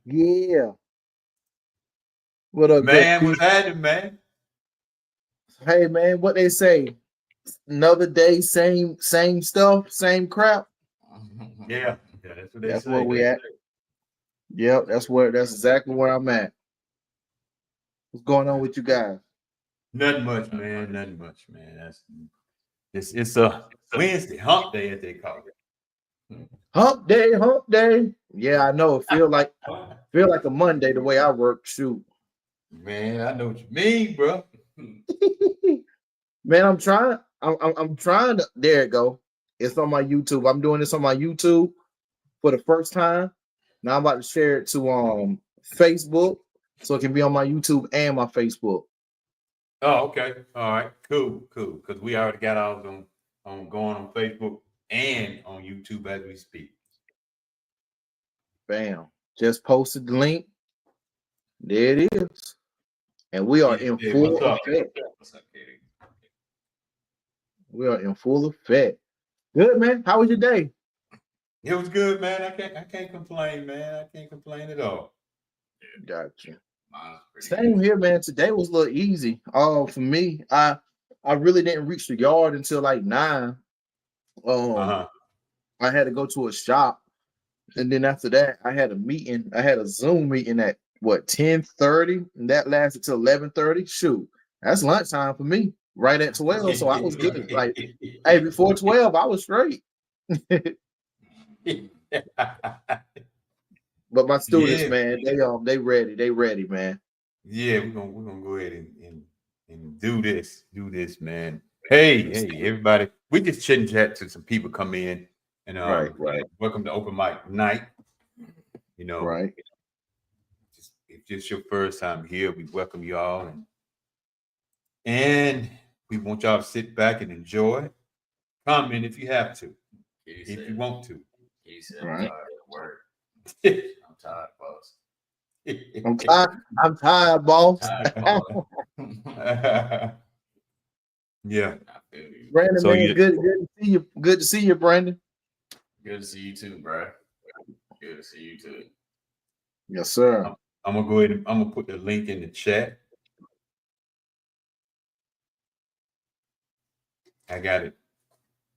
Yeah. What up, good Man, what's people? happening, man? Hey man, what they say? Another day, same stuff, same crap. Yeah, yeah, that's what they That's where say. we at. Yep, that's exactly where I'm at. What's going on with you guys? Nothing much, man. Nothing much, man. It's a Wednesday hump day, as they call Hump day. Yeah, I know. It it. feel like a Monday the way I work. Shoot. Man, I know what you mean, bro. Man, I'm trying to there it go. It's on my YouTube. I'm doing this on my YouTube for the first time. Now I'm about to share it to Facebook so it can be on my YouTube and my Facebook. Oh, okay. All right. Cool, cool. Because we already got ours on going on Facebook and on YouTube as we speak. Bam. Just posted the link. There it is. And we are in Hey, full what's up? effect. What's up, Katie? We are in full effect. Good, man. How was your day? It was good, man. I can't complain, man. I can't complain at all. Gotcha. Mine's pretty Same good. here, man. Today was a little easy. For me, I really didn't reach the yard until like 9. Um, Uh-huh. I had to go to a shop, and then after that, I had a meeting. I had a Zoom meeting at what 10:30, and that lasted till 11:30. Shoot, that's lunchtime for me. Right at 12, so I was good. Like, hey, before 12, I was straight. But my students, Yeah, man, they ready, man. yeah, we're gonna go ahead and do this, man. Hey, everybody. We just chit and chat to some people come in and Right, right, welcome to open mic night. You know, right. just if this your first time here, we welcome you all and we want y'all to sit back and enjoy. Comment if you have to, if you want to. He said, I'm Right. tired of work. I'm tired, boss. I'm tired. I'm tired, boss. Yeah. I feel you. Brandon, So man, you good to see you. Good to see you, Brandon. Good to see you too, bro. Good to see you too. Yes, sir. I'm gonna go ahead and I'm gonna put the link in the chat. I got it.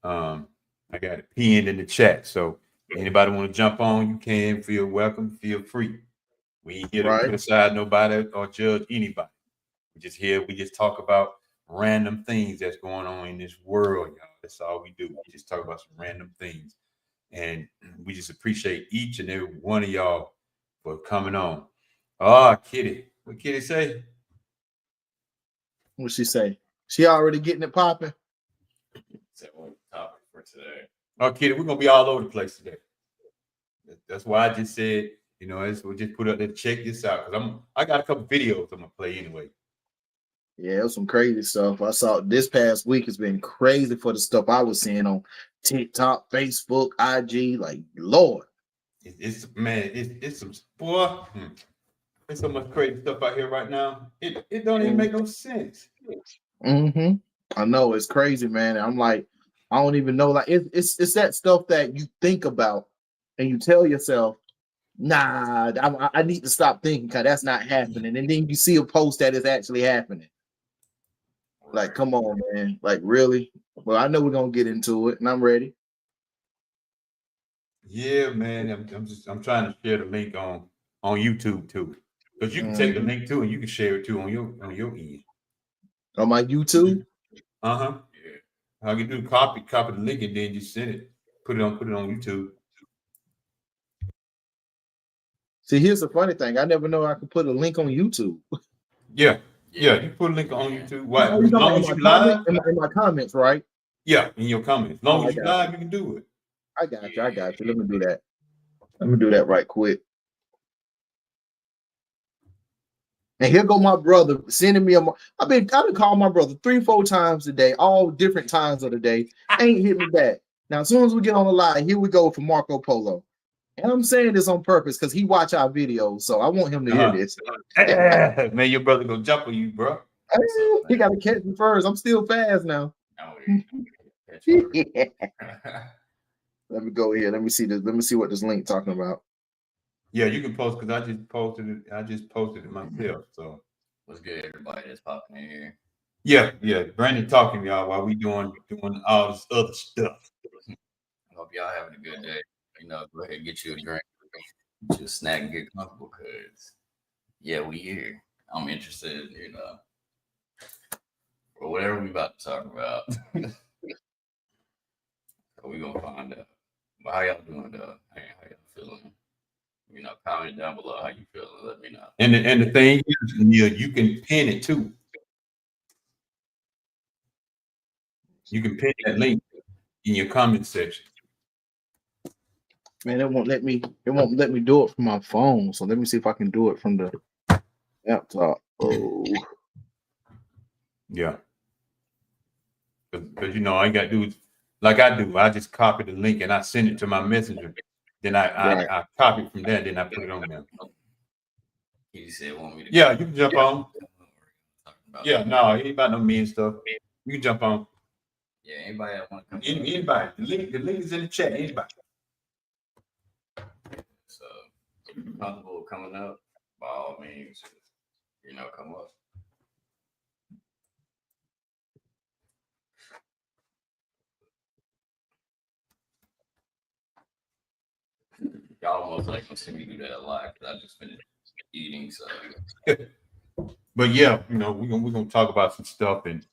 I got it pinned in the chat. So anybody want to jump on, you can. Feel welcome. Feel free. We ain't here to Right. criticize nobody or judge anybody. We just here. We just talk about random things that's going on in this world, y'all. That's all we do. We just talk about some random things, and we just appreciate each and every one of y'all for coming on. Oh, Kitty, what Kitty say? What she say? She already getting it popping. So what topic for today? Oh, Kitty, we're gonna be all over the place today. That's why I just said, we'll just put up there to check this out because I got a couple videos I'm gonna play anyway. Yeah, it was some crazy stuff. I saw this past week has been crazy for the stuff I was seeing on TikTok, Facebook, IG. Like, Lord. It's man, it's some boy. There's so much crazy stuff out here right now. It don't even make no sense. Mm-hmm. I know it's crazy, man. I'm like, I don't even know. Like, it's that stuff that you think about and you tell yourself, nah, I need to stop thinking because that's not happening. And then you see a post that is actually happening. Like, come on, man. Like, really? Well, I know we're gonna get into it, and I'm ready. Yeah, man. I'm trying to share the link on YouTube too. Because you can take the link too and you can share it too on your end. On my YouTube. Uh-huh. Yeah. How you do copy the link and then just send it. Put it on YouTube. See, here's the funny thing. I never know I could put a link on YouTube. Yeah. Yeah, you put a link on YouTube. Why? Oh, As long as you live. In my comments, right? Yeah, in your comments. As long Oh, as you live, you can do it. I got you. I got you. Let me do that. Let me do that right quick. And here go my brother sending me I've been calling my brother 3-4 times a day, all different times of the day. Ain't hit me back. Now, as soon as we get on the line, here we go for Marco Polo. And I'm saying this on purpose because he watch our videos, so I want him to hear this. Man, your brother gonna jump on you, bro. He got to catch me first. I'm still fast now. Oh, yeah. Let me go here. Let me see this. Let me see what this link talking about. Yeah, you can post because I just posted it myself. So what's good, everybody that's popping in here? Yeah. Brandon talking y'all while we doing all this other stuff. I hope y'all having a good day. Go ahead and get you a drink, get you a snack, and get comfortable. Cause we here. I'm interested, or whatever we about to talk about. So we gonna find out. But how y'all doing, though? How y'all feeling? Comment down below how you feel and let me know. And the thing is, Neil, you can pin it too. You can pin that link in your comment section. Man, it won't let me do it from my phone. So let me see if I can do it from the laptop. Oh. Yeah. Because all you gotta do is like I do. I just copy the link and I send it to my messenger. Then I copy it from there, then I put it on there. You said want me to you can jump on. Yeah, no, ain't about no mean stuff. You can jump on. Yeah, anybody that want to come. Anybody. The link is in the chat. Anybody. So if you're comfortable coming up, by all means, come up. Y'all almost like to see me do that a lot because I just finished eating. So, but we're gonna talk about some stuff, and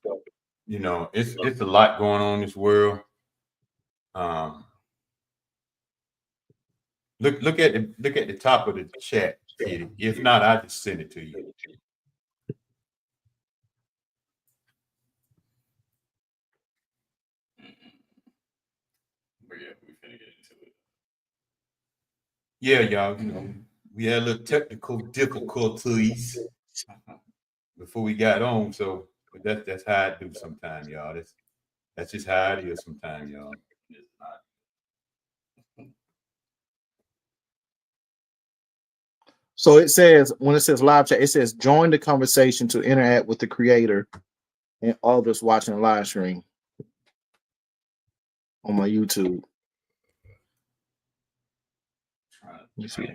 it's a lot going on in this world. Look at the top of the chat, Kitty. If not, I just send it to you. But we finna get into it. Yeah, y'all. We had a little technical difficulties before we got on, so but that's how I do sometimes, y'all. That's just how it is sometimes, y'all. It's not. So it says, when it says live chat, it says join the conversation to interact with the creator and others watching the live stream on my YouTube. Let me see.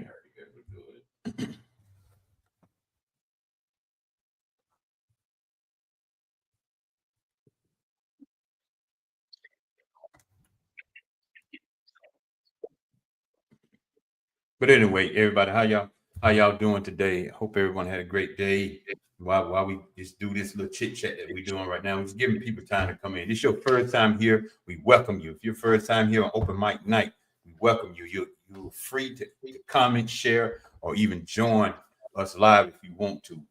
But anyway, everybody, how y'all doing today? Hope everyone had a great day. While we just do this little chit chat that we're doing right now, we're just giving people time to come in. This is your first time here, we welcome you. If you're first time here on Open Mic Night, we welcome you. You're free to comment, share, or even join us live if you want to.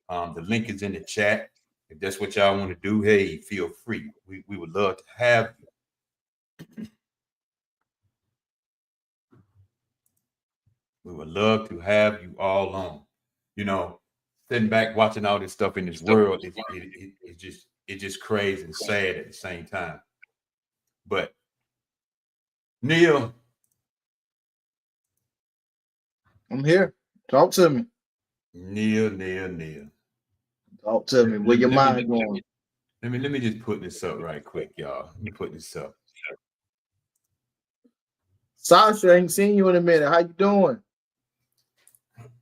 The link is in the chat. If that's what y'all want to do, hey, feel free. We would love to have you. We would love to have you all on. Sitting back watching all this stuff in this world, it's just crazy and sad at the same time. But Neil, I'm here. Talk to me. Neil. Talk to me. Where your mind going? Let me just put this up right quick, y'all. Let me put this up. Sasha, ain't seen you in a minute. How you doing?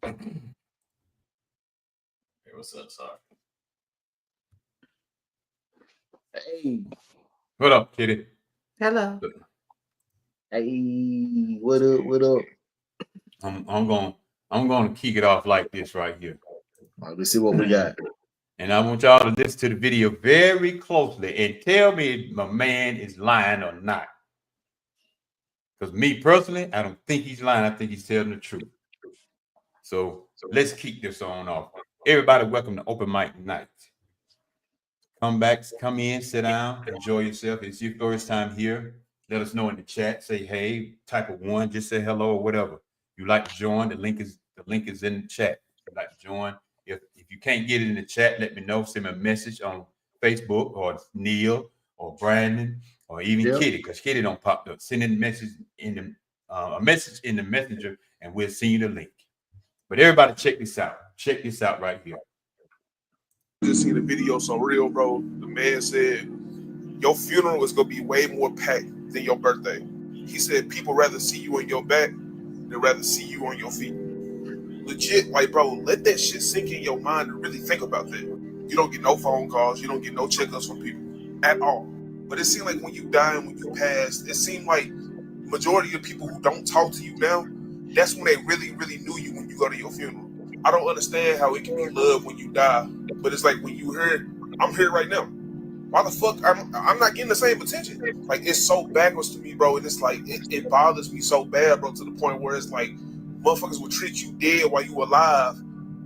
Hey, what's up, Sasha? Hey. What up, Kitty? Hello. Hey, what up? I'm gonna kick it off like this right here. All right, let's see what we got. And I want y'all to listen to the video very closely and tell me if my man is lying or not. Because me personally, I don't think he's lying. I think he's telling the truth. So let's kick this on off. Everybody, welcome to Open Mic Night. Come in, sit down, enjoy yourself. It's your first time here. Let us know in the chat. Say hey, type of one, just say hello or whatever. You like to join, the link is in the chat. If you like to join. If you can't get it in the chat, let me know. Send me a message on Facebook or Neil or Brandon or even Kitty, because Kitty don't pop up. Send in a message in the messenger, and we'll send you the link. But everybody, check this out. Check this out right here. Just seen the video so real, bro. The man said your funeral is gonna be way more packed than your birthday. He said people rather see you on your back than rather see you on your feet. Legit, like, bro, let that shit sink in your mind and really think about that. You don't get no phone calls, you don't get no checkups from people at all. But it seemed like when you die and when you pass, it seemed like majority of people who don't talk to you now, that's when they really, really knew you when you go to your funeral. I don't understand how it can be love when you die, but it's like when you hear, I'm here right now. Why the fuck I'm not getting the same attention? Like, it's so backwards to me, bro, and it's like it bothers me so bad, bro, to the point where it's like motherfuckers will treat you dead while you alive,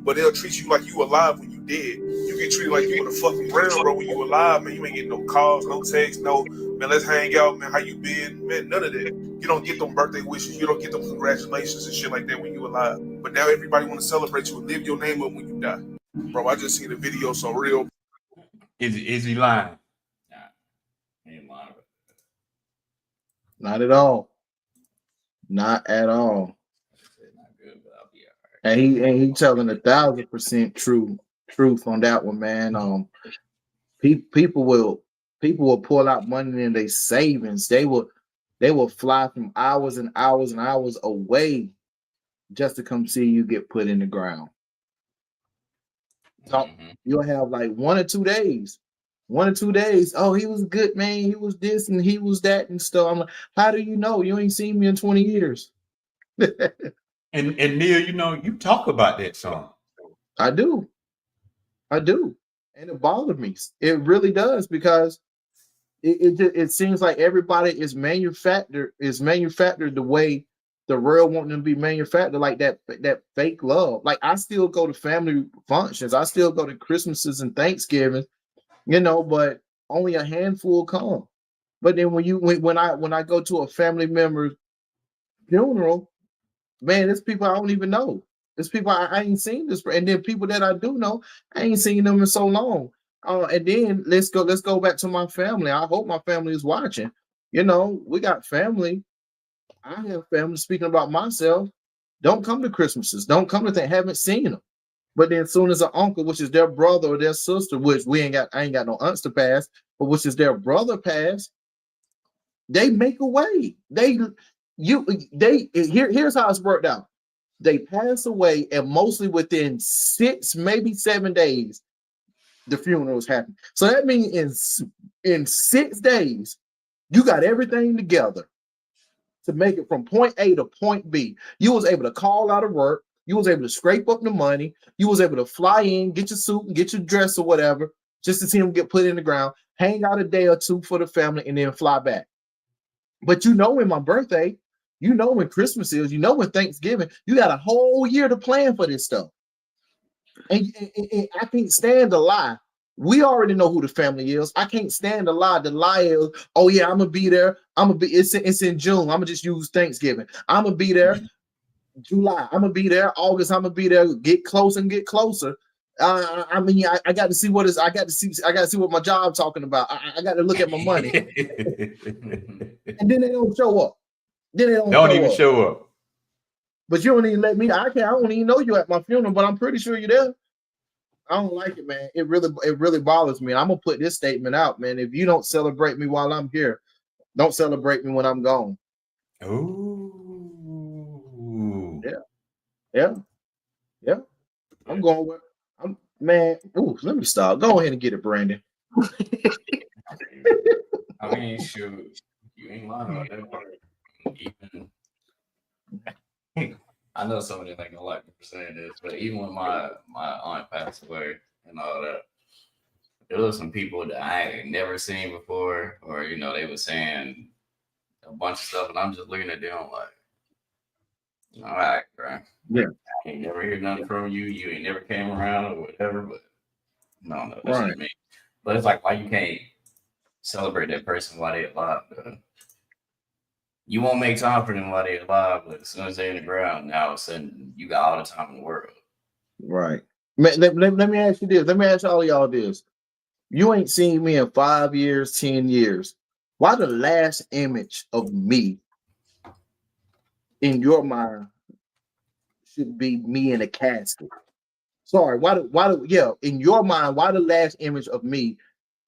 but they'll treat you like you alive when you dead. You get treated like you in the fucking ground, bro, when you alive, man. You ain't getting no calls, no texts, no, man, let's hang out, man, how you been? Man, none of that. You don't get them birthday wishes, you don't get them congratulations and shit like that when you alive. But now everybody want to celebrate you and live your name up when you die. Bro, I just seen the video so real. Is he lying? Nah, he ain't lying. Not at all. Not at all. Not good, but I'll be all right. And he telling 1,000% truth on that one, man. People will pull out money in their savings. They will fly from hours and hours and hours away just to come see you get put in the ground. So you'll have like 1 or 2 days. 1 or 2 days. Oh, he was a good man. He was this and he was that and stuff. I'm like, how do you know? You ain't seen me in 20 years. And Neil, you know, you talk about that song. I do. And it bothers me. It really does, because it seems like everybody is manufactured the way the world want them to be manufactured, like that fake love. Like, I still go to family functions. I still go to Christmases and Thanksgiving, you know, but only a handful come. But then when I go to a family member's funeral, man, it's people I don't even know. It's people I ain't seen this, and then people that I do know, I ain't seen them in so long. And then let's go back to my family. I hope my family is watching. You know, we got family. I have family. Speaking about myself, don't come to Christmases. Don't come to that. Haven't seen them. But then as soon as an uncle, which is their brother or their sister, which I ain't got no aunts to pass, but which is their brother pass, they make a way. Here's how it's worked out. They pass away, and mostly within 6, maybe 7 days, the funerals happen. So that means in 6 days, you got everything together to make it from point A to point B. You was able to call out of work. You was able to scrape up the money. You was able to fly in, get your suit and get your dress or whatever, just to see them get put in the ground, hang out a day or two for the family, and then fly back. But you know, when my birthday, you know when Christmas is, you know when Thanksgiving, you got a whole year to plan for this stuff. And I can't stand the lie. We already know who the family is. I can't stand the lie. The lie is, oh yeah, I'm gonna be there. It's in June. I'm gonna just use Thanksgiving. I'm gonna be there. July. I'm gonna be there. August. I'm gonna be there. Get closer and get closer. I got to see what is. I got to see what my job talking about. I got to look at my money. And then they don't show up. Then they don't even show up. But you don't even let me. I don't even know you at my funeral, but I'm pretty sure you're there. I don't like it, man. It really bothers me. I'm gonna put this statement out, man. If you don't celebrate me while I'm here, don't celebrate me when I'm gone. Ooh. Yeah. I'm going with. Man. Ooh, let me stop. Go ahead and get it, Brandon. I mean, shoot, you ain't lying about that part. Even I know some of them ain't gonna like me for saying this, but even when my aunt passed away and all that, there was some people that I ain't never seen before, or you know, they were saying a bunch of stuff, and I'm just looking at them like, all right, bro. Yeah. I ain't never heard nothing from you. You ain't never came around or whatever, but no, that's Right. just me. But it's like, why you can't celebrate that person while they're alive, bro? You won't make time for them while they're alive, but as soon as they're in the ground, now all of a sudden you got all the time in the world. Right. Let me ask you this. Let me ask all of y'all this. You ain't seen me in 5 years, 10 years. Why the last image of me in your mind should be me in a casket? Sorry, in your mind, why the last image of me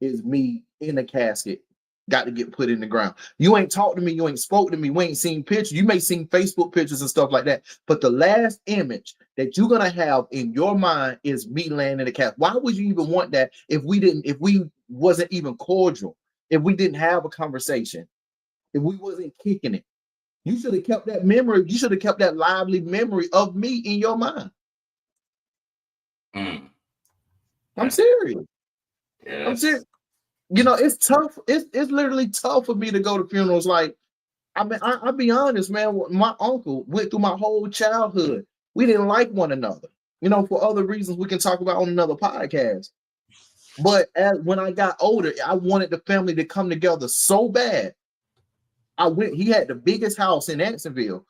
is me in a casket? got to get put in the ground. You ain't talked to me, you ain't spoke to me, we ain't seen pictures. You may seen Facebook pictures and stuff like that, but the last image that you're gonna have in your mind is me laying in the casket. Why would you even want that if we wasn't even cordial, if we didn't have a conversation, if we wasn't kicking it? You should have kept that memory, you should have kept that lively memory of me in your mind. I'm serious. Yeah, I'm serious. You know, it's tough. It's literally tough for me to go to funerals. Like, I mean, I'll be honest, man. My uncle went through my whole childhood. We didn't like one another, you know, for other reasons we can talk about on another podcast. But when I got older, I wanted the family to come together so bad. He had the biggest house in Ansonville.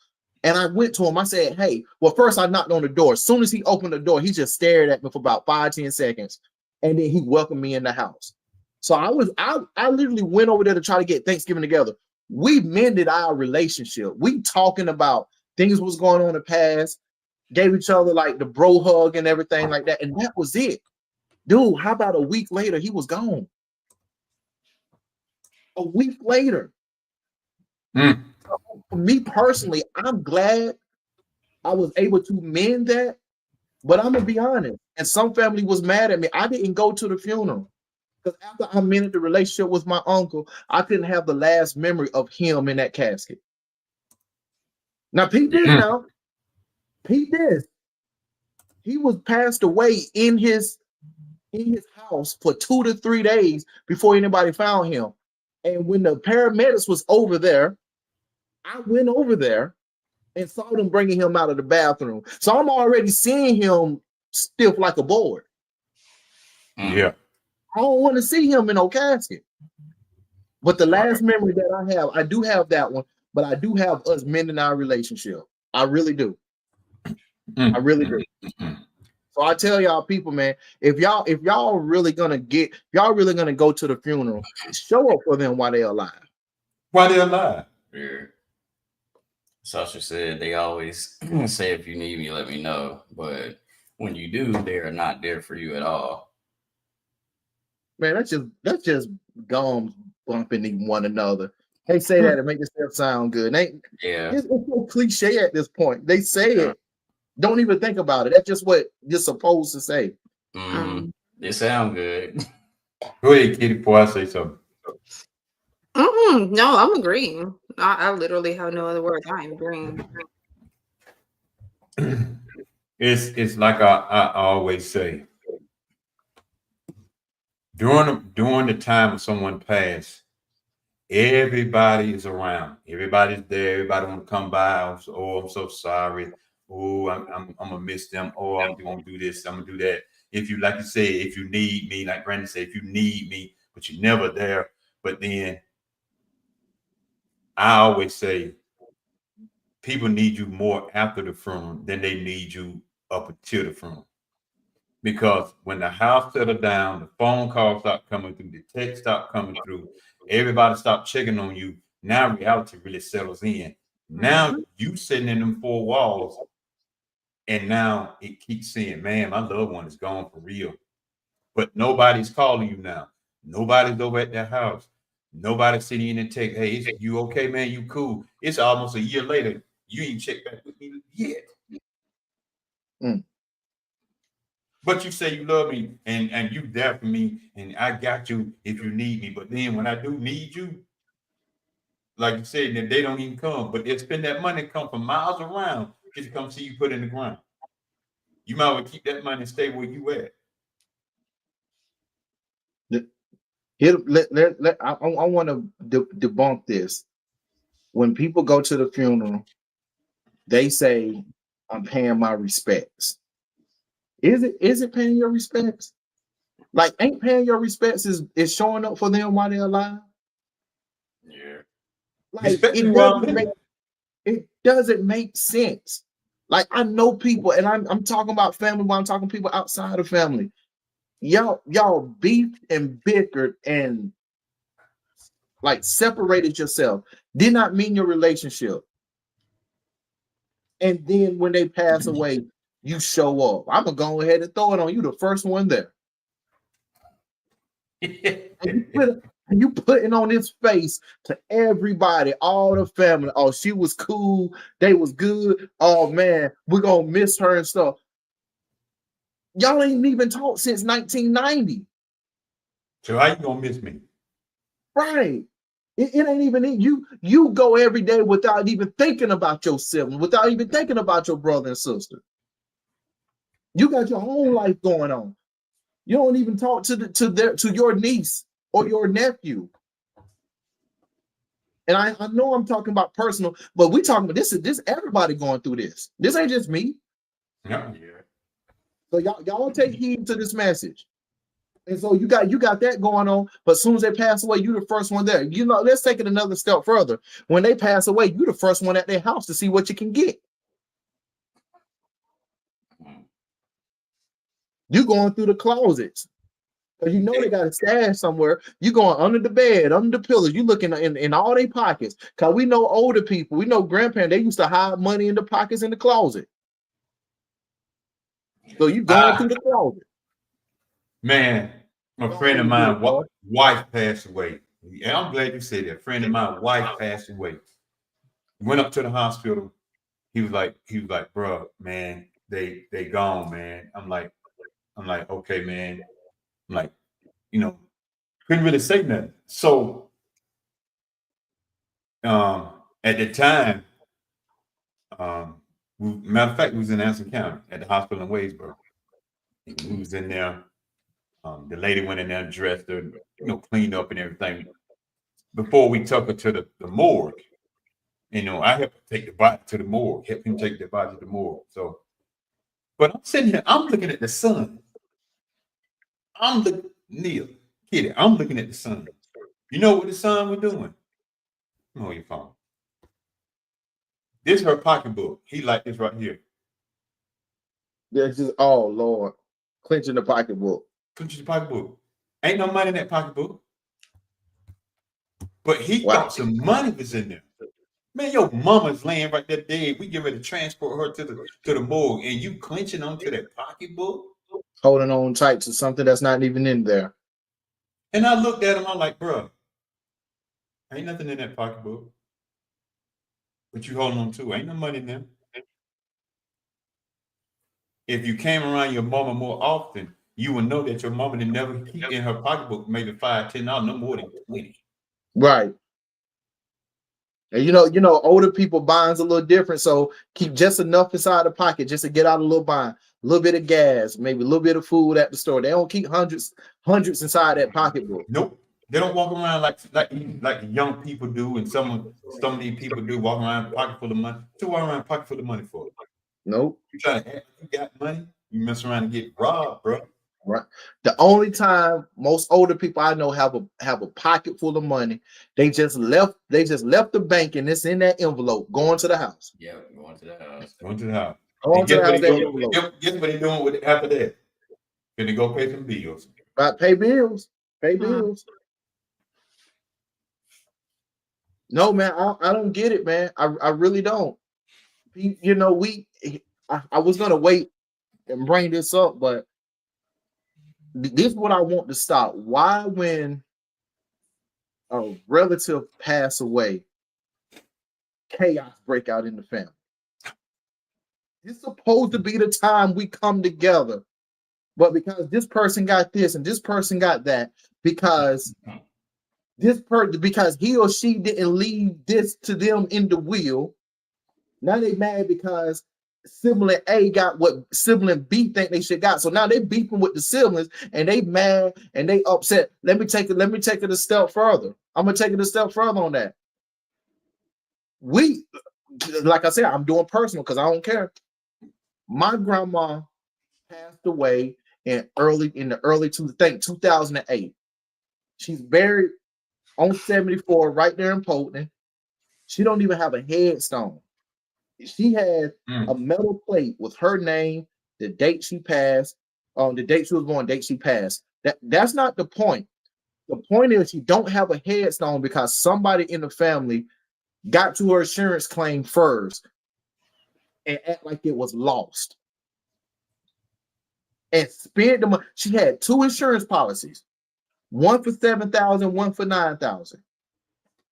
And I went to him. I said, hey, well, first I knocked on the door. As soon as he opened the door, he just stared at me for about 5-10 seconds. And then he welcomed me in the house. So I literally went over there to try to get Thanksgiving together. We mended our relationship. We talking about things was going on in the past, gave each other like the bro hug and everything like that. And that was it. Dude, how about a week later, he was gone? A week later. For me personally, I'm glad I was able to mend that, but I'm gonna be honest. And some family was mad at me. I didn't go to the funeral because after I mended the relationship with my uncle, I couldn't have the last memory of him in that casket. Now, Pete this now. Pete this. He was passed away in his house for 2 to 3 days before anybody found him. And when the paramedics was over there, I went over there and saw them bringing him out of the bathroom. So I'm already seeing him stiff like a board. Yeah. I don't want to see him in no casket. But the last memory that I do have that one, but I do have us mending our relationship. I really do. I really do. So I tell y'all people, man, if y'all really gonna go to the funeral, show up for them while they're alive. While they're alive. Yeah. Sasha said they always say, if you need me, let me know. But when you do, they are not there for you at all. Man, that's just gums bumping one another. They say that to make yourself sound good. It's so cliche at this point. They say it. Don't even think about it. That's just what you're supposed to say. They sound good. Go ahead, Kitty, before I say something. No, I'm agreeing. I literally have no other words. I'm agreeing. It's like I always say. During the time of someone passed, everybody is around. Everybody's there. Everybody want to come by. I'm so sorry. Oh, I'm gonna miss them. Oh, I'm gonna do this. I'm gonna do that. If you, like you said, if you need me, like Brandon said, if you need me, but you're never there. But then I always say people need you more after the funeral than they need you up until the funeral. Because when the house settled down, the phone calls start coming through, the text start coming through, everybody stop checking on you. Now reality really settles in. Now you sitting in them 4 walls, and now it keeps saying, man, my loved one is gone for real. But nobody's calling you now. Nobody's over at that house. Nobody's sitting in and text, hey, is you okay, man? You cool? It's almost a year later. You ain't checked back with me yet. But you say you love me and you there for me, and I got you if you need me. But then when I do need you, like you said, then they don't even come. But they spend that money, come from miles around just to come see you put in the ground. You might as well keep that money and stay where you at. I want to debunk this. When people go to the funeral, they say, I'm paying my respects. Is it paying your respects? Like, ain't paying your respects is showing up for them while they're alive? Yeah. Like, it doesn't make sense. Like, I know people, and I'm talking about family, but I'm talking people outside of family. Y'all beefed and bickered and like separated yourself. Did not mean your relationship. And then when they pass away, you show up. I'm gonna go ahead and throw it on you, the first one there. And you putting on this face to everybody, all the family. Oh, she was cool. They was good. Oh man, we're gonna miss her and stuff. Y'all ain't even talked since 1990. So how you gonna miss me? Right. It ain't even you go every day without even thinking about your sibling, without even thinking about your brother and sister. You got your own life going on. You don't even talk to your niece or your nephew. And I know I'm talking about personal, but we talking about this everybody going through this. This ain't just me. Yeah. So y'all take heed to this message. And so you got that going on, but as soon as they pass away, you the first one there. You know, let's take it another step further. When they pass away, you the first one at their house to see what you can get. You going through the closets. Because you know they got a stash somewhere. You going under the bed, under the pillows. You looking in all their pockets. Because we know older people, we know grandparents, they used to hide money in the pockets in the closet. So you going through the closet. Man, a friend of mine, wife passed away. And I'm glad you said that. A friend of mine, wife passed away. Went up to the hospital. He was like, bro, man, they gone, man. I'm like, okay, man. I'm like, couldn't really say nothing. So at the time, matter of fact, we was in Anson County at the hospital in Wadesboro. We was in there. The lady went in there and dressed her, cleaned up and everything. Before we took her to the morgue, I helped take the body to the morgue, helped him take the body to the morgue. So, but I'm sitting here, I'm looking at the sun. Neil, Kitty, I'm looking at the sun. You know what the sun was doing? Come on, your phone. This her pocketbook. He like this right here. This is, oh Lord, clenching the pocketbook. Clenching the pocketbook. Ain't no money in that pocketbook. But he thought some money was in there. Man, your mama's laying right there dead. We get ready to transport her to the morgue, and you clenching onto that pocketbook, holding on tight to something that's not even in there. And I looked at him. I'm like, bro, ain't nothing in that pocketbook. But you holding on to, ain't no money in there. If you came around your mama more often, you would know that your mama didn't never keep in her pocketbook maybe $5, $10, no more than 20. Right. And you know, older people buying's a little different, so keep just enough inside the pocket just to get out a little buying, a little bit of gas, maybe a little bit of food at the store. They don't keep hundreds inside that pocketbook. Nope. They don't walk around like young people do, and some of these people do, walk around pocket full of money. What you walk around pocket full of money for? Nope. You trying to act like you got money? You mess around and get robbed, bro. Right. The only time most older people I know have a pocket full of money, they just left the bank and it's in that envelope going to the house. Yeah, going to the house. Going to the house. Guess what he doing with it after that? Can they go pay some bills? Right, pay bills. Pay bills. No, man, I don't get it, man. I really don't. I was gonna wait and bring this up, but this is what I want to stop. Why, when a relative pass away, chaos break out in the family? It's supposed to be the time we come together, but because this person got this and this person got that, because he or she didn't leave this to them in the will, now they mad because sibling A got what sibling B think they should got. So now they beefing with the siblings and they mad and they upset. Let me take it a step further. I'm gonna take it a step further on that. Like I said, I'm doing personal because I don't care. My grandma passed away in the early 2008. She's buried on 74 right there in Polton. She don't even have a headstone. She had a metal plate with her name, the date she passed, the date she was born, date she passed. That's not the point. The point is she don't have a headstone because somebody in the family got to her insurance claim first and act like it was lost. And spent the money. She had 2 insurance policies. One for 7,000, one for 9,000.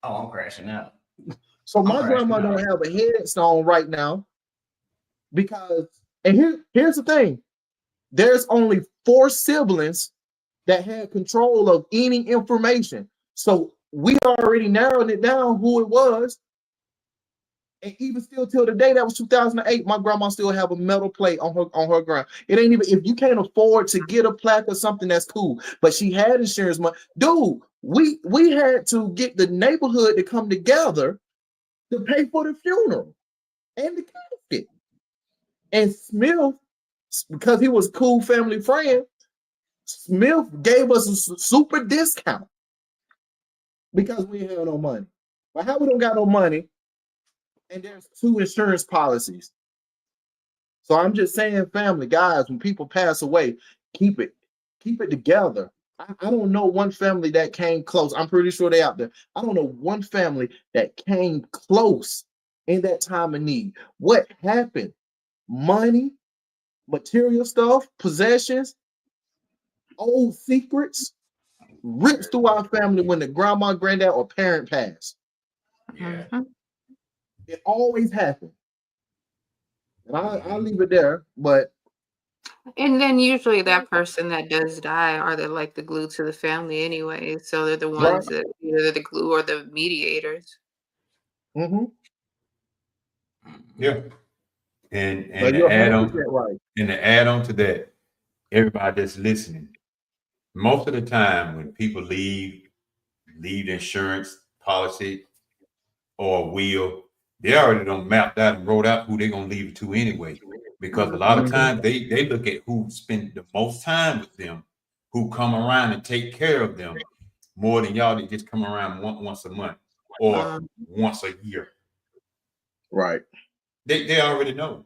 Oh, I'm crashing out. So my All right, grandma no. don't have a headstone right now because, and here's the thing: there's only 4 siblings that had control of any information. So we already narrowed it down who it was. And even still till the day, that was 2008, my grandma still have a metal plate on her ground. It ain't even, if you can't afford to get a plaque or something, that's cool. But she had insurance money. Dude, we had to get the neighborhood to come together to pay for the funeral and the casket. And Smith, because he was a cool family friend, Smith gave us a super discount because we ain't have no money. But how we don't got no money? And there's 2 insurance policies. So I'm just saying, family, guys, when people pass away, keep it together. I don't know one family that came close. I'm pretty sure they out there. I don't know one family that came close in that time of need. What happened? Money, material stuff, possessions, old secrets rips through our family when the grandma, granddad, or parent passed. Yeah. Mhm. It always happens. And I'll leave it there, but And then usually that person that does die are the like the glue to the family anyway. So they're the right. ones that either the glue or the mediators. Mm-hmm. Yeah. And So to you're add 100% on right. and to add on to that, everybody that's listening, most of the time when people leave the insurance policy or will, they already done mapped out and wrote out who they're gonna leave it to anyway. Because a lot of times they look at who spend the most time with them, who come around and take care of them more than y'all that just come around once a month or once a year. Right. They already know.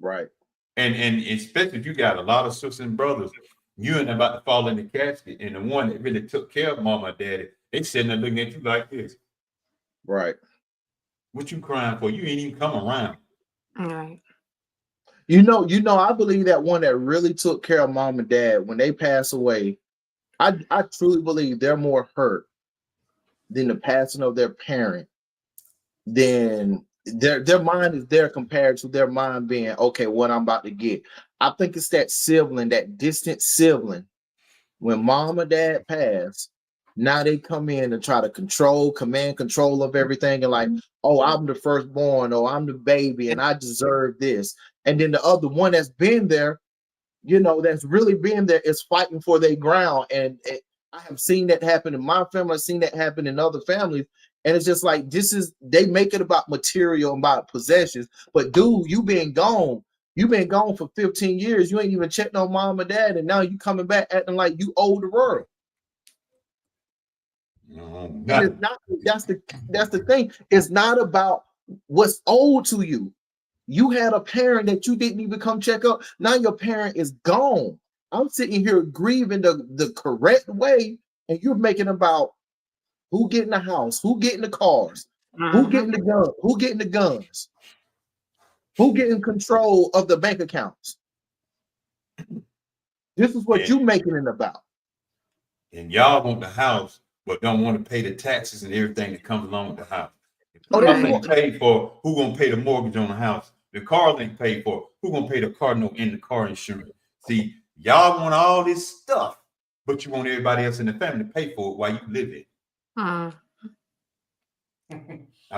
Right. And especially if you got a lot of sisters and brothers, you ain't about to fall in the casket. And the one that really took care of mama and daddy, they sitting there looking at you like this. Right. What you crying for? You ain't even come around. Right. You know, I believe that one that really took care of mom and dad when they pass away, I truly believe they're more hurt than the passing of their parent. Then their mind is there compared to their mind being, okay, what I'm about to get. I think it's that sibling, that distant sibling. When mom or dad pass, now they come in and try to command control of everything, and like, oh, I'm the firstborn, or I'm the baby, and I deserve this. And then the other one that's been there, that's really been there is fighting for their ground. And I have seen that happen in my family. I've seen that happen in other families. And it's just like, they make it about material and about possessions. But dude, you've been gone for 15 years. You ain't even checked on mom or dad. And now you coming back acting like you owe the world. And it's not, that's the thing. It's not about what's owed to you. You had a parent that you didn't even come check up. Now your parent is gone. I'm sitting here grieving the correct way, and you're making about who getting the house, who getting the cars, who getting the gun, who getting the guns, who getting control of the bank accounts. This is what you making it about. And y'all want the house, but don't want to pay the taxes and everything that comes along with the house. If Oh, the they house want- ain't paid for, who gonna pay the mortgage on the house? The car ain't paid for, who gonna pay the car note and the car insurance? See, y'all want all this stuff, but you want everybody else in the family to pay for it while you live it. I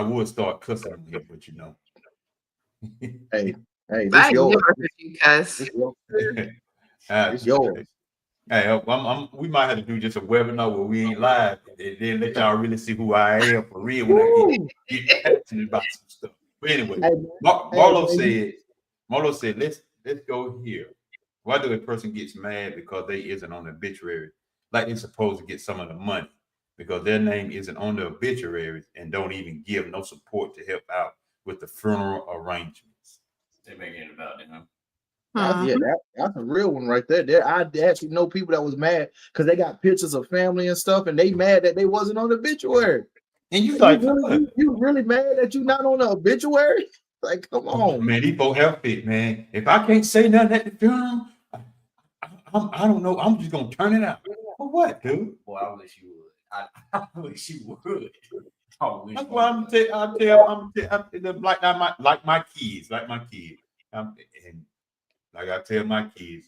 would start cussing on here, but Hey, this I yours. never heard you cuss. It's yours. Hey, we might have to do just a webinar where we ain't live and then let y'all really see who I am for real when I get passionate about some stuff. But anyway, Hey, Marlo said, let's go here. Why do a person gets mad because they isn't on the obituary? Like they're supposed to get some of the money because their name isn't on the obituaries and don't even give no support to help out with the funeral arrangements. They making it about them. That's a real one right there. I actually know people that was mad because they got pictures of family and stuff, and they mad that they wasn't on the obituary. And you you really mad that you not on the obituary? Like, come on, man. These folks have fit, man. If I can't say nothing at the funeral, I don't know. I'm just gonna turn it out. For what, dude? Boy, I wish you would. I wish you would. I wish That's you why I'm would. like my kids. And like I tell my kids,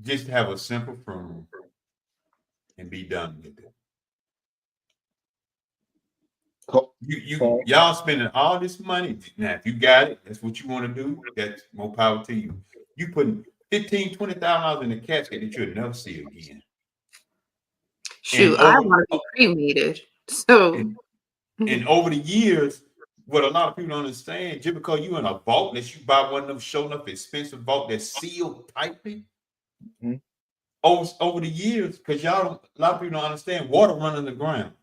just have a simple funeral and be done with it. Co- Y'all spending all this money. Now, if you got it, that's what you want to do. That's more power to you. You putting $15,000-$20,000 in a casket that you'll never see again. Shoot, I want to be cremated. So And over the years, what a lot of people don't understand, just because you in a vault, unless you buy one of them show enough expensive vault that's sealed tightly, over the years, because a lot of people don't understand, water running the ground.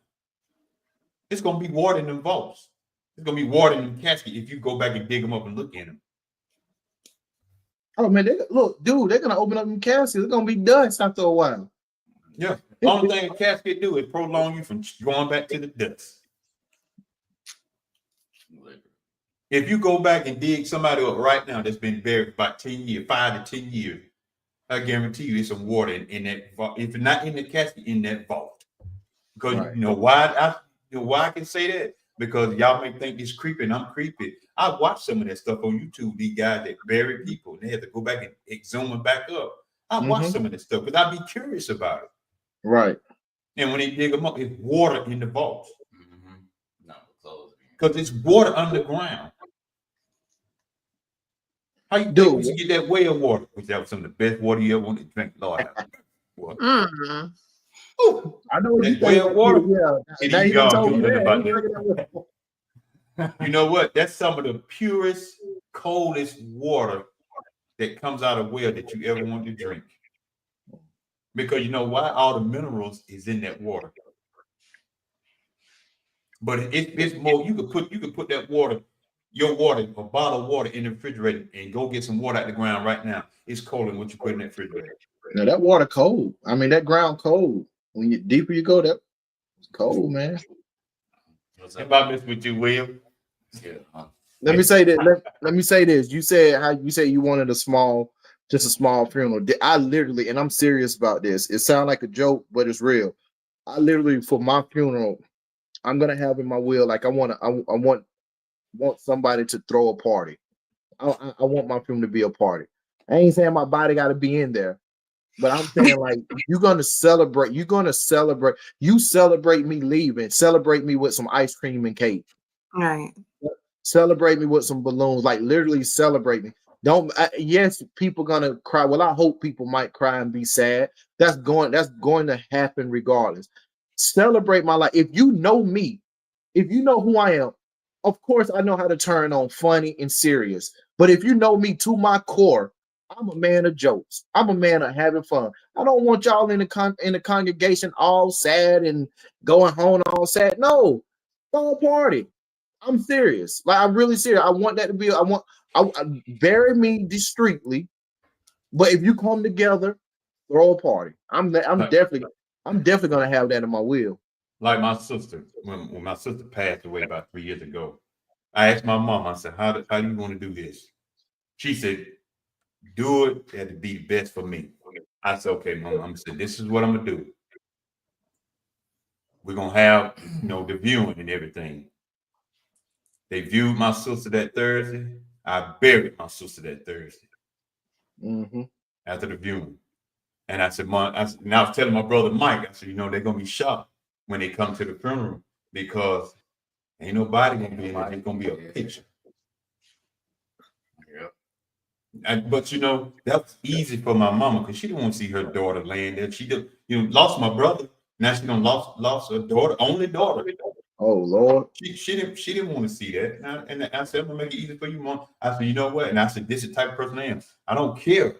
It's gonna be water in them vaults. It's gonna be water in them caskets if you go back and dig them up and look in them. Oh man, look, dude, they're gonna open up them caskets. It's gonna be dust after a while. Yeah. The only thing a casket do is prolong you from going back to the dust. If you go back and dig somebody up right now that's been buried about 10 years, 5 to 10 years, I guarantee you there's some water in that vault. If not in the casket, in that vault. Because Right. you know why I can say that? Because y'all may think it's creepy and I'm creepy. I watched some of that stuff on YouTube, these guys that bury people, and they had to go back and exhume them back up. I watched some of this stuff because I'd be curious about it. Right. And when they dig them up, it's water in the vault. No, close. Because it's water underground. How you do? You get that well water, which that was some of the best water you ever want to drink. Lord have mercy. Ooh, I know what you well think. Water. Yeah. Now you done told me that. You know what? That's some of the purest, coldest water that comes out of well that you ever want to drink. Because you know why? All the minerals is in that water. But it's more. You could put that water, your water, a bottle of water in the refrigerator, and go get some water out the ground right now. It's colder than what you put in that refrigerator. Now that water cold. I mean, that ground cold. When you deeper you go, that's cold, man. If I mess with you, Will. Let me say this. Let me say this. You said you wanted just a small funeral. I literally, and I'm serious about this. It sounds like a joke, but it's real. I literally, for my funeral, I'm gonna have in my will, like I want somebody to throw a party. I want my funeral to be a party. I ain't saying my body got to be in there, but I'm saying like you're gonna celebrate. You celebrate me leaving. Celebrate me with some ice cream and cake. right. Celebrate me with some balloons. Like literally celebrate me. Yes, people gonna cry. Well, I hope people might cry and be sad. That's going to happen regardless. Celebrate my life. If you know me, if you know who I am, of course I know how to turn on funny and serious. But if you know me to my core, I'm a man of jokes. I'm a man of having fun. I don't want y'all in the congregation all sad and going home all sad. No, throw a party. I'm serious. Like I'm really serious. I want that to be. I bury me discreetly, but if you come together, throw a party. I'm definitely gonna have that in my will. Like my sister, when my sister passed away about 3 years ago, I asked my mom. I said, "How do you want to do this?" She said, "Do it. It had to be the best for me." I said, "Okay, mom." I said, "This is what I'm gonna do. We're gonna have, the viewing and everything." They viewed my sister that Thursday. I buried my sister that Thursday after the viewing. And I said, Mom, I was telling my brother Mike, I said, they're gonna be shocked when they come to the funeral because ain't nobody gonna be in there. It's gonna be a picture. But that's easy for my mama because she didn't want to see her daughter laying there. She did, lost my brother. Now she done lost her daughter, only daughter. Oh Lord. She didn't want to see that. And I said, I'm gonna make it easy for you, Mom. I said, you know what? And I said, this is the type of person I am. I don't care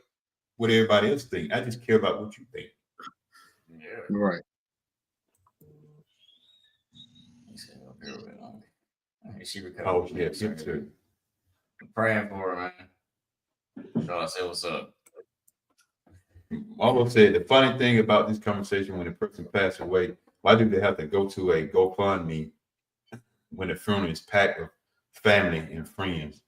what everybody else thinks. I just care about what you think. Yeah. Right. She recovered. Oh, yeah, too. I'm praying for her, man. So I said, what's up? I will say the funny thing about this conversation when a person passed away, why do they have to go to a GoFundMe when the funeral is packed with family and friends?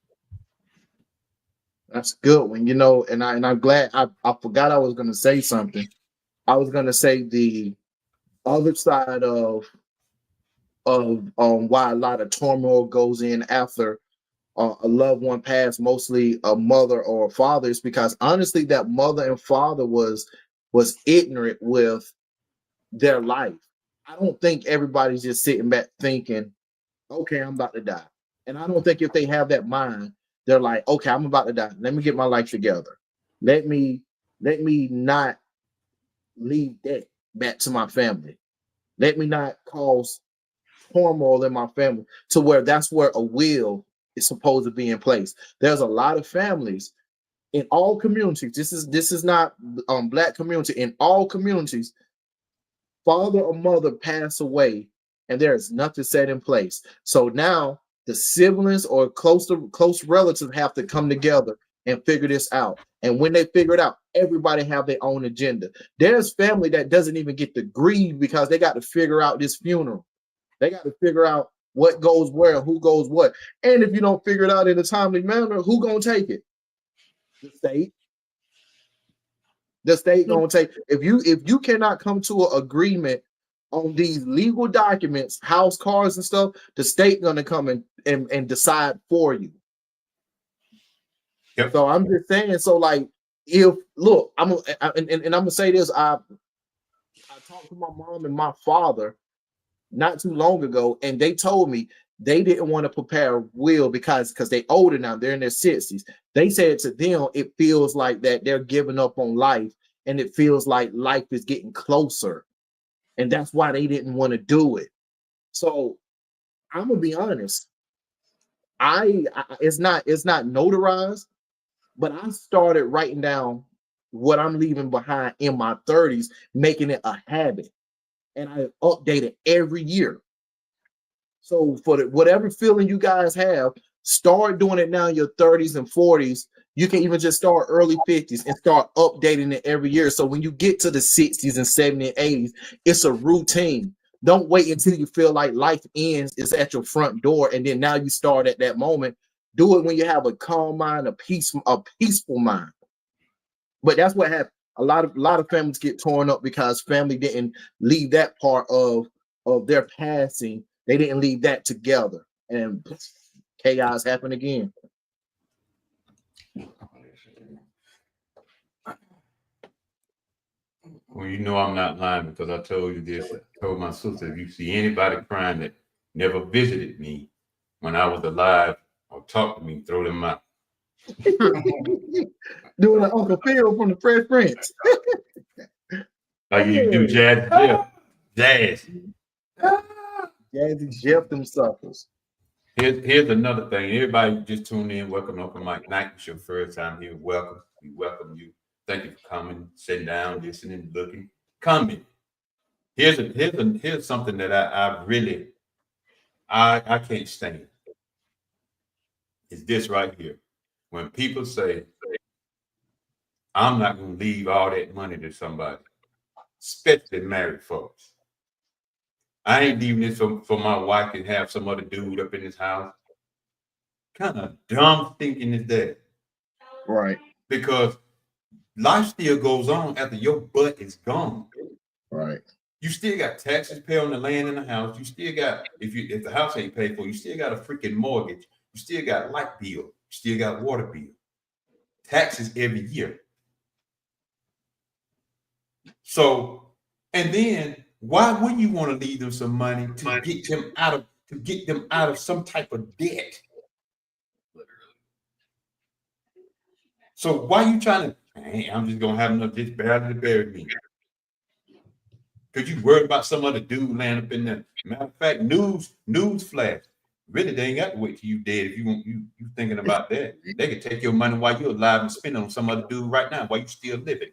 That's a good one, and I'm glad I forgot I was gonna say something. I was gonna say the other side of why a lot of turmoil goes in after a loved one passed, mostly a mother or a father, is because honestly, that mother and father was ignorant with their life. I don't think everybody's just sitting back thinking, okay, I'm about to die. And I don't think if they have that mind, they're like, okay, I'm about to die. Let me get my life together. Let me not leave that back to my family. Let me not cause turmoil in my family to where that's where a will is supposed to be in place. There's a lot of families in all communities. This is not Black community. In all communities, father or mother pass away and there is nothing set in place. So now the siblings or close relatives have to come together and figure this out. And when they figure it out, everybody have their own agenda. There's family that doesn't even get to grieve because they got to figure out this funeral. They got to figure out what goes where, who goes what. And if you don't figure it out in a timely manner, who gonna take it? The state. The state gonna take. If you cannot come to an agreement on these legal documents, house cars and stuff, the state gonna come and decide for you. Yep. So I'm just saying. So like, if look, I'm gonna say this. I talked to my mom and my father not too long ago, and they told me they didn't want to prepare a will because they older now, they're in their 60s. They said to them, it feels like that they're giving up on life, and it feels like life is getting closer, and that's why they didn't want to do it. So I'm gonna be honest, I it's not notarized, but I started writing down what I'm leaving behind in my 30s, making it a habit. And I update it every year. So for whatever feeling you guys have, start doing it now in your 30s and 40s. You can even just start early 50s and start updating it every year. So when you get to the 60s and 70s and 80s, it's a routine. Don't wait until you feel like life ends is at your front door, and then now you start at that moment. Do it when you have a calm mind, a peaceful mind. But that's what happened. A lot of families get torn up because family didn't leave that part of their passing. They didn't leave that together, and chaos happened again. Well, you know I'm not lying because I told you this. I told my sister, if you see anybody crying that never visited me when I was alive or talked to me, throw them out. Doing an Uncle Phil from the Fresh Prince. Like you do Jazz Jeff. Jazz. Jazzy Jeff them suckers. Here's another thing. Everybody just tuned in. Welcome to Open Mic Night. It's your first time here. Welcome. We welcome you. Thank you for coming, sitting down, listening, looking, coming. Here's something that I really can't stand. It's this right here. When people say, I'm not going to leave all that money to somebody, especially married folks. I ain't leaving this for my wife and have some other dude up in his house. Kind of dumb thinking is that? Right. Because life still goes on after your butt is gone. Right. You still got taxes paid on the land and the house. You still got, if the house ain't paid for, you still got a freaking mortgage. You still got light bill. You still got water bill. Taxes every year. So, and then why wouldn't you want to leave them some money to get them out of some type of debt? So why are you trying to, hey, I'm just gonna have enough just barely to bury me? Because you worried about some other dude laying up in there. Matter of fact, news flash. Really, they ain't got to wait till you dead if you thinking about that. They could take your money while you're alive and spend it on some other dude right now while you still living.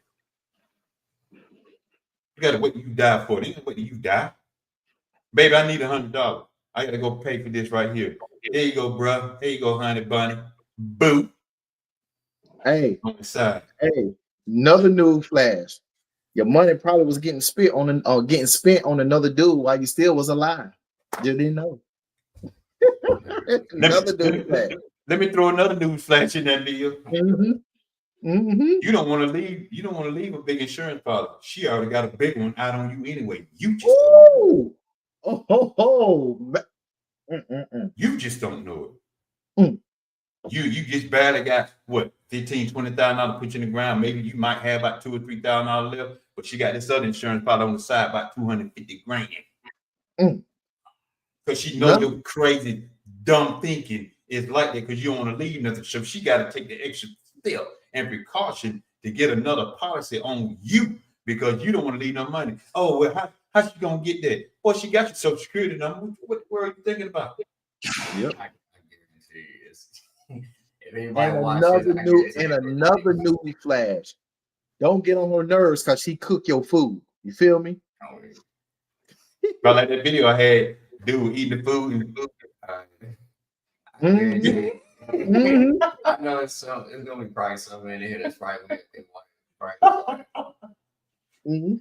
You gotta wait till you die for it. They ain't wait till you die. Baby, I need $100. I gotta go pay for this right here. Here you go, bro. Here you go, honey bunny. Boo. Hey, on the side. Hey, another news flash. Your money probably was getting spent on another dude while you still was alive. You didn't know. Let me throw another news flash in that deal. Mm-hmm. Mm-hmm. You don't want to leave. You don't want to leave a big insurance policy. She already got a big one out on you anyway. You just Ooh. Oh, ho, ho. you just don't know Mm. it. You just barely got what $15,000-$20,000 put you in the ground. Maybe you might have about $2,000 or $3,000 left, but she got this other insurance policy on the side about $250,000. Mm. Because she knows No. your crazy, dumb thinking is like that because you don't want to leave nothing. So she got to take the extra step and precaution to get another policy on you because you don't want to leave no money. Oh, well, how she gonna get that? Well, she got your social security number. What are you thinking about? Yep. I guarantee you, if anybody And watches, another newbie flash. Don't get on her nerves because she cook your food. You feel me? But like that video I had, dude eating the food and Mm-hmm. I know it's gonna be probably something in here that's probably Mm-hmm.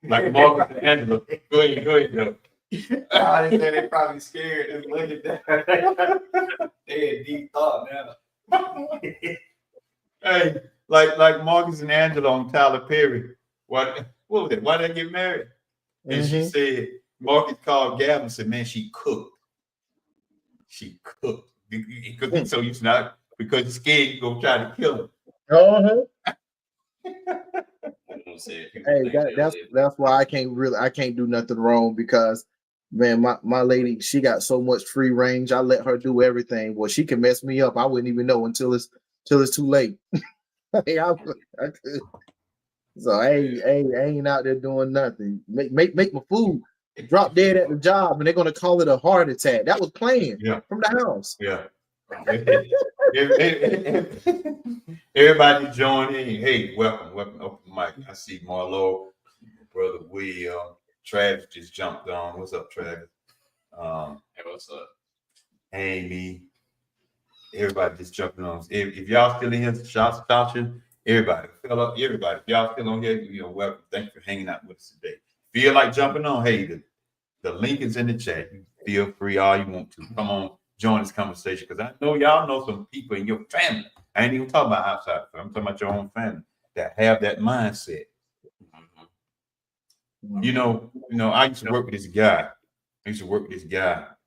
like Marcus and Angela. Go ahead, Joe. I didn't say they probably scared. Just look at that. They had deep thought now. Hey, like Marcus and Angela on Tyler Perry. What was it? Why did they get married? And she said, Marcus called Gavin and said, man, she cooked. She cooked. Because he's so used to not, because he's scared you go try to kill him. Uh-huh. Hey, that's why I can't do nothing wrong because man, my lady, she got so much free range. I let her do everything. Well, she can mess me up. I wouldn't even know until it's too late. Hey, I could. So I ain't out there doing nothing. Make my food. Drop dead at the job, and they're gonna call it a heart attack. That was planned from the house. Yeah. Everybody join in. Hey, welcome. Open mic. I see Marlo, brother Will, Travis just jumped on. What's up, Travis? Hey, what's up? Amy. Everybody just jumping on. If y'all still in here, shout you. Everybody. If y'all still on here, welcome. Thank you for hanging out with us today. Feel like jumping on? Hey, the link is in the chat. You feel free all you want to. Come on, join this conversation because I know y'all know some people in your family. I ain't even talking about outside. I'm talking about your own family that have that mindset. You know, I used to work with this guy.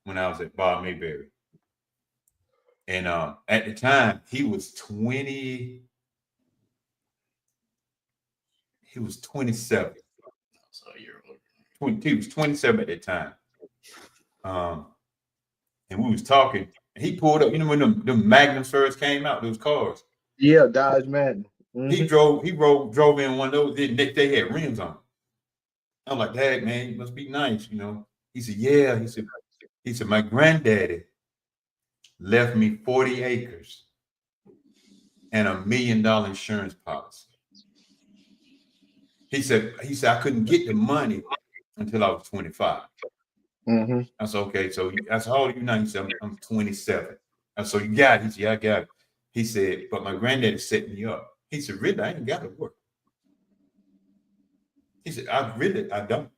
When I was at Bob Mayberry. And at the time, he was 20. He was 27. So you're 20, he was 27 at that time. And we was talking. And he pulled up. You know when them Magnums first came out, those cars. Yeah, Dodge Magnum. Mm-hmm. He drove in one of those. They had rims on. I'm like, Dad, man, you must be nice, He said, yeah. He said, my granddaddy left me 40 acres and $1 million insurance policy. He said, I couldn't get the money until I was 25. Mm-hmm. I said, okay. So I said, how old are you now? He said, I'm 27. I said, so you got it? He said, yeah, I got it. He said, but my granddaddy set me up. He said, really? I ain't got to work. He said, I don't.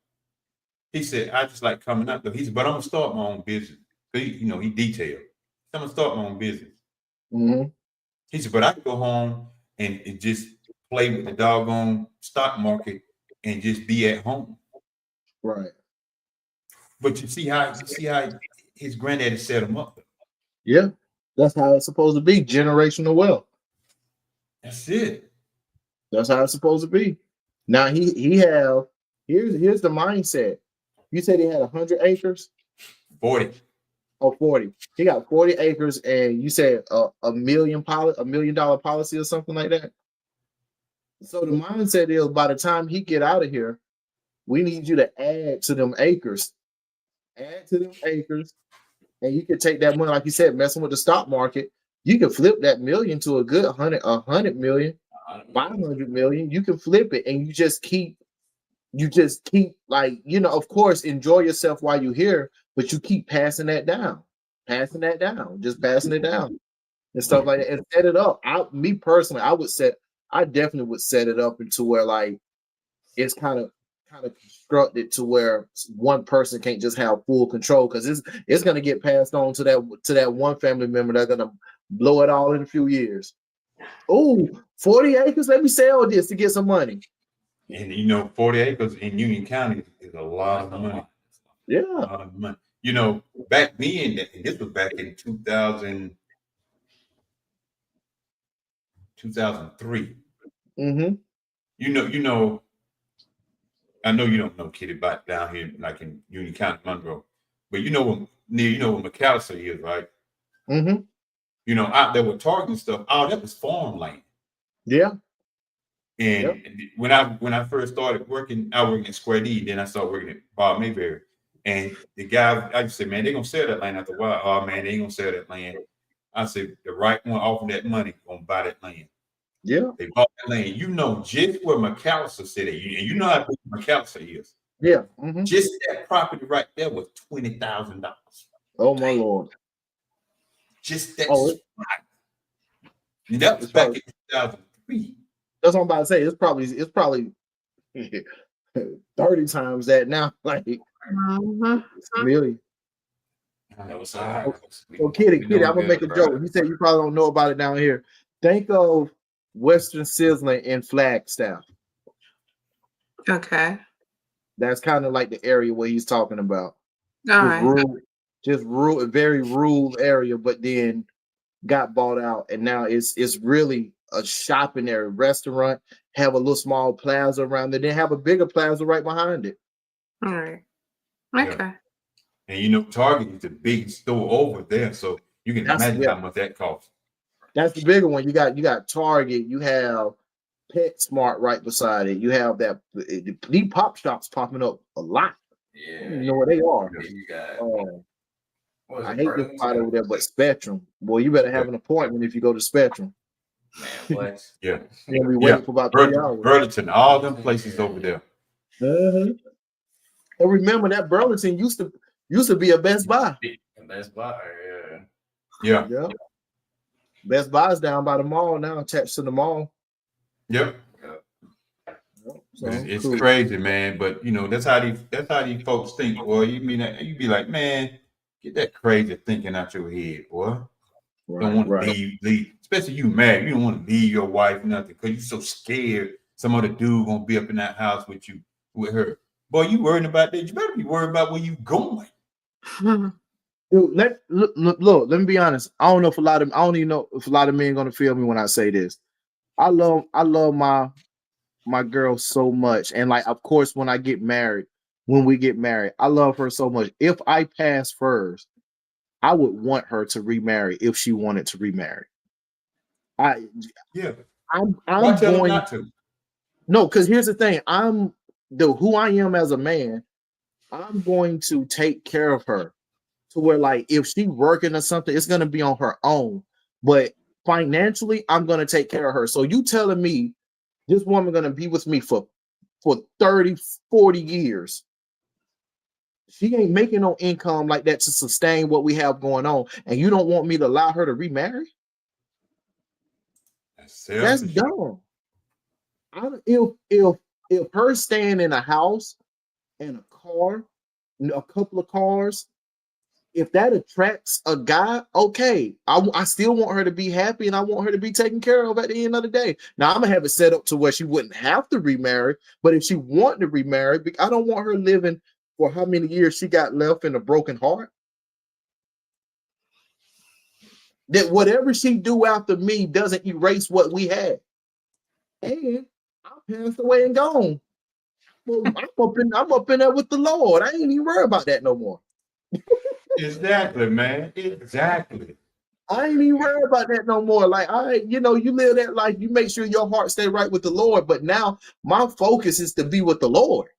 He said, I just like coming out though. He said, but I'm gonna start my own business. He detailed. I'm gonna start my own business. Mm-hmm. He said, but I can go home and just play with the doggone stock market and just be at home. Right. But you see how his granddaddy set him up. Yeah, that's how it's supposed to be. Generational wealth. That's it. That's how it's supposed to be. Now here's the mindset. You said he had 100 acres? 40. Oh, 40. He got 40 acres, and you said $1 million policy or something like that. So the mindset is by the time he get out of here, we need you to add to them acres. Add to them acres, and you can take that money, like you said, messing with the stock market. You can flip that million to a good 100 million, 500 million. You can flip it, and you just keep like, of course, enjoy yourself while you're here, but you keep passing that down, just passing it down and stuff like that, and set it up. Me personally, I definitely would set it up into where like it's kind of constructed to where one person can't just have full control, because it's going to get passed on to that one family member that's going to blow it all in a few years. Oh, 40 acres. Let me sell this to get some money. And you know, 40 acres in Union County is a lot of money. Yeah. A lot of money. You know, back then, and this was back in 2003. Mm-hmm. You know, I know you don't know Kitty back down here, like in Union County, Monroe, but you know what McAllister is, right? Mm-hmm. You know, out there with Target and stuff, all that was farmland. Yeah. And when I first started working, I worked at Square D, then I started working at Bob Mayberry. And the guy, I just said, man, they're gonna sell that land after a while. Oh man, they ain't gonna sell that land. I said, the right one offering that money gonna buy that land. Yeah. They bought that land. You know just where McAllister said it. And you know how big McAllister is. Yeah. Mm-hmm. Just that property right there was $20,000. Oh my Lord. Just that Oh, spot. And that was back in 2003. That's what I'm about to say. It's probably 30 times that now. Like Mhm. it's really. That was So we Kitty, doing I'm gonna make a good, joke. bro. You said you probably don't know about it down here. Think of Western Sizzling in Flagstaff. Okay. That's kind of like the area where he's talking about. All right. Just rural, very rural area, but then got bought out, and now it's really a shopping area, restaurant, have a little small plaza around there, then have a bigger plaza right behind it. All right. Yeah. Okay. And you know, Target is a big store over there, so you can imagine how much that costs. That's the bigger one. You got Target, you have PetSmart right beside it. You have these pop shops popping up a lot. Yeah. You know where they are. Yeah, you got what was I it, hate this Burlington? spot over there, but Spectrum. Boy, you better have an appointment if you go to Spectrum. Man, what? Yeah. And we wait for about 3 hours. Burlington, all them places over there. Uh-huh. And remember that Burlington used to be a Best Buy. Best Buy, Yeah. Yeah. Best Buy's down by the mall now, attached to the mall. Yep. So, It's cool. crazy, man. But you know, that's how these folks think, boy. You mean that you be like, man, get that crazy thinking out your head, boy. You don't want to leave, especially you married. You don't want to leave your wife, nothing, because you're so scared some other dude gonna be up in that house with you, with her. Boy, you worried about that. You better be worried about where you going. Dude, look, let me be honest. I don't even know if a lot of men gonna feel me when I say this. I love my girl so much. And like, of course, when we get married, I love her so much. If I pass first, I would want her to remarry if she wanted to remarry. I'm Why tell them going not to? No, because here's the thing. Who I am as a man, I'm going to take care of her to where, like, if she working or something, it's gonna be on her own. But financially, I'm gonna take care of her. So you telling me this woman gonna be with me for 30, 40 years? She ain't making no income like that to sustain what we have going on, and you don't want me to allow her to remarry? That's dumb. If her staying in a house and a car, a couple of cars, if that attracts a guy, okay, I still want her to be happy and I want her to be taken care of at the end of the day. Now I'm gonna have it set up to where she wouldn't have to remarry, but if she wanted to remarry, I don't want her living for how many years she got left in a broken heart. That whatever she do after me doesn't erase what we had. And I passed away and gone. Well, I'm up in there with the Lord. I ain't even worried about that no more. Exactly, man. Exactly. I ain't even worried about that no more. Like, you live that life, you make sure your heart stay right with the Lord. But now my focus is to be with the Lord.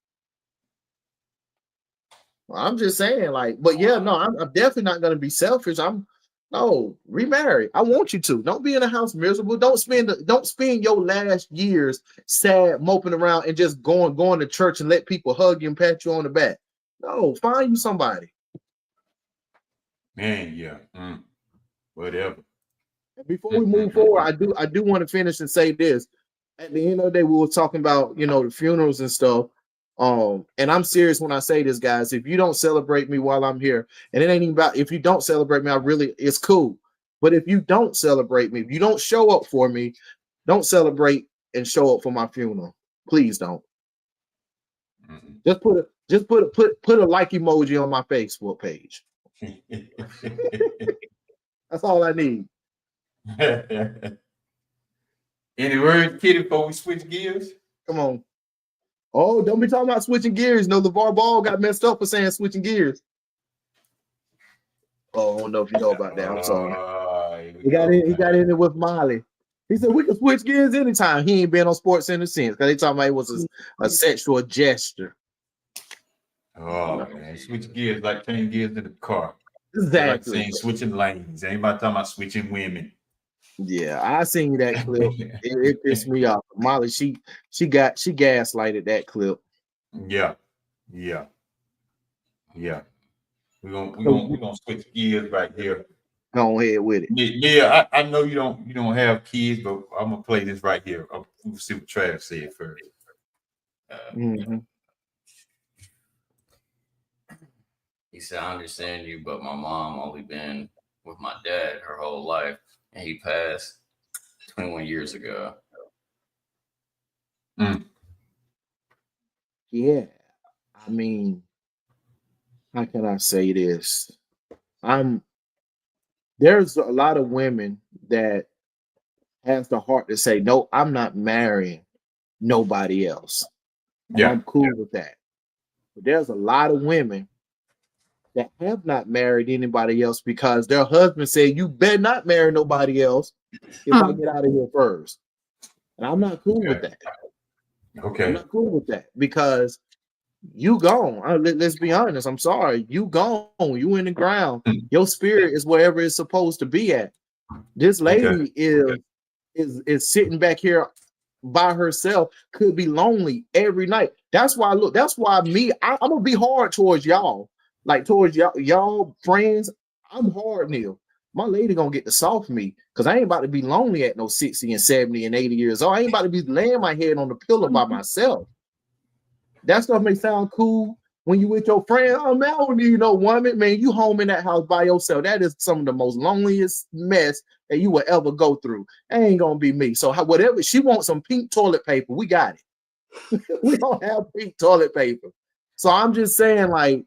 I'm just saying, like, but yeah, no, I'm definitely not gonna be selfish. Remarry. I want you to. Don't be in a house miserable. Don't spend your last years sad, moping around, and just going to church and let people hug you and pat you on the back. No, find you somebody. Man, yeah. Whatever. Before we move forward, I do want to finish and say this. At the end of the day, we were talking about, the funerals and stuff. And I'm serious when I say this, guys. If you don't celebrate me while I'm here, and it ain't even about if you don't celebrate me, it's cool. But if you don't celebrate me, if you don't show up for me, don't celebrate and show up for my funeral. Please don't. Mm-mm. Just put a like emoji on my Facebook page. That's all I need. Any words, Kitty, before we switch gears? Come on. Oh, don't be talking about switching gears. No, LeVar Ball got messed up for saying switching gears. Oh, I don't know if you know about that. I'm sorry. He got in it with Molly. He said we can switch gears anytime. He ain't been on Sports in a sense because they talking about it was a sexual gesture. Oh man, switch gears like changing gears in the car. Exactly. Like saying switching lanes. Anybody talking about switching women? Yeah, I seen that clip. It pissed me off. Molly, she gaslighted that clip. Yeah. We're gonna switch gears right here. Go ahead with it. Yeah, I know you don't have kids, but I'm gonna play this right here. We'll see what Trav said first. He said, I understand you, but my mom only been with my dad her whole life, and he passed 21 years ago. Yeah, I mean, how can I say this? There's a lot of women that has the heart to say, no, I'm not marrying nobody else. And I'm cool with that. But there's a lot of women that have not married anybody else because their husband said, you better not marry nobody else if I get out of here first. And I'm not cool with that. Okay. I'm not cool with that because you gone. Let's be honest. I'm sorry. You gone. You in the ground. Your spirit is wherever it's supposed to be at. This lady is sitting back here by herself, could be lonely every night. That's why I'm gonna be hard towards y'all. Like towards y'all friends, I'm hard, Neil. My lady gonna get the soft me because I ain't about to be lonely at no 60 and 70 and 80 years old. I ain't about to be laying my head on the pillow by myself. That stuff may sound cool when you with your friend. Oh man, I don't need no woman. Man, you home in that house by yourself. That is some of the most loneliest mess that you will ever go through. That ain't gonna be me. So whatever she wants, some pink toilet paper, we got it. We don't have pink toilet paper. So I'm just saying, like,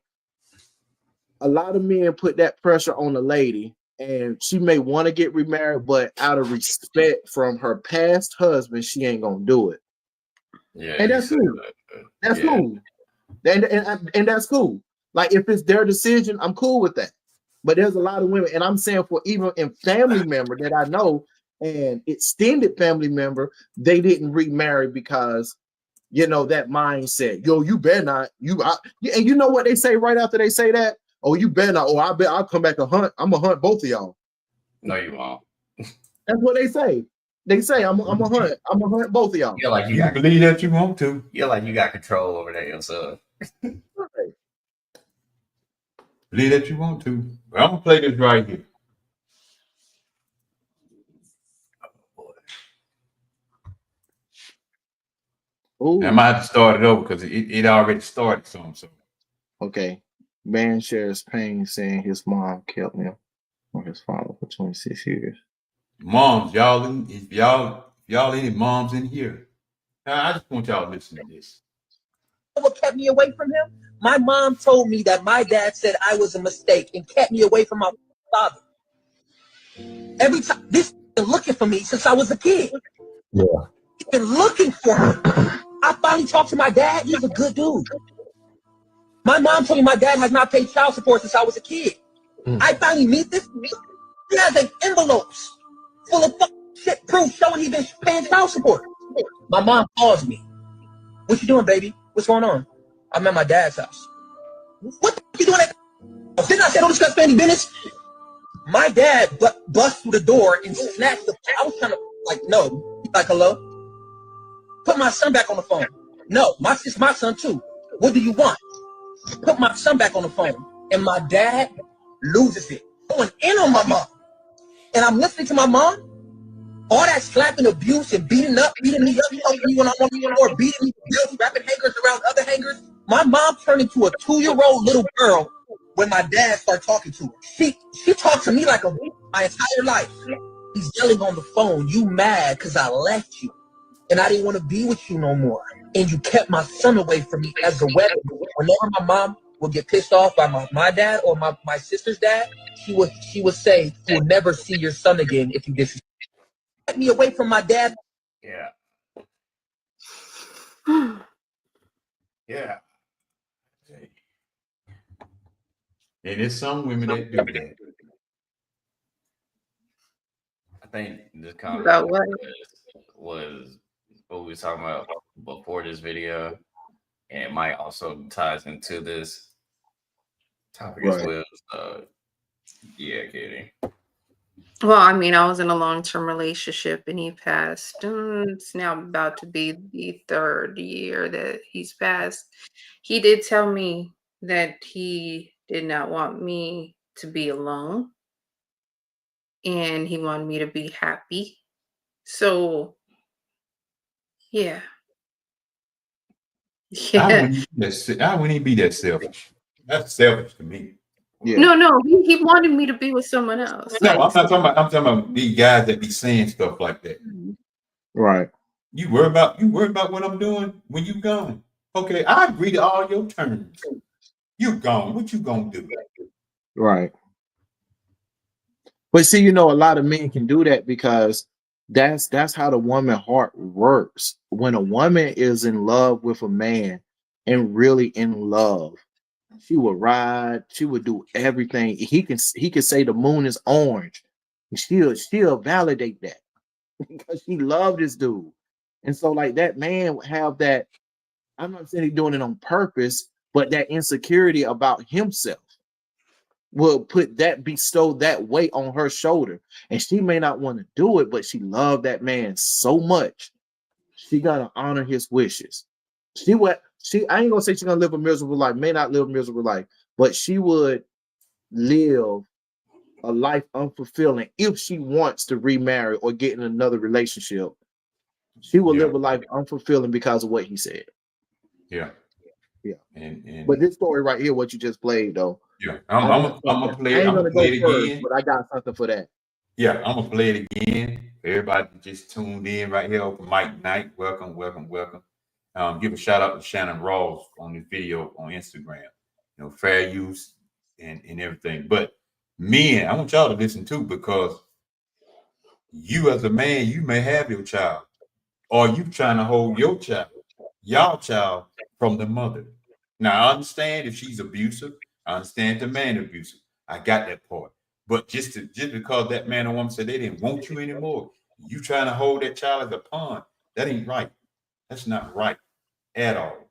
a lot of men put that pressure on the lady, and she may want to get remarried, but out of respect from her past husband, she ain't gonna do it. Yeah, and that's cool. That's cool. And that's cool. Like if it's their decision, I'm cool with that. But there's a lot of women, and I'm saying for even in family member that I know and extended family member, they didn't remarry because that mindset. Yo, you better not. And you know what they say right after they say that? Oh, you better not. Oh, I bet I'll come back and hunt. I'm gonna hunt both of y'all. No, you won't. That's what they say. They say I'm gonna hunt. I'm gonna hunt both of y'all. You're like you believe that you want to. You're like you got control over that yourself. Right. Believe that you want to. I'm gonna play this right here. Ooh. I might have to start it over because it already started some. So okay. Man shares pain saying his mom killed him or his father for 26 years. Moms, if y'all any moms in here, I just want y'all to listen to this. What kept me away from him? My mom told me that my dad said I was a mistake and kept me away from my father. Every time this been looking for me since I was a kid. Yeah. He's been looking for me. I finally talked to my dad. He's a good dude. My mom told me my dad has not paid child support since I was a kid. I finally meet this. He has like envelopes full of shit proof showing he's been paying child support. My mom calls me. What you doing, baby? What's going on? I'm at my dad's house. What the you doing at? Didn't I say don't discuss family business? My dad bust through the door and snatched the. I was trying to no. He's like, hello? Put my son back on the phone. No, it's my son too. What do you want? Put my son back on the phone. And my dad loses it. Going in on my mom. And I'm listening to my mom. All that slapping, abuse, and beating me up, choking me when I'm on the floor, beating me, wrapping hangers around other hangers. My mom turned into a 2-year-old little girl when my dad started talking to her. She talked to me like a my entire life. He's yelling on the phone, you mad because I left you. And I didn't want to be with you no more. And you kept my son away from me as a weapon. Whenever my mom would get pissed off by my dad or my sister's dad, she would say, you will never see your son again if you disrespect. Kept me away from my dad. Yeah. Yeah. And there's some women that do that. I think this About comment what? was what we were talking about before this video, and it might also ties into this topic as Right. well. Yeah, Katie. Well, I mean, I was in a long-term relationship and he passed. It's now about to be the 3rd year that he's passed. He did tell me that he did not want me to be alone and he wanted me to be happy. So, yeah. I Yeah. wouldn't even be that selfish. That's selfish to me. Yeah. No, he wanted me to be with someone else. No, I'm not talking about. I'm talking about these guys that be saying stuff like that. Right. You worry about what I'm doing when you gone. Okay, I agree to all your terms. You gone. What you gonna do? Right. But see, you know, a lot of men can do that because that's how the woman heart works. When a woman is in love with a man and really in love, she will ride, she would do everything. He can say the moon is orange. And she'll validate that because she loved this dude. And so like that man would have that, I'm not saying he's doing it on purpose, but that insecurity about himself will bestow that weight on her shoulder. And she may not want to do it, but she loved that man so much. She gonna honor his wishes. I ain't gonna say she's gonna live a miserable life, may not live a miserable life, but she would live a life unfulfilling if she wants to remarry or get in another relationship. She will live a life unfulfilling because of what he said. Yeah. Yeah. And But this story right here, what you just played though. Yeah, I'm gonna play. I'm gonna play it again. But I got something for that. Yeah, I'm gonna play it again. Everybody just tuned in right here over Mike Knight. Welcome. Give a shout out to Shannon Rawls on this video on Instagram. You know, fair use and everything. But men, I want y'all to listen too, because you as a man, you may have your child, or you trying to hold your child from the mother. Now I understand if she's abusive. I understand the man abusive. I got that part. But just because that man or woman said they didn't want you anymore, you trying to hold that child as a pawn, that ain't right. That's not right at all.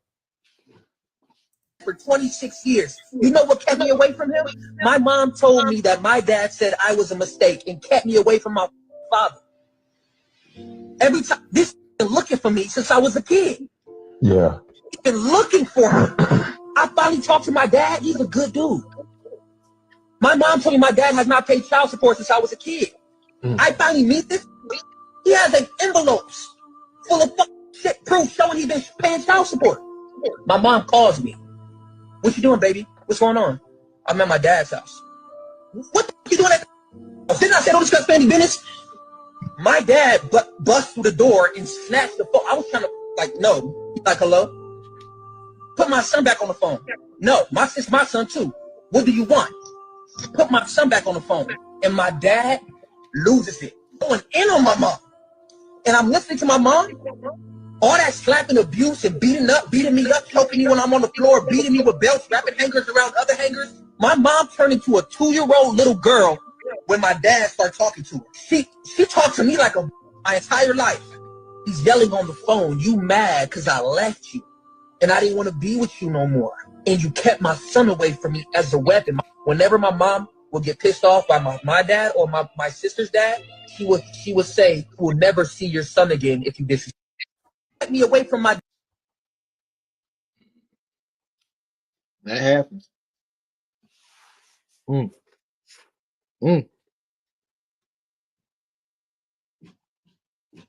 For 26 years. You know what kept me away from him? My mom told me that my dad said I was a mistake and kept me away from my father. Every time, this been looking for me since I was a kid. Yeah. He's been looking for me. I finally talked to my dad. He's a good dude. My mom told me my dad has not paid child support since I was a kid. I finally meet this. He has like envelopes full of shit proof showing he's been paying child support. My mom calls me. What you doing, baby? What's going on? I'm at my dad's house. What the you doing at? Didn't I say don't discuss family business? My dad bust through the door and snatched the phone. I was trying to no. He's like, hello? Put my son back on the phone. No, it's my son too. What do you want? Put my son back on the phone. And my dad loses it. Going in on my mom. And I'm listening to my mom. All that slapping, abuse, and beating me up, choking me when I'm on the floor, beating me with belts, wrapping hangers around other hangers. My mom turned into a 2-year-old little girl when my dad started talking to her. She talked to me like my entire life. He's yelling on the phone, you mad because I left you. And I didn't want to be with you no more. And you kept my son away from me as a weapon. Whenever my mom would get pissed off by my dad or my sister's dad, she would say, you will never see your son again if you disrespect me away from my. That happens.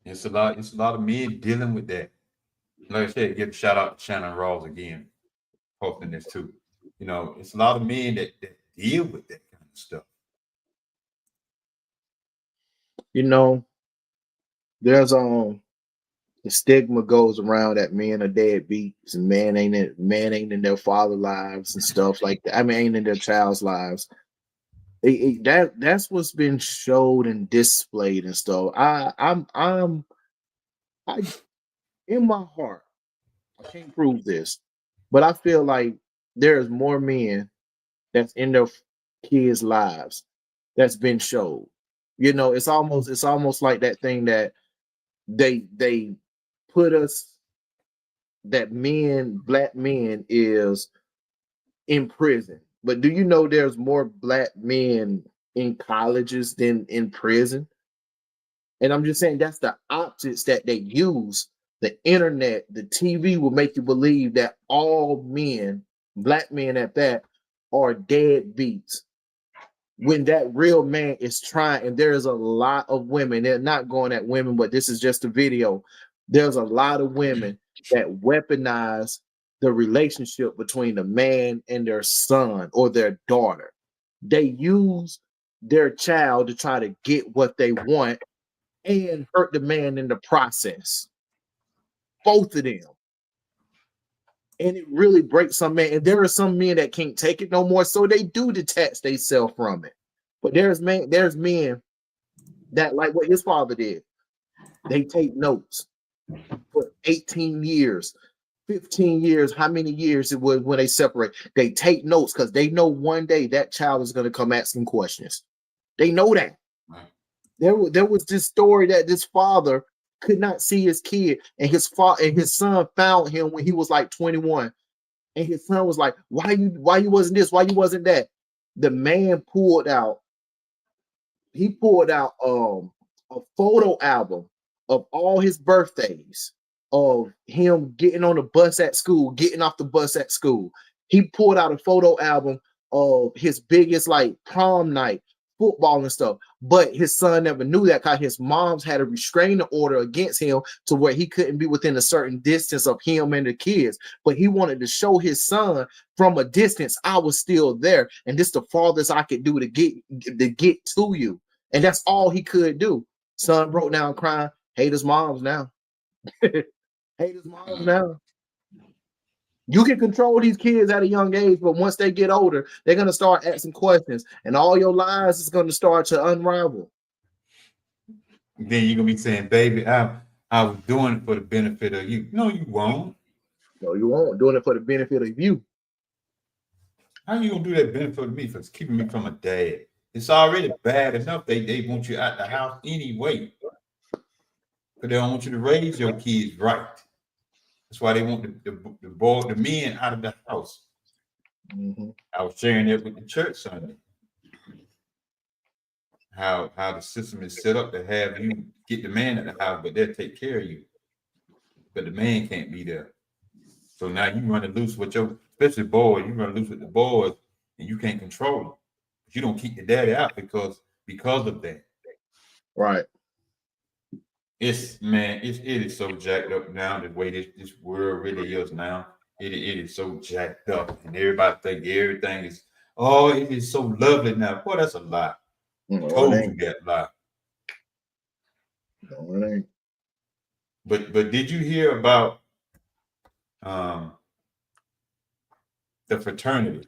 It's a lot of men dealing with that. Like I said, give a shout out to Shannon Rawls again, posting this too. You know, it's a lot of men that deal with that kind of stuff. You know, there's the stigma goes around that men are deadbeats and man ain't in their father lives and stuff like that. I mean, ain't in their child's lives. That's what's been showed and displayed and stuff. I in my heart, I can't prove this, but I feel like there's more men that's in their kids' lives that's been showed. You know, it's almost like that thing that they put us that black men is in prison. But do you know there's more black men in colleges than in prison? And I'm just saying that's the optics that they use. The internet, the TV will make you believe that all men, black men at that, are deadbeats. When that real man is trying, and there's a lot of women, they're not going at women, but this is just a video. There's a lot of women that weaponize the relationship between the man and their son or their daughter. They use their child to try to get what they want and hurt the man in the process. Both of them. And it really breaks some men. And there are some men that can't take it no more, so they do detach themselves from it. But there's men that, like what his father did, they take notes for 18 years, 15 years, how many years it was when they separate. They take notes because they know one day that child is going to come asking questions. They know that. There was this story that this father could not see his kid, and his son found him when he was like 21, and his son was like, why you wasn't this, why you wasn't that? The man pulled out a photo album of all his birthdays, of him getting on the bus at school, getting off the bus at school. He pulled out a photo album of his biggest like prom night, football and stuff. But his son never knew that because his mom's had a restraining order against him to where he couldn't be within a certain distance of him and the kids. But he wanted to show his son from a distance, I was still there, and this the farthest I could do to get to you. And that's all he could do. Son broke down crying, hate his moms now. Hate his moms now. You can control these kids at a young age, but once they get older, they're going to start asking questions, and all your lies is going to start to unravel. Then you're going to be saying, baby, I was doing it for the benefit of you. No, you won't. No, you won't. Doing it for the benefit of you. How you going to do that benefit of me for keeping me from a dad? It's already bad enough. They want you out the house anyway. But they don't want you to raise your kids right. That's why they want the men out of the house. Mm-hmm. I was sharing it with the church Sunday. How the system is set up to have you get the man at the house, but they'll take care of you. But the man can't be there. So now you running loose with especially boys, you run loose with the boys, and you can't control them. But you don't keep the daddy out because of that. Right. It is so jacked up now, the way this world really is now. It is so jacked up, and everybody think everything is, it is so lovely now. Boy, that's a lie. No, Told you that lie. No, it ain't. But did you hear about the fraternity?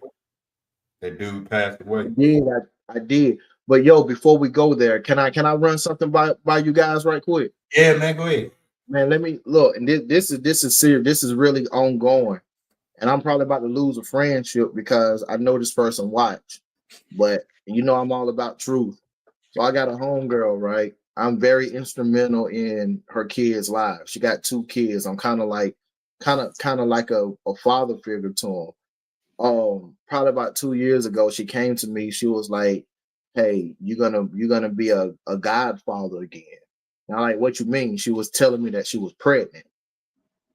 That dude passed away. Yeah, I did. But yo, before we go there, can I run something by you guys right quick? Yeah, man, go ahead. Man, let me look. And this is serious. This is really ongoing. And I'm probably about to lose a friendship because I know this person watch. But you know I'm all about truth. So I got a homegirl, right? I'm very instrumental in her kids' lives. She got 2 kids. I'm kind of like a father figure to them. Probably about 2 years ago, she came to me. She was like, hey, you're gonna be a godfather again. And I'm like, what you mean? She was telling me that she was pregnant.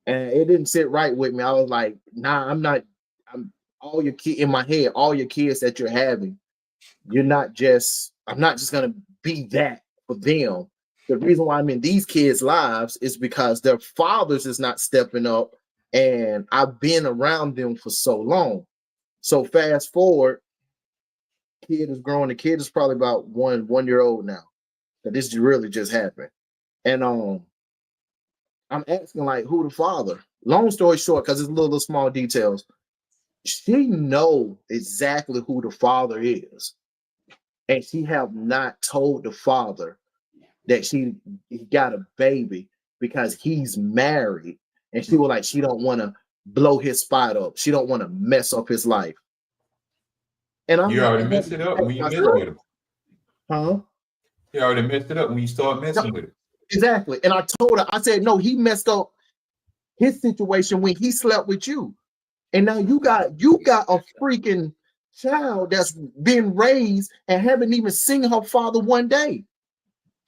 And it didn't sit right with me. I was like, nah, I'm not. I'm all your kid in my head, all your kids that you're having, I'm not just gonna be that for them. The reason why I'm in these kids' lives is because their fathers is not stepping up, and I've been around them for so long. So fast forward, kid is growing. The kid is probably about 1 year old now. that this really just happened. And I'm asking like who the father. Long story short, because it's little small details. She know exactly who the father is, and she have not told the father that he got a baby because he's married, and she was like she don't want to blow his spot up. She don't want to mess up his life. And I'm You like, already messed it up when you messed with him. huh? You already messed it up when you start messing with him. Exactly. And I told her, I said, no, he messed up his situation when he slept with you. And now you got a freaking child that's been raised and haven't even seen her father one day.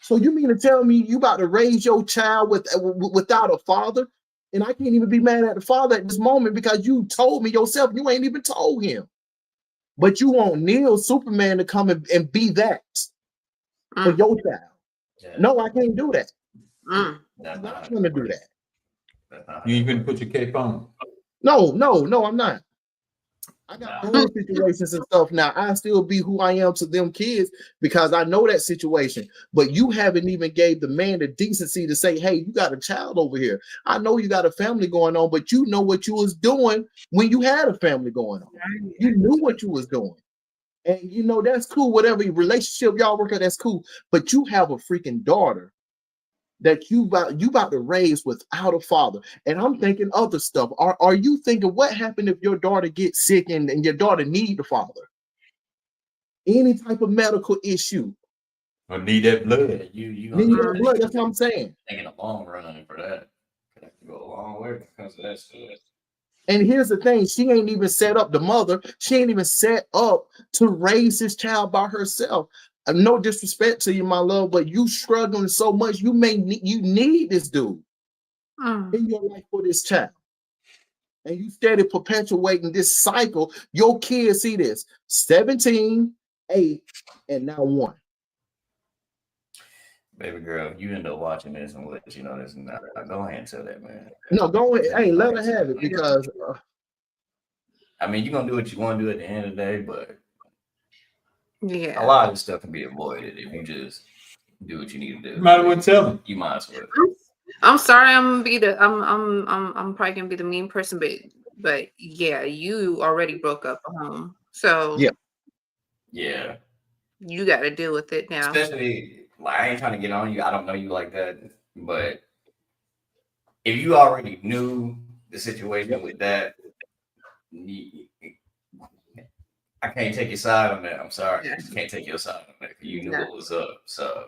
So you mean to tell me you about to raise your child without a father? And I can't even be mad at the father at this moment because you told me yourself you ain't even told him. But you want Neil Superman to come and be that for your child. Yeah. No, I can't do that. Mm. I'm not going to do that. You ain't gonna put your cape on. No, I'm not. I got my own situations and stuff now. I still be who I am to them kids because I know that situation. But you haven't even gave the man the decency to say, hey, you got a child over here. I know you got a family going on, but you know what you was doing when you had a family going on. You knew what you was doing. And you know, that's cool. Whatever relationship y'all work out, that's cool. But you have a freaking daughter that you about to raise without a father. And I'm thinking other stuff. Are you thinking what happened if your daughter gets sick and your daughter need the father? Any type of medical issue. Or need that blood. Yeah, you Need that blood. That's what I'm saying. Taking a long run for that. That can go a long way because of that stuff. And here's the thing, she ain't even set up the mother. She ain't even set up to raise this child by herself. No disrespect to you, my love, but you struggling so much. You need this dude in your life for this child. And you steady perpetuating this cycle. Your kids see this 17, 8, and now 1. Baby girl, you end up watching this and let you know this. Not go ahead and tell that man. No, go ahead. Hey, let her have it because I mean, you're gonna do what you want to do at the end of the day, but Yeah. a lot of this stuff can be avoided if you just do what you need to do. You might as well tell him. You might as well. I'm sorry, I'm probably gonna be the mean person, but yeah, you already broke up a home. So Yeah. you gotta deal with it now. Especially, like, I ain't trying to get on you. I don't know you like that. But if you already knew the situation with that, I can't take your side on that. I'm sorry. Yeah. I can't take your side on that. You knew what was up. So,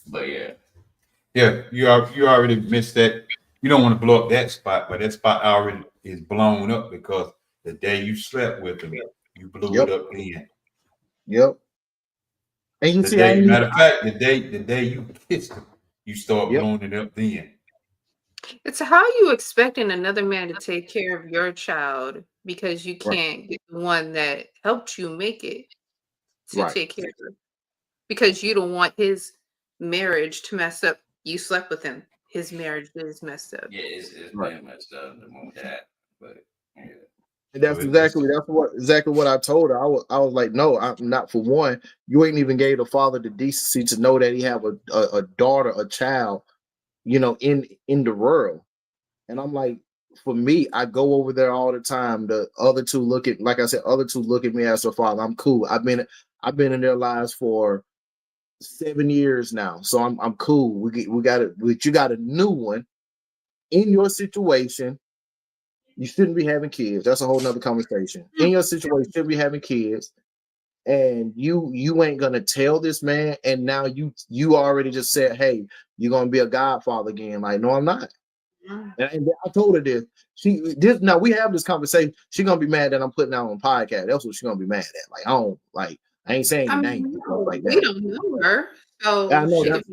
but yeah. Yeah, you already missed that. You don't want to blow up that spot, but that spot already is blown up because the day you slept with him, you blew it up then. Yep. And you see, matter of fact, the day you kissed him, you start blowing it up then. It's how you expecting another man to take care of your child because you can't get the one that helped you make it to take care of it. Because you don't want his marriage to mess up. You slept with him. His marriage is messed up. Yeah, it's been messed up the moment that, but yeah. And that's exactly what I told her. I was like, no, I'm not. For one, you ain't even gave the father the decency to know that he have a daughter, a child, you know, in the world. And I'm like, for me, I go over there all the time. The other two look at, like I said, other two look at me as a father. I'm cool. I've been in their lives for 7 years now, so I'm cool. We got it. But you got a new one in your situation. You shouldn't be having kids. That's a whole nother conversation. In your situation, you shouldn't be having kids, and you ain't gonna tell this man. And now you already just said, hey, you're gonna be a godfather again. Like, no, I'm not. And I told her this. Now we have this conversation. She's gonna be mad that I'm putting out on podcast. That's what she's gonna be mad at. Like, I ain't saying your name like that. We don't know her, so I know that.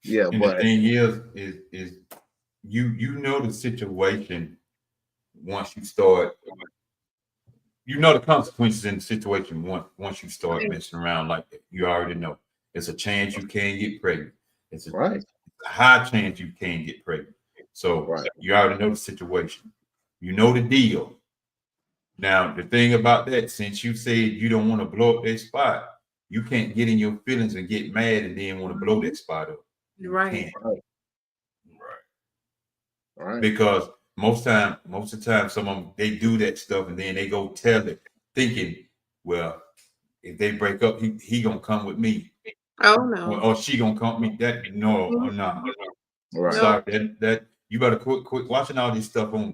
Yeah. And but the thing is you know the situation once you start. You know the consequences in the situation once you start messing around like that. You already know. It's a chance you can't get pregnant. It's a high chance you can't get pregnant. So you already know the situation. You know the deal. Now, the thing about that, since you said you don't want to blow up that spot, You can't get in your feelings and get mad and then want to blow that spot up. You Right. can't. Right. Right. Right. Because most of the time, some of them they do that stuff and then they go tell it, thinking, well, if they break up, he gonna come with me, Oh no. or she gonna come with me. That no, or not. Right. Sorry, that you better quit watching all this stuff on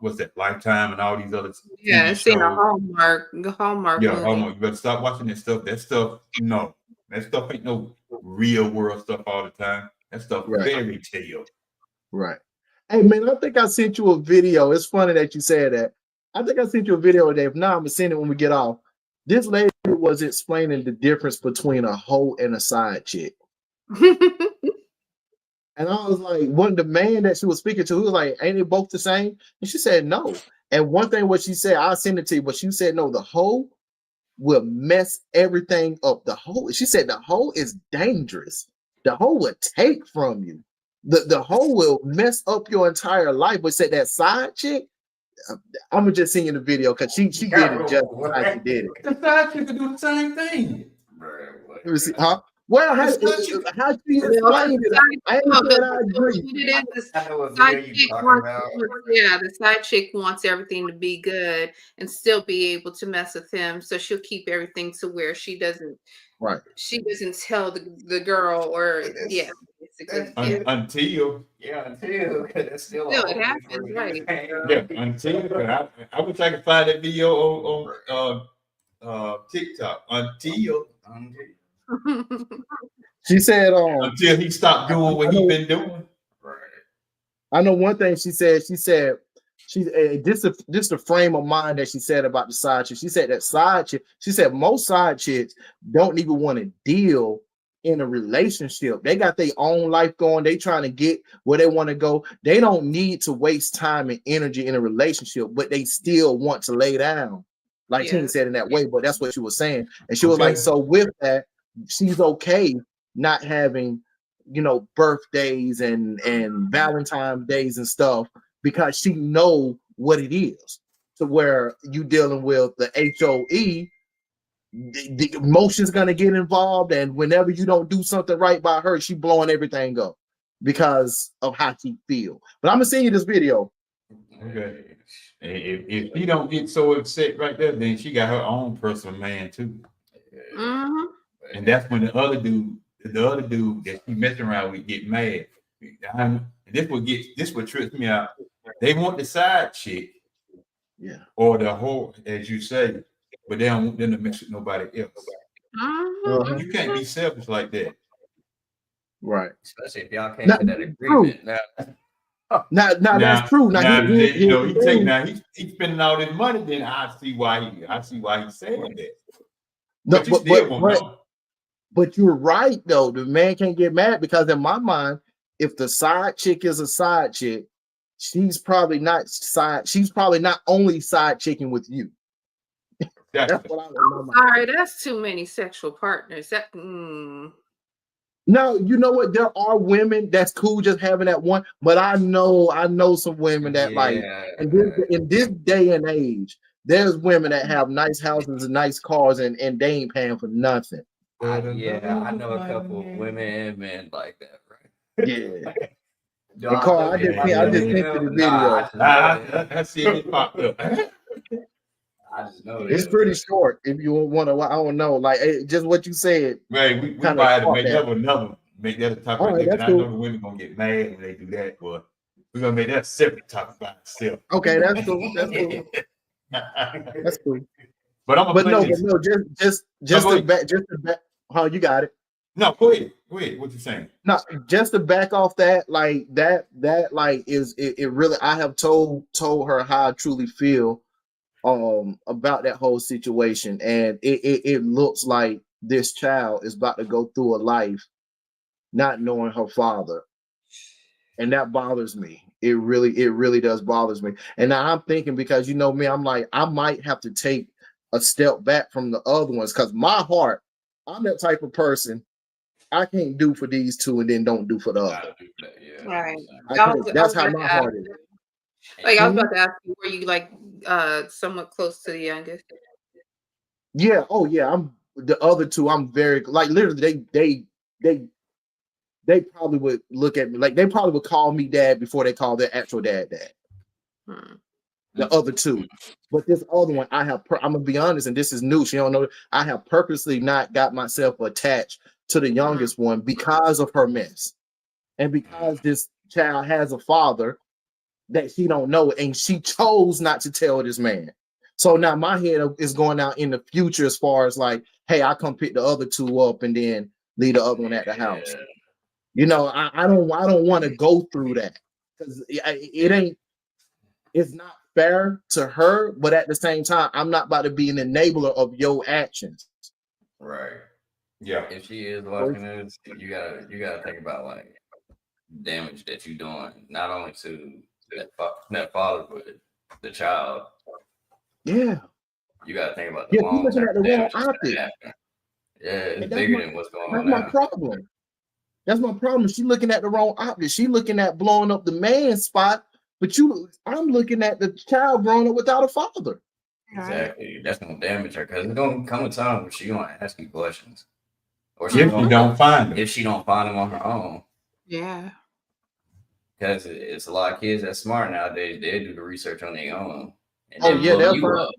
what's that, Lifetime and all these other Yeah, TV it's in a shows. Hallmark Yeah, movie. Hallmark. You better stop watching that stuff. That stuff, no, that stuff ain't no real world stuff all the time. That stuff Right. fairy tale. Right. Hey man, I think I sent you a video. It's funny that you said that. I think I sent you a video today. If not, I'm gonna send it when we get off. This lady was explaining the difference between a hoe and a side chick. And I was like, the man that she was speaking to, he was like, ain't they both the same? And she said, no. And one thing what she said, I'll send it to you, but she said, no, the hoe will mess everything up. She said the hoe is dangerous. The hoe will take from you. The hoe will mess up your entire life. But said that side chick, I'm gonna just send you the video because she did it just how she did it. The side chick can do the same thing. Let me see, huh? Well, how do you explain it? I ain't said I agree. I know what Side video you chick talking wants, about. the side chick wants everything to be good and still be able to mess with him. So she'll keep everything to where she doesn't tell the girl or basically. Until That's still Still, it happens, right? until I wish I could find that video on TikTok. Until She said, until he stopped doing what he been doing. I know one thing she said. She said, this the frame of mind that she said about the side chick. She said that side chick, she said most side chicks don't even want to deal in a relationship. They got their own life going. They trying to get where they want to go. They don't need to waste time and energy in a relationship, but they still want to lay down. Like Tina said in that way, but that's what she was saying. And she was like, so with that, she's okay not having, birthdays and Valentine's days and stuff because she know what it is. To where you dealing with the HOE, the emotion's gonna get involved, and whenever you don't do something right by her, she blowing everything up because of how she feel. But I'm gonna send you this video. Okay. If she don't get so upset right there, then she got her own personal man too. Mm-hmm. And that's when the other dude that she messing around with get mad. And this what trips me out. They want the side chick, or the whore, as you say, but they don't want them to mix with nobody else. Mm-hmm. You can't be selfish like that. Right. Especially if y'all came to that agreement. Now that's true. He's spending all this money. Then I see why he's saying that. No, but you're right though. The man can't get mad because in my mind, if the side chick is a side chick, she's probably not only side chicking with you. That's what I remember. Sorry, that's too many sexual partners. No, you know what? There are women that's cool just having that one, but I know some women that in this day and age, there's women that have nice houses and nice cars and they ain't paying for nothing. I know a couple of women and men like that, right? Yeah. Carl, I just sent you the video. I see it popped up. I just know it's pretty short. If you want to, I don't know, like just what you said. Right, we might have to make that a topic. Right, I know the women gonna get mad when they do that, but we're gonna make that a separate topic by itself. Okay, that's cool. That's cool. But just to back. Oh, you got it. No, go ahead. What you saying? No, just to back off that, like that is it really. I have told her how I truly feel about that whole situation, and it looks like this child is about to go through a life not knowing her father, and that bothers me. It really does bothers me. And now I'm thinking, because you know me, I'm like, I might have to take a step back from the other ones, because my heart, I'm that type of person. I can't do for these two and then don't do for the other. Right. That's how my heart is. Like I was about to ask you, were you like somewhat close to the youngest? Yeah. Oh yeah. the other two, I'm very like literally they probably would look at me like they probably would call me dad before they call their actual dad. The other two, but this other one, I'm gonna be honest, and this is new. She don't know. I have purposely not got myself attached to the youngest one because of her mess, and because this child has a father that she don't know, and she chose not to tell this man. So now my head is going out in the future as far as like, hey, I come pick the other two up and then leave the other one at the house. You know, I don't want to go through that because it's not fair to her, but at the same time, I'm not about to be an enabler of your actions. Right. Yeah. If she is watching this, you gotta think about like damage that you're doing, not only to that father, but the child. Yeah. You gotta think about the long term damage. Yeah, it's bigger than what's going on now. That's my problem. That's my problem. She's looking at the wrong optics. She's looking at blowing up the man spot, but I'm looking at the child growing up without a father. Exactly. That's gonna damage her because it's gonna come a time where she's gonna ask you questions. Or if you don't find them. If she don't find them on her own. Yeah. Because it's a lot of kids that's smart nowadays. They do the research on their own. And they'll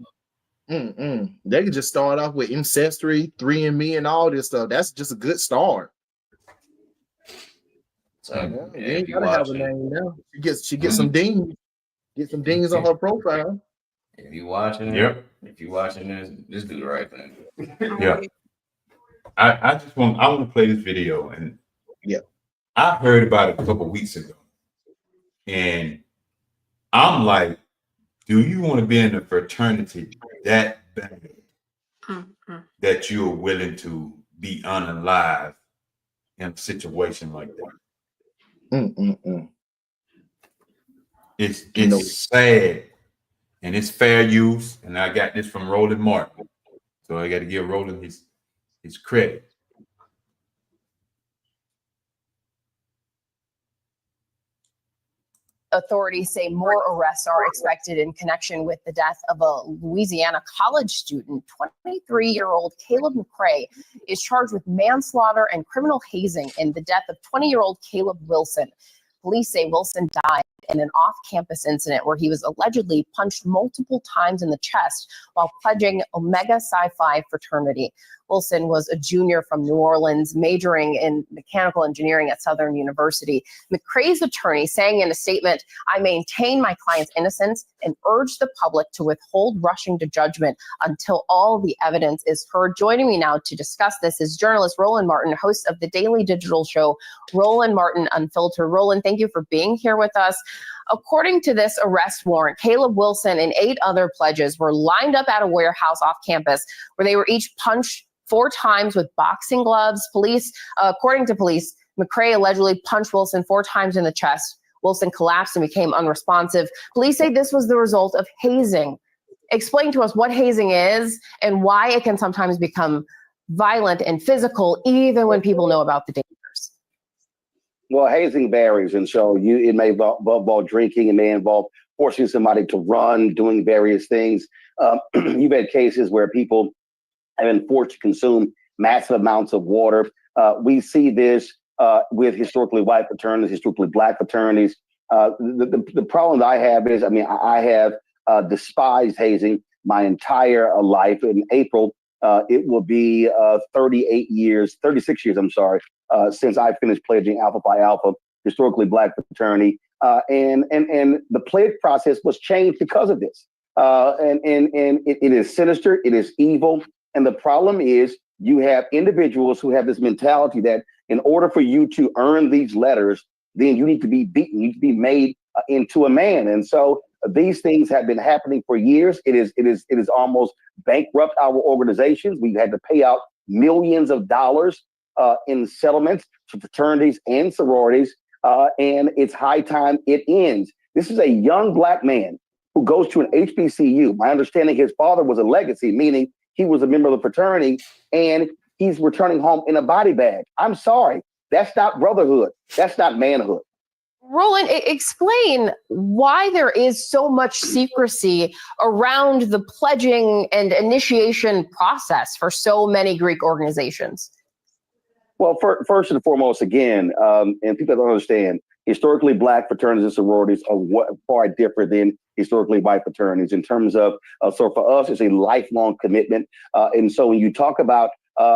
find. They can just start off with Ancestry, 3andMe, and all this stuff. That's just a good start. So you ain't gotta have a name now. She gets some dings. Get some dings on her profile. If you watching it, if you watching this, just do the right thing. Yeah. I want to play this video, and I heard about it a couple weeks ago, and I'm like, do you want to be in a fraternity that bad that you're willing to be unalive in a situation like that? It's sad, and it's fair use, and I got this from Roland Martin, so I got to give Roland his credit. Authorities say more arrests are expected in connection with the death of a Louisiana college student. 23-year-old Caleb McCray is charged with manslaughter and criminal hazing in the death of 20-year-old Caleb Wilson. Police say Wilson died in an off-campus incident where he was allegedly punched multiple times in the chest while pledging Omega Psi Phi fraternity. Wilson was a junior from New Orleans, majoring in mechanical engineering at Southern University. McCray's attorney saying in a statement, "I maintain my client's innocence and urge the public to withhold rushing to judgment until all the evidence is heard." Joining me now to discuss this is journalist Roland Martin, host of the daily digital show Roland Martin Unfiltered. Roland, thank you for being here with us. According to this arrest warrant, Caleb Wilson and 8 other pledges were lined up at a warehouse off campus where they were each punched 4 times with boxing gloves. According to police, McCray allegedly punched Wilson 4 times in the chest. Wilson collapsed and became unresponsive. Police say this was the result of hazing. Explain to us what hazing is and why it can sometimes become violent and physical, even when people know about the dangers. Well, hazing varies, and so it may involve drinking, it may involve forcing somebody to run, doing various things. You've had cases where people have been forced to consume massive amounts of water. We see this with historically white fraternities, historically black fraternities. The problem that I have is, I have despised hazing my entire life. In April, it will be 36 years, since I finished pledging Alpha Phi Alpha, historically black fraternity. And the pledge process was changed because of this. And it is sinister, it is evil. And the problem is you have individuals who have this mentality that in order for you to earn these letters, then you need to be beaten, you need to be made into a man. And so these things have been happening for years. It is almost bankrupt our organizations. We've had to pay out millions of dollars in settlements to fraternities and sororities. And it's high time it ends. This is a young black man who goes to an HBCU. My understanding, his father was a legacy, meaning he was a member of the fraternity, and he's returning home in a body bag. I'm sorry. That's not brotherhood. That's not manhood. Roland, explain why there is so much secrecy around the pledging and initiation process for so many Greek organizations. Well, first and foremost, again, and people don't understand, historically Black fraternities and sororities are far different than historically white fraternities in terms of, so for us, it's a lifelong commitment. And so when you talk about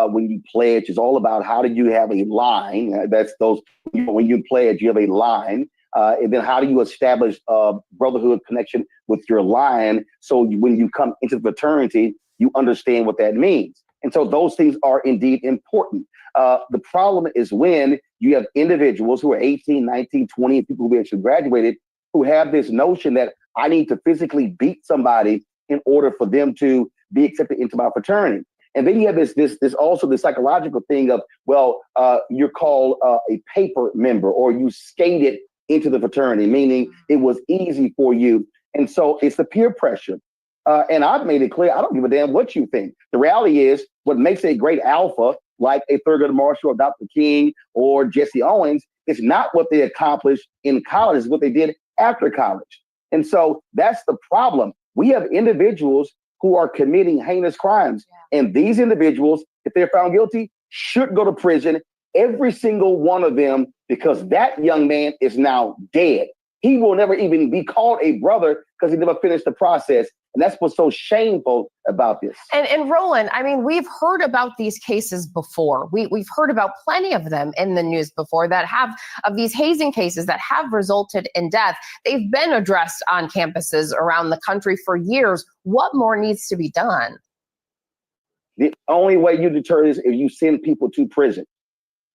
when you pledge, it's all about how do you have a line. That's those, when you pledge, you have a line. And then how do you establish a brotherhood connection with your line? So when you come into the fraternity, you understand what that means. And so those things are indeed important. The problem is when you have individuals who are 18, 19, 20, people who actually graduated, who have this notion that I need to physically beat somebody in order for them to be accepted into my fraternity. And then you have this also the psychological thing of, well, you're called a paper member, or you skated into the fraternity, meaning it was easy for you. And so it's the peer pressure. And I've made it clear, I don't give a damn what you think. The reality is what makes a great alpha, like a Thurgood Marshall or Dr. King or Jesse Owens, is not what they accomplished in college, it's what they did after college. And so that's the problem. We have individuals who are committing heinous crimes. And these individuals, if they're found guilty, should go to prison, every single one of them, because that young man is now dead. He will never even be called a brother because he never finished the process. And that's what's so shameful about this. And Roland, I mean, we've heard about these cases before. We've heard about plenty of them in the news before that have, of these hazing cases that have resulted in death. They've been addressed on campuses around the country for years. What more needs to be done? The only way you deter this is if you send people to prison,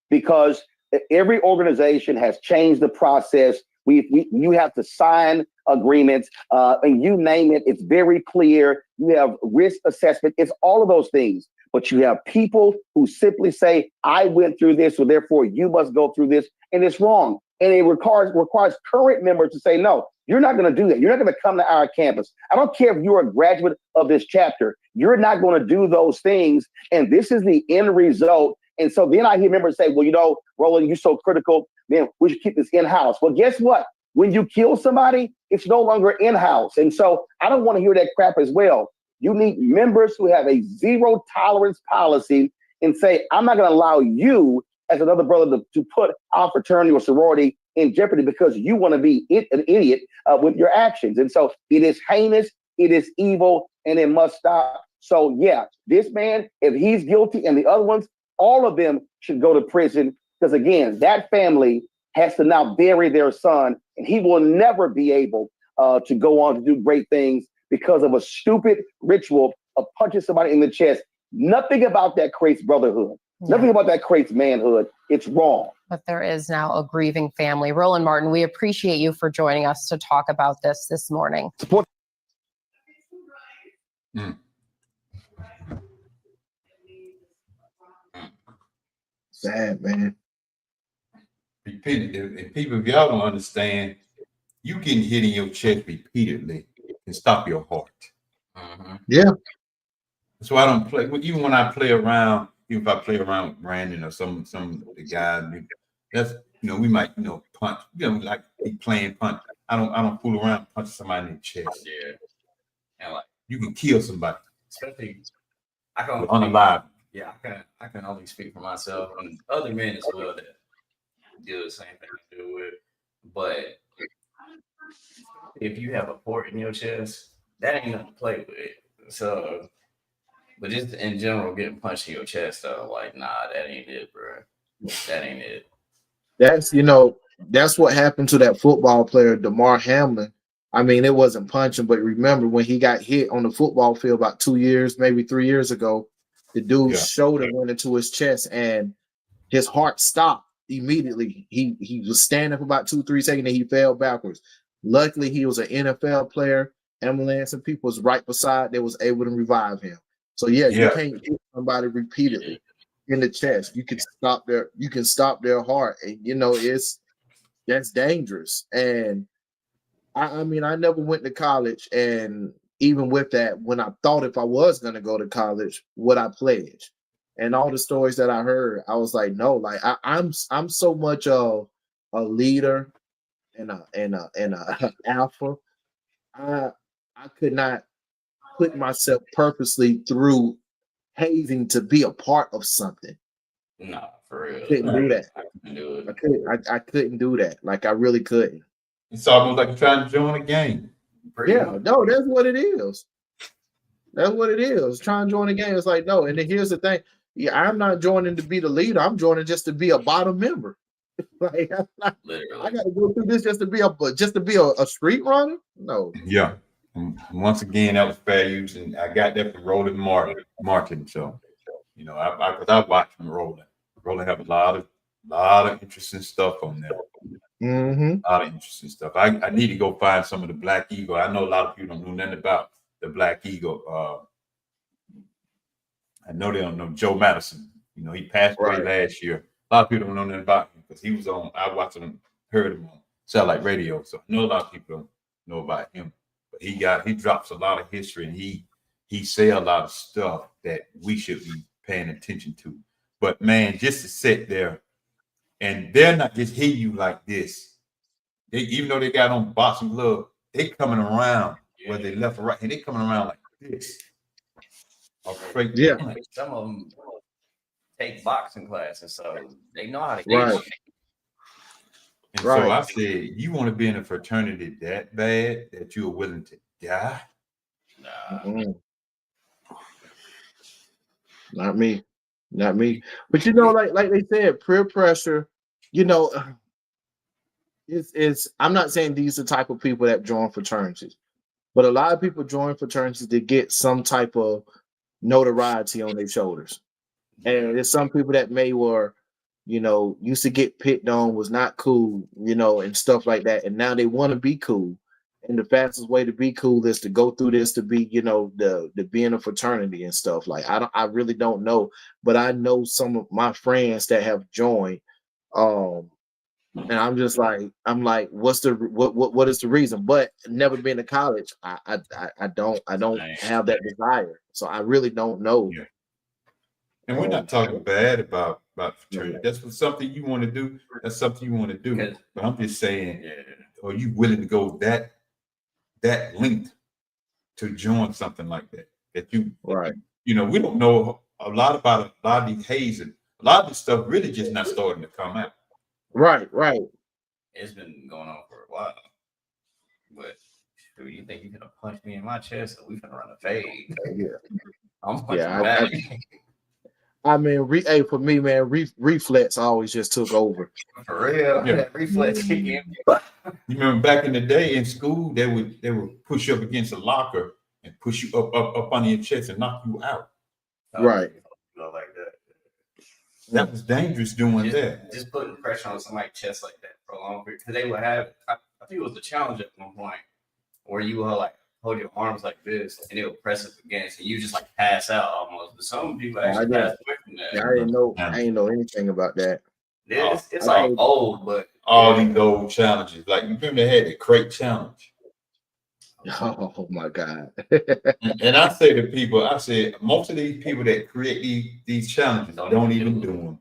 because every organization has changed the process. You have to sign agreements, and you name it. It's very clear. You have risk assessment. It's all of those things. But you have people who simply say, I went through this, so therefore you must go through this. And it's wrong. And it requires current members to say, no, you're not going to do that. You're not going to come to our campus. I don't care if you're a graduate of this chapter. You're not going to do those things. And this is the end result. And so then I hear members say, well, you know, Roland, you're so critical, man, we should keep this in-house. Well, guess what? When you kill somebody, it's no longer in-house. And so I don't want to hear that crap as well. You need members who have a zero tolerance policy and say, I'm not going to allow you as another brother to put our fraternity or sorority in jeopardy because you want to be an idiot with your actions. And so it is heinous, it is evil, and it must stop. So yeah, this man, if he's guilty and the other ones, all of them should go to prison, because again, that family has to now bury their son, and he will never be able to go on to do great things because of a stupid ritual of punching somebody in the chest. Nothing about that creates brotherhood. Yeah. Nothing about that creates manhood. It's wrong. But there is now a grieving family. Roland Martin, we appreciate you for joining us to talk about this morning. Support. Sad, man. Repeatedly. And people, if y'all don't understand, you getting hit in your chest repeatedly can stop your heart. Yeah. That's why I don't play. Even when I play around, even if I play around with Brandon or some of the guys, that's, you know, we might, you know, punch, you know, like be playing punch. I don't fool around punching somebody in the chest. Yeah. And like you can kill somebody. Especially I can unalive. Yeah, I can only speak for myself and other men as well that do the same thing I do with. But if you have a port in your chest, that ain't nothing to play with. So, but just in general, getting punched in your chest, though, like, nah, that ain't it, bro. That ain't it. That's, you know, that's what happened to that football player, Damar Hamlin. I mean, it wasn't punching, but remember when he got hit on the football field about 2 years, maybe 3 years ago, the dude's shoulder went into his chest and his heart stopped immediately. He was standing for about 2-3 seconds and he fell backwards. Luckily, he was an NFL player. Ambulance and people was right beside. They was able to revive him. So you can't hit somebody repeatedly in the chest. You can stop their heart, and you know that's dangerous. And I mean, I never went to college, and even with that, when I thought if I was going to go to college, would I pledge? And all the stories that I heard, I was like, no, like I'm so much of a leader and alpha, I could not put myself purposely through hazing to be a part of something. No, for real. Couldn't do that. I couldn't do it. I couldn't do that. Like I really couldn't. It's almost like trying to join a game. Pretty Yeah, much. no, that's what it is. That's what it is. Trying to join the game. It's like, no, and then here's the thing. Yeah, I'm not joining to be the leader. I'm joining just to be a bottom member. Like I Literally. gotta go through this just to be a street runner? No. Yeah. And once again, that was fair use, and I got that from Roland Martin. So, you know, I watched him Roland. Roland have a lot of interesting stuff on there. Mm-hmm. A lot of interesting stuff. I need to go find some of the Black Eagle. I know a lot of people don't know nothing about the Black Eagle. I know they don't know Joe Madison. You know, he passed away last year. A lot of people don't know nothing about him because he was on. I watched him, heard him on satellite radio. So I know a lot of people don't know about him. But he drops a lot of history, and he say a lot of stuff that we should be paying attention to. But man, just to sit there, and they're not just hitting you like this. Even though they got on boxing glove, they coming around whether they left or right, and they coming around like this. Yeah. Some of them take boxing classes, so they know how to Right. get And so I said, you want to be in a fraternity that bad that you are willing to die? Nah. Mm-hmm. Not me. Not me. But you know, like they said, peer pressure, you know, it's I'm not saying these are the type of people that join fraternities, but a lot of people join fraternities to get some type of notoriety on their shoulders. And there's some people that used to get picked on, was not cool, and stuff like that. And now they want to be cool. And the fastest way to be cool is to go through this, to be, the being a fraternity and stuff. Like, I really don't know, but I know some of my friends that have joined. And I'm just like, what is the reason? But never been to college. I don't have that desire. So I really don't know. Yeah. And we're not talking bad about fraternity. That's something you want to do. That's something you want to do. But I'm just saying, are you willing to go that length to join something like that? That you, we don't know a lot about a lot of these hazing. A lot of this stuff really just not starting to come out. Right. It's been going on for a while. But do you think you're gonna punch me in my chest or we gonna run a fade? Yeah. I'm punching back. I mean, for me, man, reflex always just took over. For real, that reflex kick in. You remember back in the day in school, they would push you up against a locker and push you up on your chest and knock you out. Right. Like that. That was dangerous doing that. Just putting pressure on somebody's chest like that for a long period. Because they would have, I think it was a challenge at one point where you would like hold your arms like this and it would press up against and you just like pass out almost. But some people actually pass away from that. Yeah, I didn't know anything about that. It's like old, but all these old challenges. Like, you remember they had the crate challenge. Oh my God. And I say to people, most of these people that create these challenges don't even do them.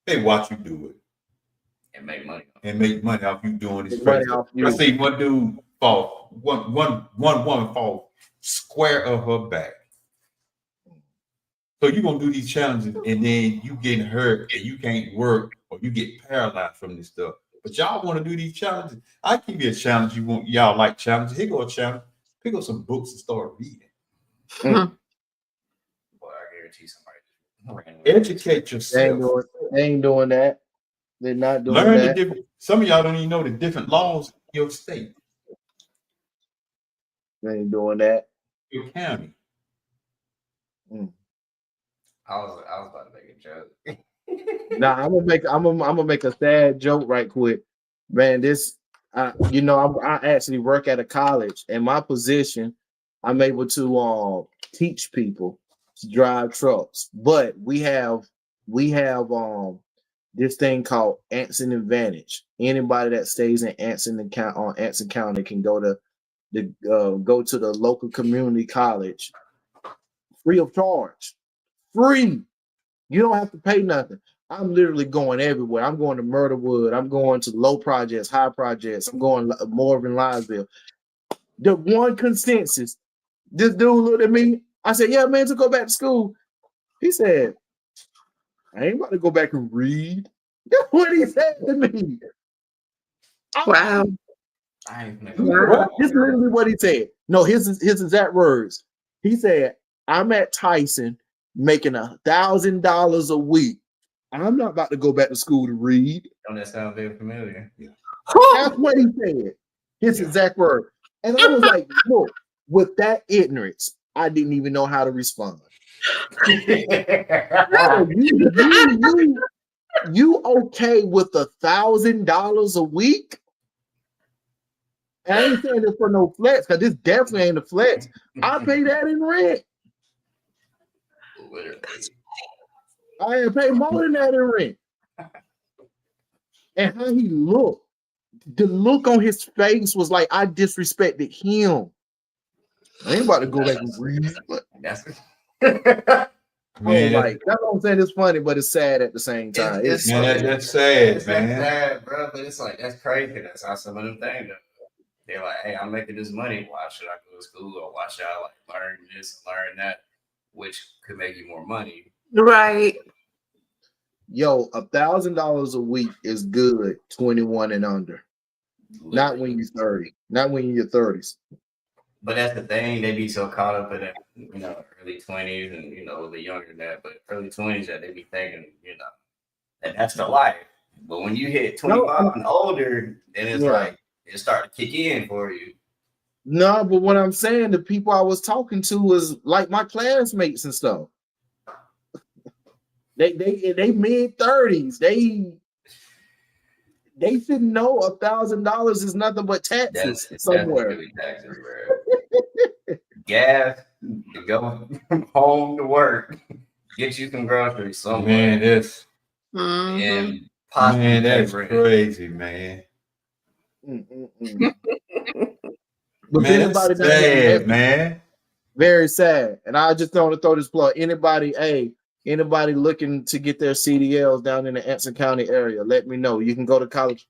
They watch you do it. And make money. Off you doing this. I see one dude fall, one woman fall square of her back. So you're gonna do these challenges and then you get hurt and you can't work or you get paralyzed from this stuff. But y'all want to do these challenges. I give you a challenge. Y'all like challenges. Here go a challenge. Pick up some books and start reading. Boy, I guarantee somebody. Educate yourself. They ain't doing that. They're not doing Learn that. the different. Some of y'all don't even know the different laws in your state, They ain't doing that. your county. I was about to make a joke. Now I'm gonna make a sad joke right quick, man. I actually work at a college. In my position, I'm able to teach people to drive trucks, but we have this thing called Anson Advantage. Anybody that stays in Anson County can go to the local community college free of charge. Free. You don't have to pay nothing. I'm literally going everywhere. I'm going to Murderwood. I'm going to low projects, high projects. I'm going Morgan, Linesville. The one consensus, this dude looked at me. I said, yeah, man, to go back to school. He said, I ain't about to go back and read. That's what he said to me. Wow. I ain't gonna Wow. This is literally what he said. No, his exact words. He said, I'm at Tyson making $1,000 a week. I'm not about to go back to school to read. Don't that sound very familiar? That's what he said. His exact word. And I was like, look, with that ignorance, I didn't even know how to respond. No, you okay with $1,000 a week? And I ain't saying this for no flex, because this definitely ain't a flex. I pay that in rent. I pay more than that in rent. And how he looked, the look on his face was like I disrespected him. I ain't about to go back and read. That's Man, Like that's what I'm saying. It's funny, but it's sad at the same time. It's man, that's sad, it's man. sad, bro. But it's like that's crazy. That's how some of them things. They're like, hey, I'm making this money. Why should I go to school, or why should I like learn this, learn that, which could make you more money? Right. Yo, $1,000 a week is good. 21 and under. Not when you're 30. Not when you're 30s. But that's the thing. They be so caught up in it, early 20s and a little bit younger than that. But early 20s, that they be thinking, that that's the life. But when you hit 25 and older, then it's like it start to kick in for you. No, but what I'm saying, the people I was talking to was like my classmates and stuff. They mid 30s. They should know $1,000 is nothing but taxes somewhere. That's really taxes, bro. Gas to go home to work, get you some groceries somewhere. Man, that's and possibly man, that's rent. crazy, man. But Man, anybody that's sad, man. Very sad. And I just want to throw this plug. Anybody looking to get their CDLs down in the Anson County area, let me know. You can go to college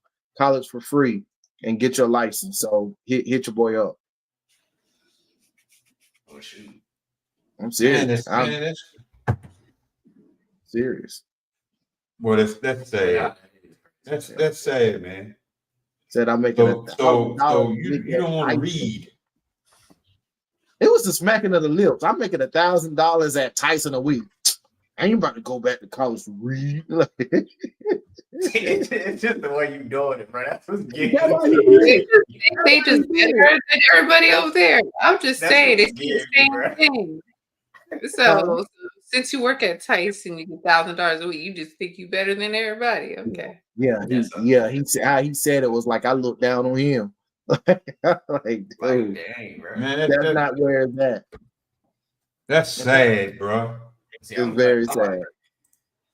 for free and get your license. So hit your boy up. Oh shoot. I'm serious. Man, I'm serious. Well, that's sad. That's sad, man. Said I'm making So you don't want to read. It was the smacking of the lips. I'm making $1,000 at Tyson a week. I ain't about to go back to college to read. It's just the way you doing it, bro. That's what's getting They just better than everybody over there. I'm just saying it's the same thing. So since you work at Tyson, you get $1,000 a week. You just think you better than everybody. Okay. Yeah. He said it was like I looked down on him. Like, dude, dang, bro. Man, that's not where it's at. That's sad, bro. It's very sad.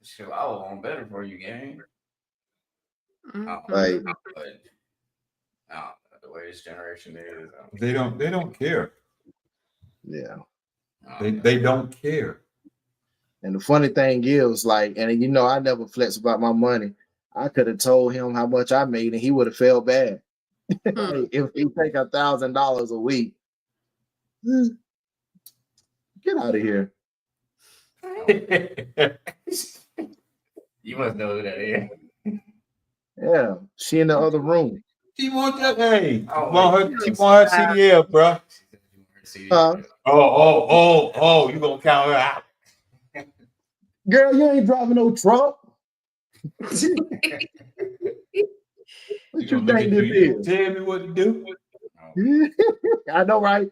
Sure, I will want better for you, gang. Like, but the way this generation is, they don't care. Yeah, they don't care. And the funny thing is, like, and I never flex about my money. I could have told him how much I made, and he would have felt bad. If he take $1,000 a week, get out of here. You must know who that is. Yeah, she in the other room. She want that. Hey, she want her CDL, bro. Oh, you gonna count her out? Girl, you ain't driving no truck. What you think this is? Tell me what to do. I know, right?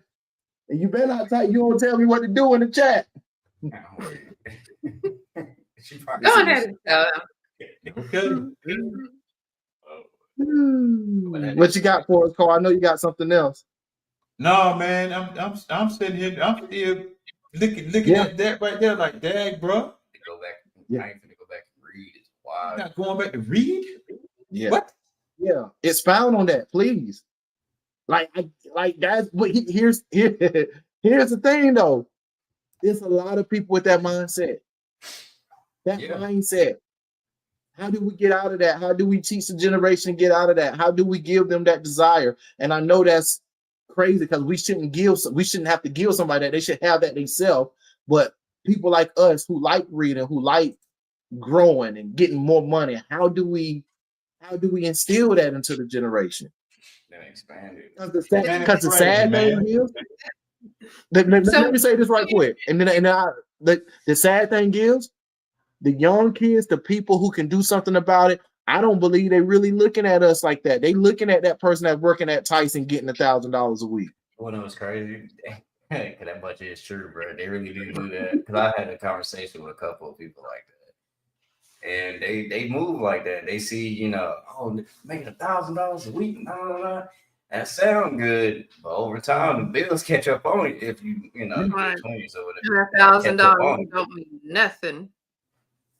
And you better not you don't tell me what to do in the chat. Go ahead and tell them. Okay. What you got for us, Cole? I know you got something else. No, man, I'm sitting here. I'm still looking at that right there, like, dang, bro. Go back. Yeah. I ain't gonna go back and read. It's wild. You're not going back to read? Yeah. What? Yeah. Expound on that, please. Like that's what here's the thing though. There's a lot of people with that mindset. Mindset. How do we get out of that? How do we teach the generation to get out of that? How do we give them that desire? And I know that's crazy because we shouldn't have to give somebody that. They should have that themselves. But people like us who like reading, who like growing and getting more money, how do we instill that into the generation? Then expand it. Because the sad thing is, let me say this right quick, the sad thing is, the young kids, the people who can do something about it, I don't believe they really looking at us like that. They looking at that person that's working at Tyson getting $1,000 a week. Well, it was crazy. Cause that much is true, bro. They really do that. Because I had a conversation with a couple of people like that, and they move like that. They see, you know, oh, making $1,000 a week, that sound good, but over time the bills catch up on it. If you know, Right. 20s or whatever, $1,000 don't mean nothing.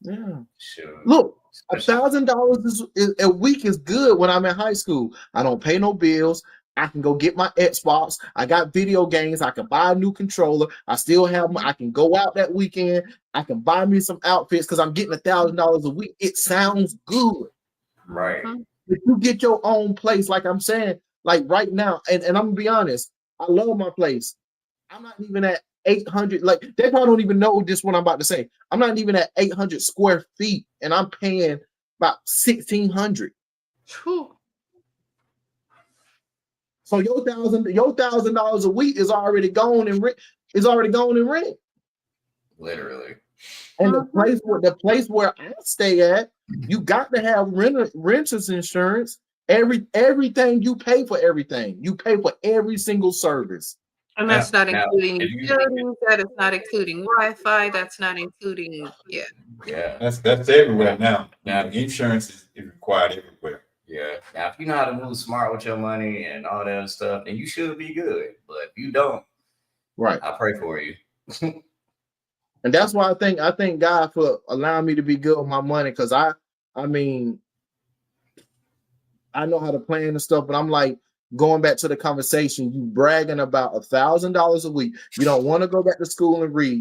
Yeah. Sure. Look, $1,000 a week is good when I'm in high school. I don't pay no bills. I can go get my Xbox. I got video games. I can buy a new controller. I still have I can go out that weekend. I can buy me some outfits because I'm getting $1,000 a week. It sounds good. Right. If you get your own place, like I'm saying, like right now, and I'm gonna be honest, I love my place. I'm not even at 800. Like they probably don't even know this what I'm about to say. I'm not even at 800 square feet, and I'm paying about $1,600. So your $1,000 a week is already gone in rent. Literally. And the place where I stay at, you got to have renter's insurance. Everything you pay for everything. You pay for every single service. And that's not including utilities, that is not including Wi-Fi, that's not including That's everywhere now. Now insurance is required everywhere. Yeah. Now if you know how to move smart with your money and all that stuff, then you should be good. But if you don't, right, I pray for you. And that's why I thank God for allowing me to be good with my money, because I mean, I know how to plan and stuff, but I'm like, going back to the conversation, you bragging about $1,000 a week. You don't want to go back to school and read.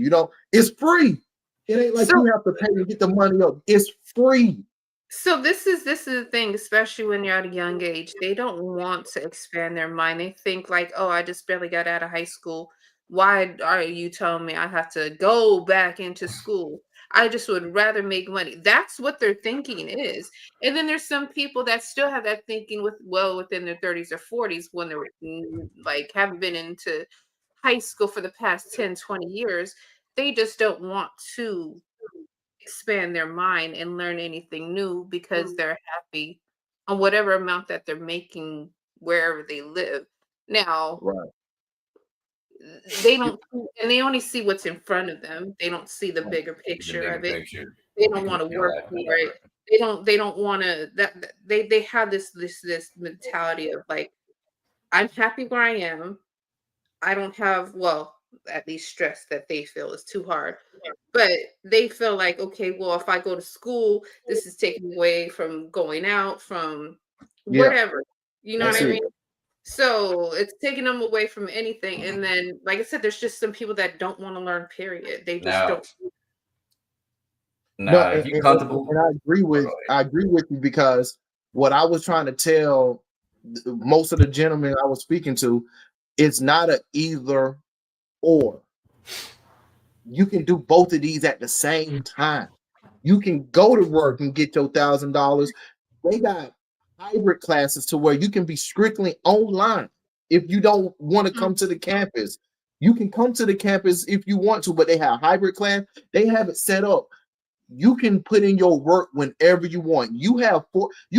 It's free. It ain't like you have to pay to get the money up. It's free. So this is the thing, especially when you're at a young age, they don't want to expand their mind. They think like, oh, I just barely got out of high school. Why are you telling me I have to go back into school? I just would rather make money. That's what their thinking is. And then there's some people that still have that thinking within their 30s or 40s when they're like haven't been into high school for the past 10, 20 years. They just don't want to expand their mind and learn anything new because they're happy on whatever amount that they're making wherever they live. Now, right. They don't, and they only see what's in front of them. They don't see the bigger picture of it. They don't want to work for it. They don't want to. They have this mentality of like, I'm happy where I am. I don't have at least stress that they feel is too hard. But they feel like, okay, well, if I go to school, this is taking away from going out, from whatever. You know what I mean? So it's taking them away from anything. And then, like I said, there's just some people that don't want to learn, period. They just don't. No, if you're comfortable. And I agree with you, because what I was trying to tell most of the gentlemen I was speaking to, it's not an either or. You can do both of these at the same time. You can go to work and get your $1,000. They got hybrid classes to where you can be strictly online. If you don't want to come to the campus, you can come to the campus if you want to, but they have hybrid class. They have it set up. You can put in your work whenever you want. You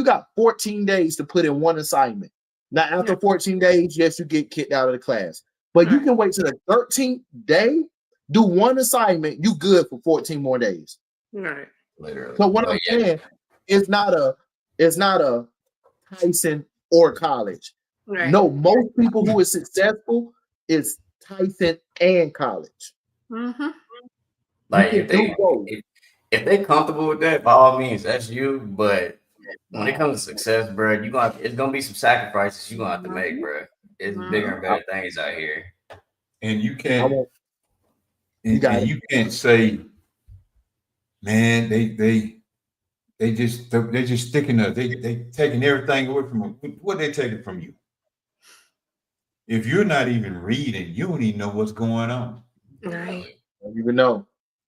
got 14 days to put in one assignment. Now, after 14 days, yes, you get kicked out of the class, but you can wait till the 13th day, do one assignment, you good for 14 more days. Right. Literally. So what I'm saying, it's not a Tyson or college. Right. No, most people who are successful is Tyson and college. Mm-hmm. Like if they comfortable with that, by all means, that's you. But when it comes to success, bro, it's gonna be some sacrifices you're gonna have to make, bro. It's bigger and better things out here. And you can't you can't say, man, they they're just sticking up. They taking everything away from them. What they taking from you? If you're not even reading, you don't even know what's going on. Right. I don't even know.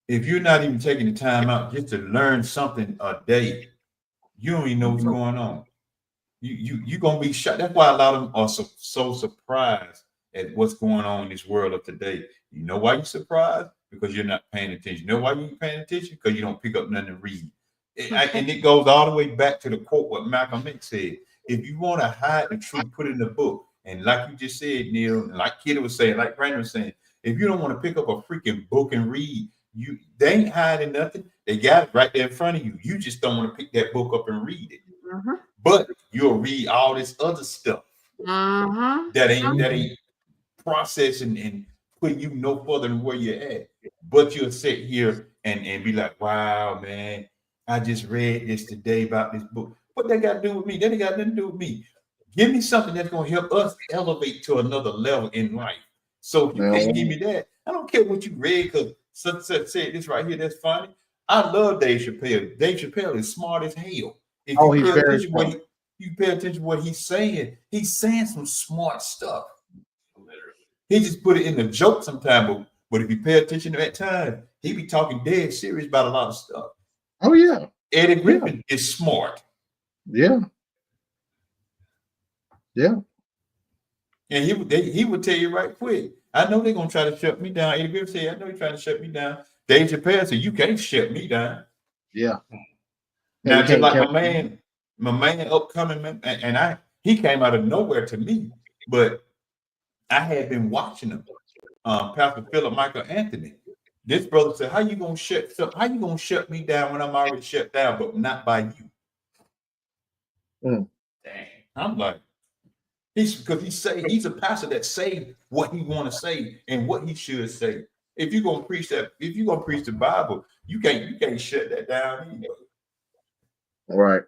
If you're not even taking the time out just to learn something a day, you don't even know what's going on. You're gonna be shocked. That's why a lot of them are so surprised at what's going on in this world of today. You know why you're surprised? Because you're not paying attention. You know why you're paying attention? Because you don't pick up nothing to read. And it goes all the way back to the quote what Malcolm X said. If you want to hide the truth, put it in the book. And like you just said, Neil, and like Kid was saying, like Brandon was saying, if you don't want to pick up a freaking book and read, they ain't hiding nothing. They got it right there in front of you. You just don't want to pick that book up and read it. Mm-hmm. But you'll read all this other stuff that ain't processing and putting you no further than where you're at. But you'll sit here and be like, wow, man, I just read this today about this book. What that got to do with me? That ain't got nothing to do with me. Give me something that's going to help us elevate to another level in life. So if you can't give me that, I don't care what you read, because such said this right here, that's funny. I love Dave Chappelle. Dave Chappelle is smart as hell. If you he's pay very attention smart. you pay attention to what he's saying some smart stuff. He just put it in the joke sometimes, but if you pay attention to that time, he be talking dead serious about a lot of stuff. Oh yeah. Eddie Griffin is smart. Yeah. Yeah. And he would tell you right quick, I know they're gonna try to shut me down. Eddie Griffin said, I know you're trying to shut me down. Dave Chappelle said, you can't shut me down. Yeah. Now, just like my man upcoming man, and he came out of nowhere to me, but I had been watching him. Pastor Philip Michael Anthony. This brother said, how you gonna shut me down when I'm already shut down, but not by you? Mm. Dang. I'm like, he's a pastor that say what he want to say and what he should say. If you're gonna preach the Bible, you can't shut that down either. Right.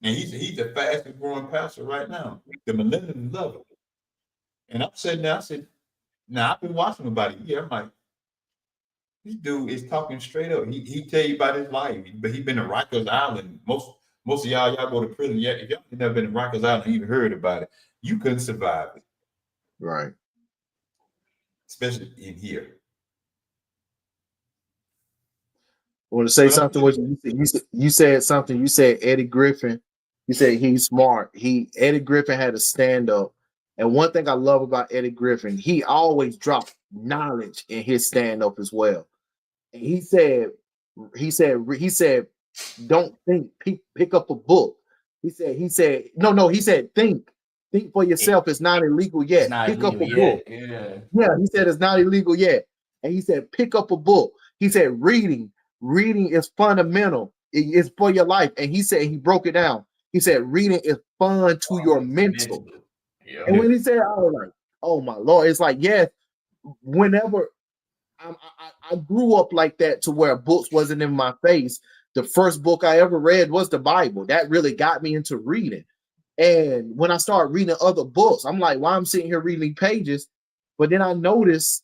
And he's the fastest growing pastor right now. The millennials love him. And I'm sitting there, I said, now I've been watching him about a year. I'm like, this dude is talking straight up. He tell you about his life, but he been to Rikers Island. Most of y'all go to prison. Yet if y'all never been to Rikers Island and even heard about it, you couldn't survive it. Right. Especially in here. I want to say something. You said something. You said Eddie Griffin. You said he's smart. Eddie Griffin had a stand up, and one thing I love about Eddie Griffin, he always dropped knowledge in his stand up as well. And he said, don't think, pick up a book. He said, no. He said, think for yourself. It's not illegal yet. Pick up a book. Yeah. He said it's not illegal yet, and he said pick up a book. He said reading is fundamental. It's for your life. And he said, he broke it down. He said, reading is fun to your mental. Yeah. And when he said, I was like, oh my Lord, it's like, yes, whenever I grew up like that, to where books wasn't in my face. The first book I ever read was the Bible. That really got me into reading. And when I started reading other books, I'm like, why I'm sitting here reading pages? But then I noticed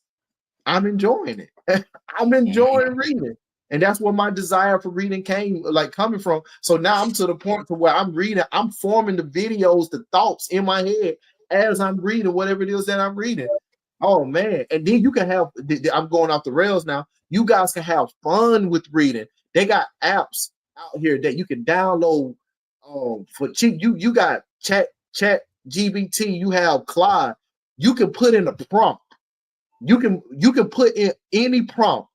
I'm enjoying it. I'm enjoying reading. And that's where my desire for reading coming from. So now I'm to the point to where I'm reading, I'm forming the videos, the thoughts in my head as I'm reading whatever it is that I'm reading. Oh man. And then you can have, I'm going off the rails now. You guys can have fun with reading. They got apps out here that you can download for cheap. You got chat GBT, you have Claude. You can put in a prompt. You can put in any prompt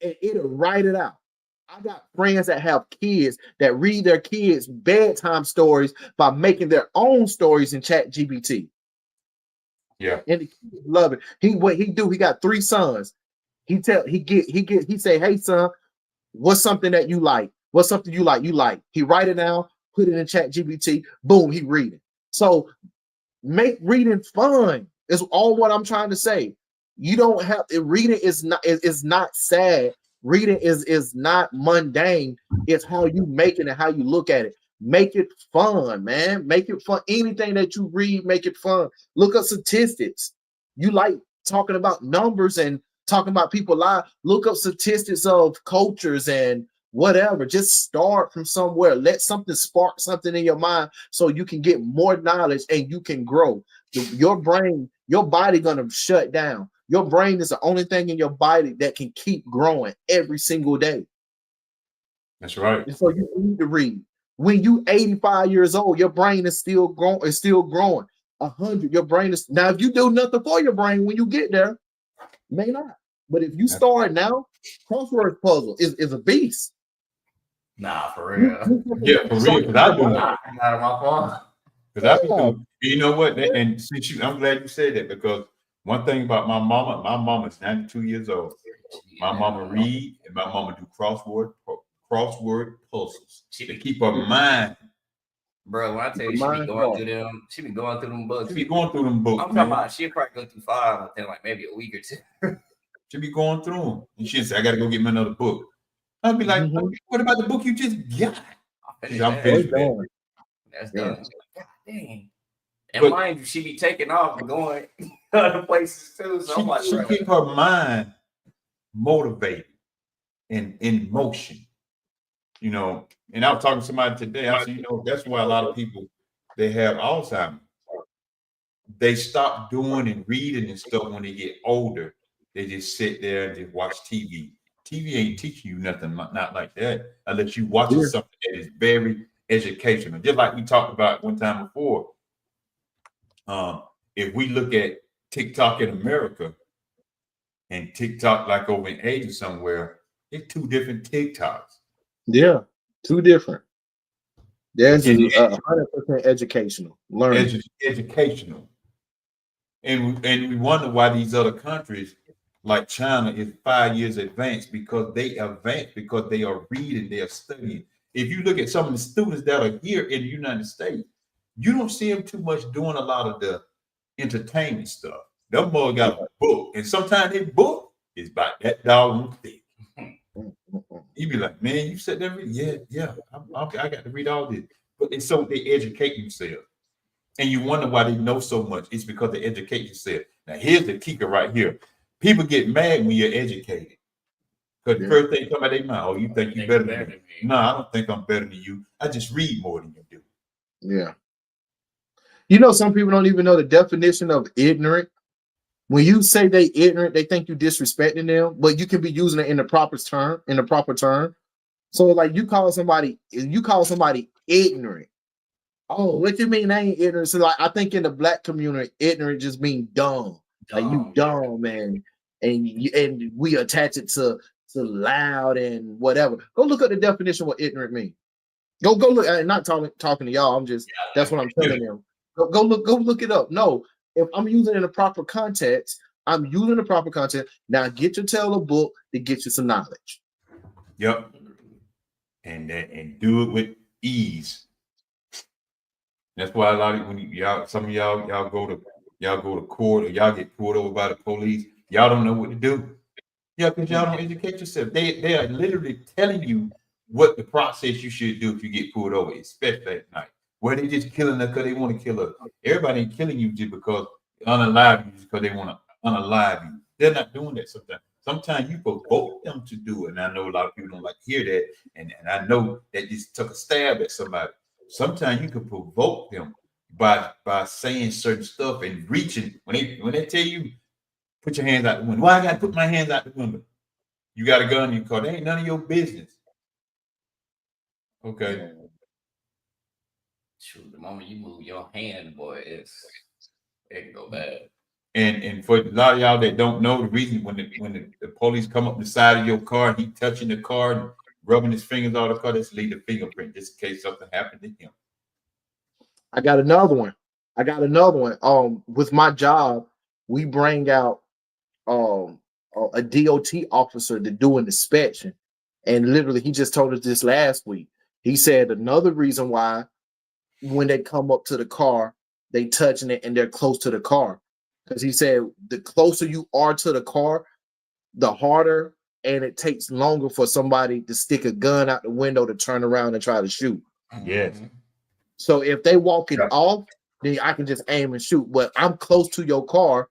and it'll write it out. I got friends that have kids that read their kids' bedtime stories by making their own stories in Chat GBT. Yeah, and the kids love it. He got 3 sons. He say, hey son, what's something that you like? What's something you like? He write it down, put it in Chat GBT. Boom, he read it. So make reading fun. Is all what I'm trying to say. You don't have reading is not sad. Reading is not mundane. It's how you make it and how you look at it. Make it fun, man. Make it fun. Anything that you read, make it fun. Look up statistics. You like talking about numbers and talking about people live. Look up statistics of cultures and whatever. Just start from somewhere. Let something spark something in your mind so you can get more knowledge and you can grow. Your brain, your body gonna shut down. Your brain is the only thing in your body that can keep growing every single day. That's right. And so you need to read. When you 85 years old, your brain is still growing. It's still growing. 100, your brain is now. If you do nothing for your brain when you get there, may not. But if you start now, crossword puzzle is a beast. Nah, for real. Yeah, for real. Because I do it. Out of my phone. Because I be doing. You know what? And since I'm glad you said that, because one thing about my mama is 92 years old. My mama read and my mama do crossword puzzles. She to keep her mind. Bro, when I tell you she be going through them, she be going through them books. She be going through them books. I'm talking about she'll probably go through 5 within like maybe a week or 2. She be going through them. And she'll say, I gotta go get me another book. I'll be like, what about the book you just got? I'm finished with that. That's done. God dang. And mind you, she be taking off and going other places too. So she keep her mind motivated and in motion. You know, and I was talking to somebody today. I said, you know, that's why a lot of people they have Alzheimer's. They stop doing and reading and stuff when they get older. They just sit there and just watch TV. TV ain't teaching you nothing, not like that, unless you watch something that is very educational. Just like we talked about one time before. If we look at TikTok in America and TikTok like over in Asia somewhere, it's 2 different TikToks. Yeah, 2 different. There's 100% educational, learning, educational, and we wonder why these other countries like China is 5 years advanced, because they advance because they are reading, they are studying. If you look at some of the students that are here in the United States, you don't see them too much doing a lot of the entertainment stuff. Them boy got a book, and sometimes their book is about that dog thick. You be like, man, you said that? I got to read all this. But and so they educate themselves. And you wonder why they know so much. It's because they educate themselves. Now, here's the kicker right here. People get mad when you're educated. Because the first thing come out of their mouth, oh, you think you're better than me. No, I don't think I'm better than you. I just read more than you do. Yeah. You know, some people don't even know the definition of ignorant. When you say they ignorant, they think you disrespecting them, but you can be using it in the proper term. So like you call somebody ignorant. Oh, what you mean they ain't ignorant? So like I think in the black community, ignorant just means dumb. Like you dumb, man. And we attach it to loud and whatever. Go look at the definition of what ignorant means. Go look. I'm not talking to y'all. I'm just that's what I'm telling them. Go look it up. No. If I'm using it in a proper context, I'm using the proper content. Now get your tail a book to get you some knowledge. Yep. And do it with ease. That's why a lot of some of y'all go to court or y'all get pulled over by the police. Y'all don't know what to do. Yeah, because y'all don't educate yourself. They are literally telling you what the process you should do if you get pulled over, especially at night. Where they just killing her because they want to kill her. Everybody ain't killing you just because unalive you, just because they want to unalive you. They're not doing that sometimes. Sometimes you provoke them to do it. And I know a lot of people don't like to hear that. And I know that just took a stab at somebody. Sometimes you can provoke them by saying certain stuff and reaching. When they tell you, put your hands out the window. Why I got to put my hands out the window? You got a gun in your car. That ain't none of your business. Okay. Shoot, the moment you move your hand, boy, it can go bad. And for a lot of y'all that don't know, the reason when the police come up the side of your car, he touching the car and rubbing his fingers all the car, that's leave a fingerprint just in case something happened to him. I got another one. With my job, we bring out a DOT officer to do an inspection, and literally he just told us this last week. He said another reason why when they come up to the car, they touching it and they're close to the car. Because he said the closer you are to the car, the harder and it takes longer for somebody to stick a gun out the window to turn around and try to shoot. Yes. So if they walk it off, then I can just aim and shoot. But I'm close to your car.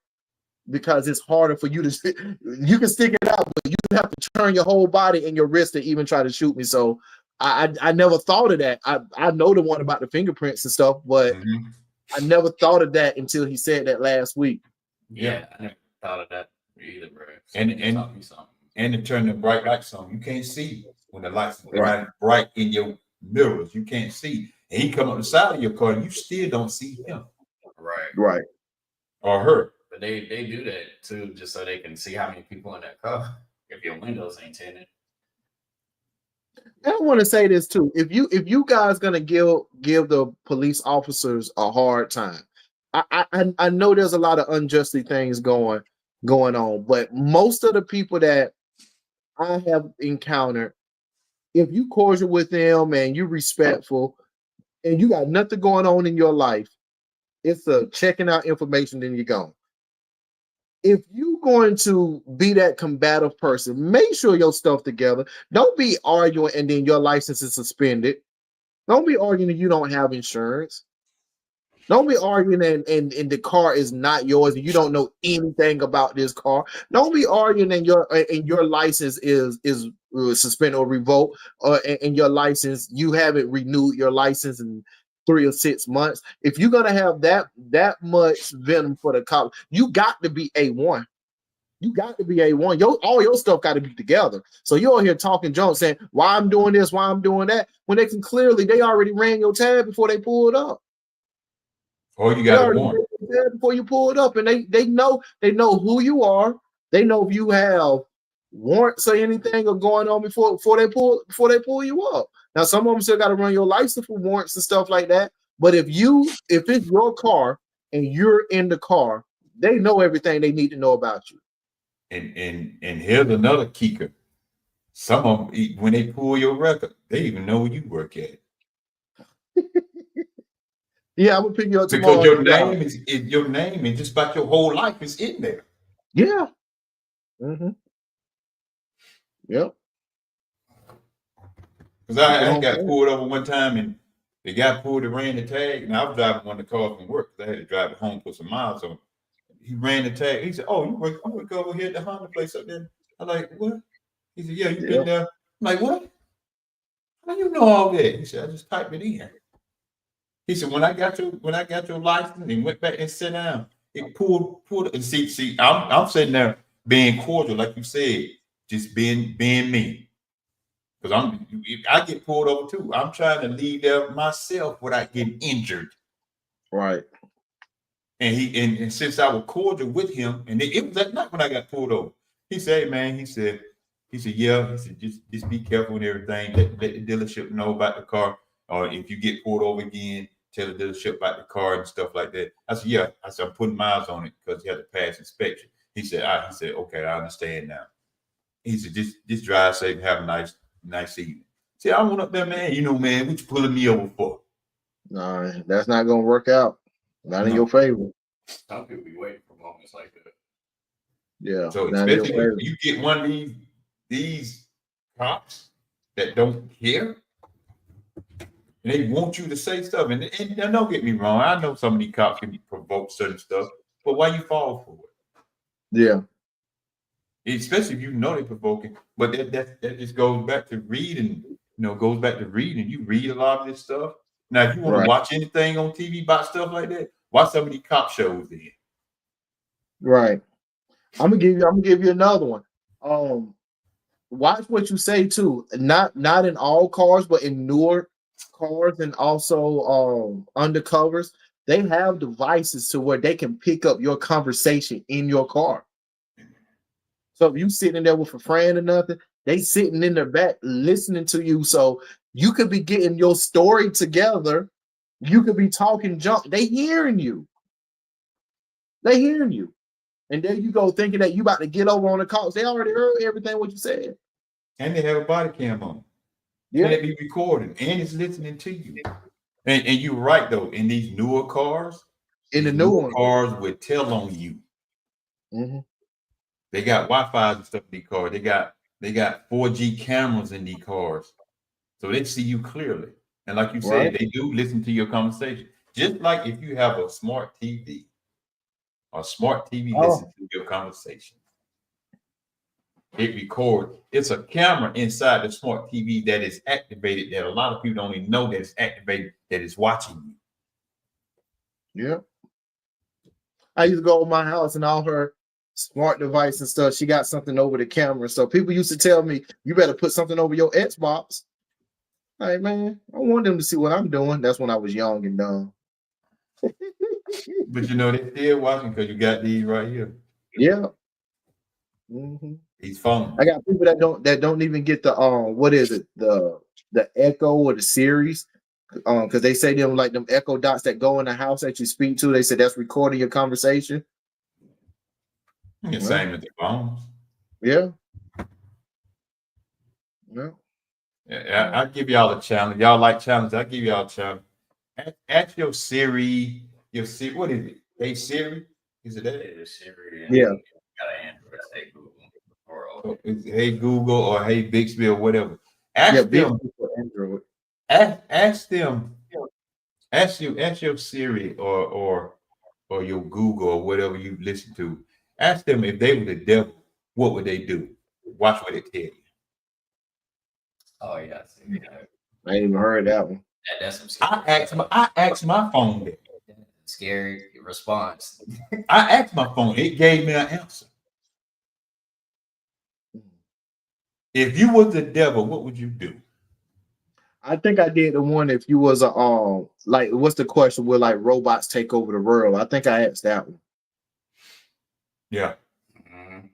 because it's harder for you to. You can stick it out, but you have to turn your whole body and your wrist to even try to shoot me. So I never thought of that. I know the one about the fingerprints and stuff, but I never thought of that until he said that last week. Yeah, I never thought of that either, bro. And to turn the bright lights on, you can't see when the lights are bright in your mirrors. You can't see, and he come up the side of your car, and you still don't see him, right, or her. But they do that too, just so they can see how many people in that car if your windows ain't tinted. I want to say this too. If you guys gonna give the police officers a hard time, I know there's a lot of unjustly things going on, but most of the people that I have encountered, if you cordial with them and you respectful and you got nothing going on in your life, it's a checking out information, then you're gone. If you're going to be that combative person, make sure your stuff together. Don't be arguing and then your license is suspended. Don't be arguing that you don't have insurance. Don't be arguing and the car is not yours and you don't know anything about this car. Don't be arguing and your license is suspended or revoked, and your license, you haven't renewed your license in 3 or 6 months. If you're gonna have that much venom for the cop, you got to be A1. You got to be A1. All your stuff got to be together. So you're here talking junk, saying why I'm doing this, why I'm doing that, when they already ran your tag before they pulled up. Or you got a warrant before you pull it up, and they know who you are. They know if you have warrants or anything are going on before they pull you up. Now some of them still got to run your license for warrants and stuff like that. But if it's your car and you're in the car, they know everything they need to know about you. And here's another kicker. Some of them, when they pull your record, they even know where you work at. Yeah, I'm gonna pick you up tomorrow. Because your name and just about your whole life is in there. Yeah. Mm-hmm. Yep. Because I got pulled over one time and the guy pulled and ran the tag, and I was driving one of the cars from work because I had to drive it home, put some miles on. He ran the tag. He said, "Oh, you work over here at the Honda place up there?" I'm like, "What?" He said, "Yeah, you been there." I'm like, "What? How you know all that?" He said, "I just typed it in." He said, when I got your license and went back and sat down, it pulled and see, I'm sitting there being cordial, like you said, just being me. Because I get pulled over too. I'm trying to leave there myself without getting injured. Right. And since I was cordial with him, and it was that night when I got pulled over, he said, "Hey man," he said, "Yeah," he said, just be careful and everything. Let the dealership know about the car. Or if you get pulled over again, tell the dealership about the car and stuff like that. I said, "Yeah." I said, "I'm putting miles on it because he had to pass inspection." He said, "Okay, I understand now." He said, just drive safe and have a nice evening. See, I went up there, man. You know, man, what you pulling me over for? No, that's not gonna work out. Not in your favor. Some people be waiting for moments like that. Yeah. So especially if you get one of these cops that don't care, and they want you to say stuff. And don't get me wrong, I know some of these cops can provoke certain stuff, but why you fall for it? Yeah. Especially if you know they're provoking. But that just goes back to reading. Goes back to reading. You read a lot of this stuff. Now, if you want to watch anything on TV about stuff like that, watch some of these cop shows then. Right. I'm gonna give you another one. Watch what you say too. Not in all cars, but in newer cars and also undercovers, they have devices to where they can pick up your conversation in your car. So if you sitting there with a friend or nothing, they sitting in their back listening to you. So you could be getting your story together. You could be talking junk. They hearing you. And there you go thinking that you about to get over on the cops. They already heard everything what you said. And they have a body cam on. Yeah. And they be recording and it's listening to you. And you're right though, in these newer cars, in the newer cars would tell on you. Mm-hmm. They got Wi-Fi and stuff in these cars. They got 4G cameras in these cars. So they see you clearly. And like you said, they do listen to your conversation. Just like if you have a smart TV A smart TV Oh. listens to your conversation. It records. It's a camera inside the smart TV that is activated that a lot of people don't even know that it's activated, that is watching you. Yeah. I used to go to my house and all her smart device and stuff. She got something over the camera. So people used to tell me, you better put something over your Xbox. Hey man, I want them to see what I'm doing. That's when I was young and dumb. But you know, they still watching because you got these right here. Yeah. Mm-hmm. These phones. I got people that don't even get the what is it, the Echo or the Series, because they say them like them Echo dots that go in the house that you speak to. They said that's recording your conversation. The same as the phones. Yeah. Yeah. Yeah, I'll give y'all a challenge. Y'all like challenges? I'll give y'all a challenge. Ask your Siri, what is it? Hey Siri? Is it that? Siri. Yeah. Got an Android, say Google. Or Hey Google or Hey Bixby or whatever. Ask them. Android. Ask them. Ask your Siri or your Google or whatever you listen to. Ask them if they were the devil, what would they do? Watch what they tell you. oh yeah, I ain't even heard that one. that's some scary I asked my phone that. scary response. I asked my phone. It gave me an answer. If you was the devil, what would you do? I think I did the one if you was a like what's the question? Will like robots take over the world? I think I asked that one. Yeah. Mm-hmm.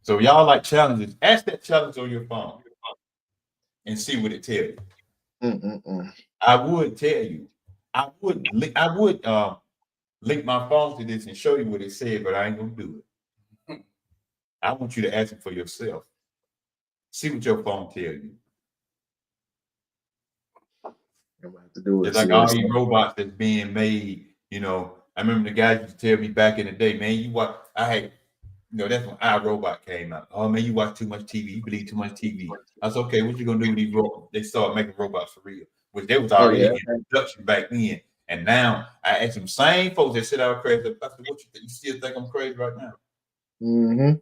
So y'all like challenges. Ask that challenge on your phone and see what it tells you. I would tell you. I would link my phone to this and show you what it said, but I ain't gonna do it. I want you to ask it for yourself. See what your phone tells you. I'm gonna have to do it. It's like all these robots that's being made. You know, I remember the guys used to tell me back in the day, man, you watch. That's when iRobot came out. Oh man, you watch too much TV. You believe too much TV. I said, okay, what you gonna do with these robots? They started making robots for real, which they was already in production back then. And now I asked them same folks that said I was crazy. I said, what you still think I'm crazy right now? Mm-hmm.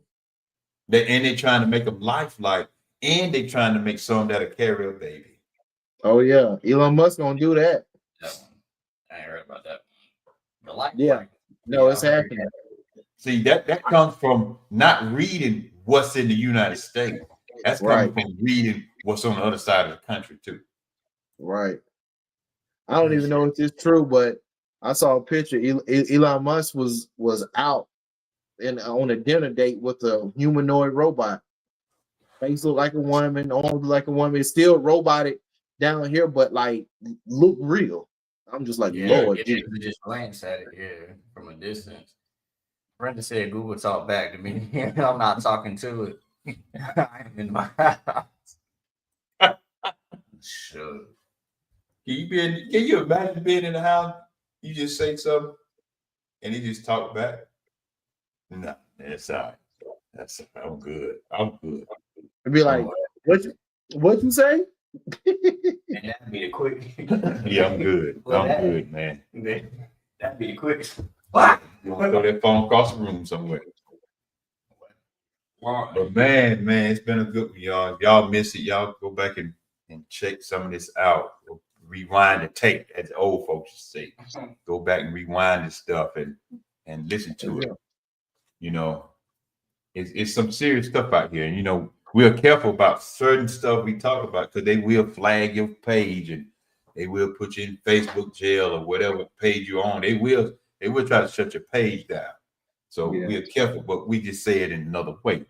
They trying to make them lifelike, and they trying to make some that'll carry a baby. Oh yeah, Elon Musk gonna do that. That one. I ain't heard about that. The life. Yeah. No, it's happening. See, that comes from not reading what's in the United States. That's coming from reading what's on the other side of the country too. Right. I don't even know if it's true, but I saw a picture. Elon Musk was out on a dinner date with a humanoid robot. Face look like a woman, arms look like a woman. It's still robotic down here, but like look real. I'm just like, Lord, you just glance at it, from a distance. Brenda said Google talk back to me. I'm not talking to it. I'm in my house. Sure. Can you imagine being in the house? You just say something and he just talk back? No, that's all right. I'm good. It'd be like, what you say? And that'd be the quick. Yeah, I'm good. I'm good, man. That'd be the quickest. You want to throw that phone across the room somewhere. But man, it's been a good one, y'all. If y'all miss it, y'all go back and check some of this out. Rewind the tape, as the old folks say. Go back and rewind this stuff and listen to it. You know, it's some serious stuff out here. And you know, we're careful about certain stuff we talk about because they will flag your page and they will put you in Facebook jail or whatever page you're on. They will try to shut your page down. So we're careful, but we just say it in another way.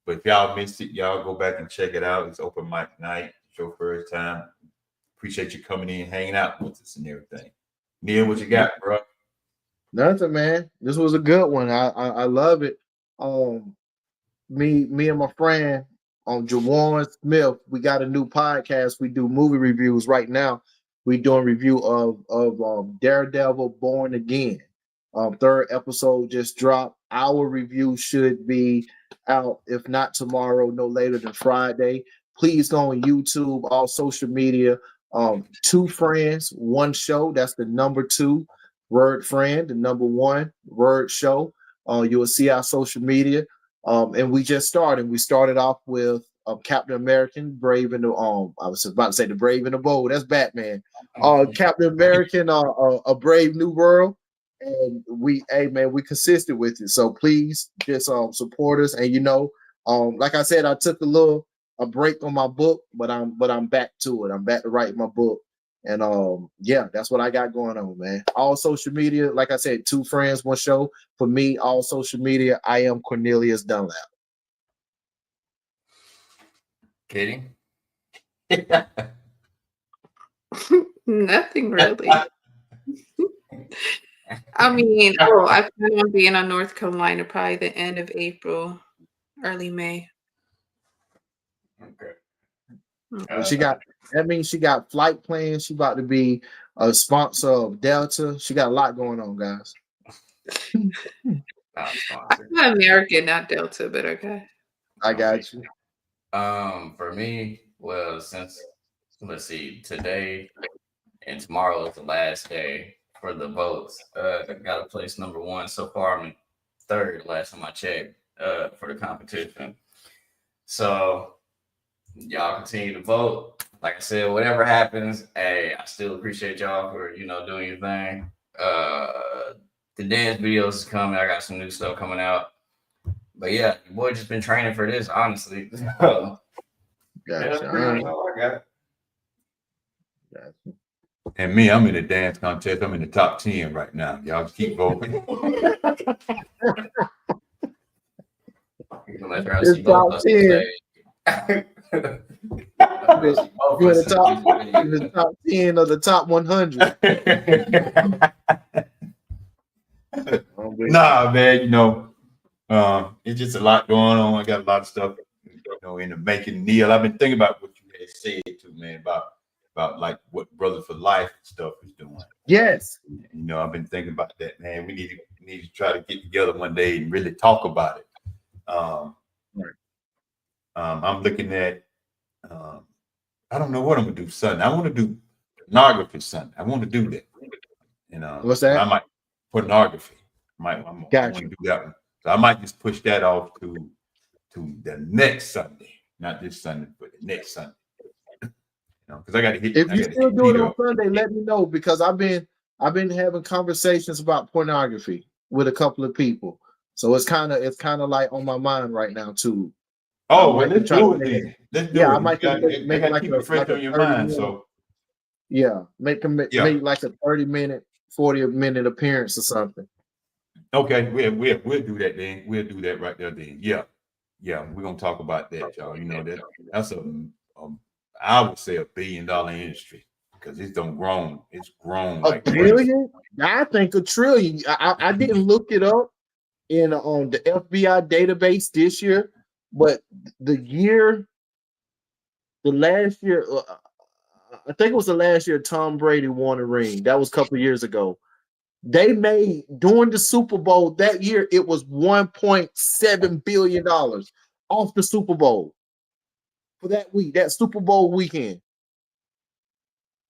But if y'all missed it, y'all go back and check it out. It's open mic night. It's your first time. Appreciate you coming in, hanging out with us and everything. Neil, what you got, bro? Nothing, man. This was a good one. I love it. Me and my friend Jawan Smith, we got a new podcast. We do movie reviews right now. We doing review of Daredevil Born Again. Third episode just dropped. Our review should be out, if not tomorrow, no later than Friday. Please go on YouTube, all social media. 2 friends, 1 show. That's the number 2 word friend. The number 1 word show. You will see our social media. And we just started. We started off with Captain American, Brave and the I was about to say the Brave and the Bold. That's Batman. Captain American, A Brave New World. And we consistent with it. So please just support us. And like I said, I took a break on my book, but I'm back to it. I'm back to writing my book. And that's what I got going on, man. All social media, like I said, 2 friends, 1 show. For me, all social media, I am Cornelius Dunlap. Katie? Nothing really. I mean, I plan on being on North Carolina probably the end of April, early May. Okay. That means she got flight plans. She about to be a sponsor of Delta. She got a lot going on, guys. I'm American, not Delta, but okay. I got you. For me, well, let's see, today and tomorrow is the last day for the votes. I got a place number 1 so far. I'm in 3rd last time I checked for the competition. So y'all continue to vote. Like I said, whatever happens, hey, I still appreciate y'all for doing your thing. The dance videos is coming. I got some new stuff coming out. But yeah, your boy just been training for this, honestly. Gotcha. And me, I'm in a dance contest. I'm in the top 10 right now. Y'all just keep voting. It's top 10. You're in the top 10 of the top 100. Nah, man, it's just a lot going on. I got a lot of stuff, in the making. Neil, I've been thinking about what you had said too, man, about like what Brother for Life stuff is doing. Yes. I've been thinking about that, man. We need to try to get together one day and really talk about it. I'm looking at I don't know what I'm gonna do Sunday. I want to do pornography Sunday. I want to do that. What's that? I might pornography. I want to do that one. So I might just push that off to the next Sunday, not this Sunday, but the next Sunday. Because I got to hit. If you still do it on Sunday, let me know, because I've been having conversations about pornography with a couple of people. So it's kind of like on my mind right now too. Oh, well, let's do it then. Let's do it. I might make like keep it fresh on your mind. So make like a 30-minute, 40-minute appearance or something. Okay, we'll do that then. We'll do that right there then. Yeah, we're gonna talk about that, y'all. That's I would say $1 billion industry, because it's grown. It's grown like $1 billion. I think $1 trillion. I didn't look it up on the FBI database this year, but the last year, I think it was the last year Tom Brady won a ring. That was a couple of years ago. They made, during the Super Bowl that year, it was $1.7 billion off the Super Bowl for that week, that Super Bowl weekend.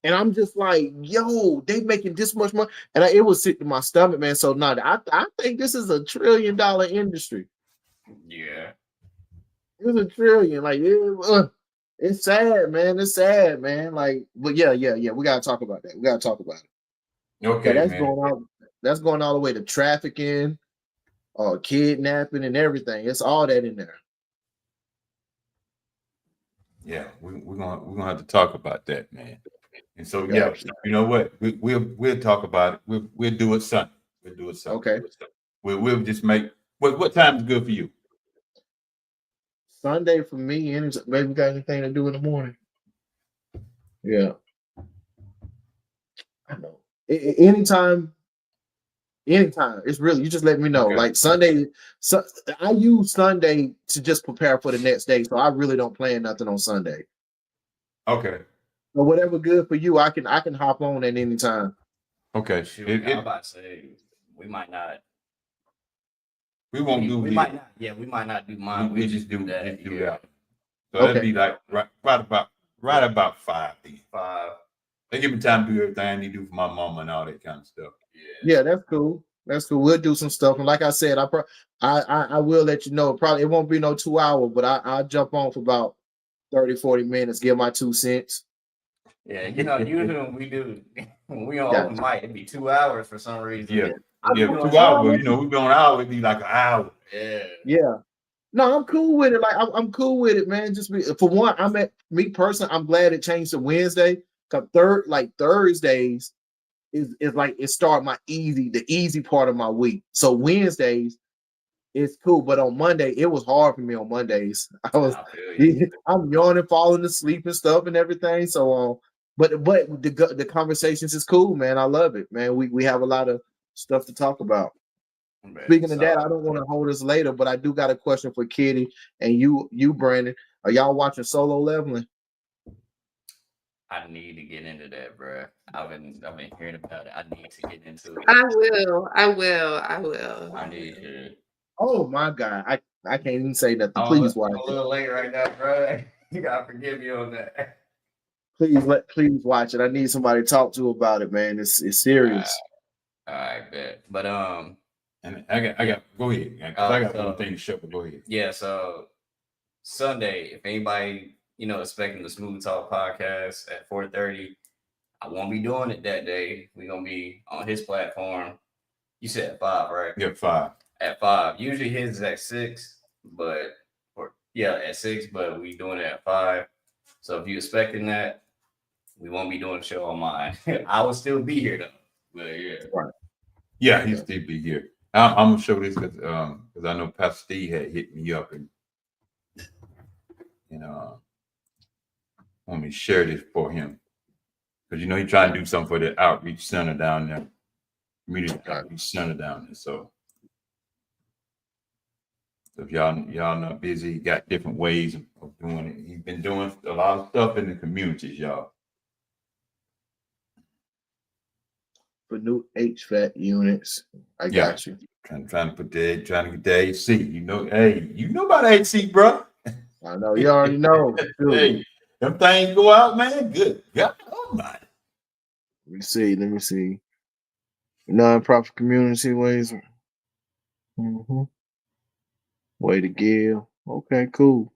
And I'm just like, yo, they making this much money. And it was sick to my stomach, man. So now I think this is $1 trillion industry. Yeah. It's $1 trillion. Like, it's sad, man. It's sad, man. Like, but yeah. We gotta talk about that. We gotta talk about it. Okay, that's man. That's going all the way to trafficking, kidnapping, and everything. It's all that in there. Yeah, we're gonna have to talk about that, man. And so you know what? We'll talk about it. We'll do it Sunday. We'll do it Sunday. Okay. We'll just make what time is good for you? Sunday for me. Maybe we got anything to do in the morning. Yeah. I know. Anytime. It's really, you just let me know. Okay. Like Sunday, I use Sunday to just prepare for the next day, so I really don't plan nothing on Sunday. Okay. So whatever good for you, I can hop on at any time. Okay. I'm about to say we might not. We won't do. We might not. Yeah, we might not do mine. We just do that. Yeah. So that'd be like right about 5. 5. They give me time to do everything I need to do for my mama and all that kind of stuff. Yeah, that's cool. That's cool. We'll do some stuff. And like I said, I will let you know. Probably it won't be no 2 hour, but I'll jump on for about 30, 40 minutes, give my 2 cents. Yeah, you know, usually when we do when we on Yeah. open mic, it'd be 2 hours for some reason. Yeah. I'm Yeah, cool. 2 hours, but you know, we be on an hour, it'd be like an hour. Yeah. Yeah. No, I'm cool with it. Like I'm cool with it, man. Just for one, me personally, I'm glad it changed to Wednesday. Cause Thursdays is like it start the easy part of my week. So Wednesdays it's cool, but on Monday it was hard for me on Mondays. I'm yawning, falling asleep and stuff and everything. So but the conversations is cool, man. I love it, man. We have a lot of stuff to talk about. Man, Speaking of that, I don't want to hold us later, but I do got a question for Kitty and you, Brandon. Are y'all watching Solo Leveling? I need to get into that, bro. I've been hearing about it. I need to get into it. I will. I need to. Oh my God, I can't even say nothing. I'm Please a watch little late right now, bro. You gotta forgive me on that. it. Please watch it. I need somebody to talk to about it, man. It's serious. All right, bet. But And I got go ahead. I got one thing to show, but go ahead. Yeah, so Sunday, if anybody, expecting the Smooth Talk podcast at 4:30, I won't be doing it that day. We're gonna be on his platform. You said at 5, right? Yeah, 5. At 5. Usually his is at 6, at 6, but we doing it at 5. So if you're expecting that, we won't be doing the show on mine. I will still be here though. But yeah. Right. Yeah, he'll still be here. I'm gonna show this because I know Pastor Steve had hit me up and want me to share this for him because he's trying to do something for the outreach center down there, community outreach center down there. So if y'all not busy, got different ways of doing it. He's been doing a lot of stuff in the communities, y'all. For new HVAC units, I got you. Trying to get the AC. You know about the AC, bro. I know you already know. Hey, them things go out, man. Good God Almighty. Let me see. Nonprofit community ways. Way to give. Okay, cool.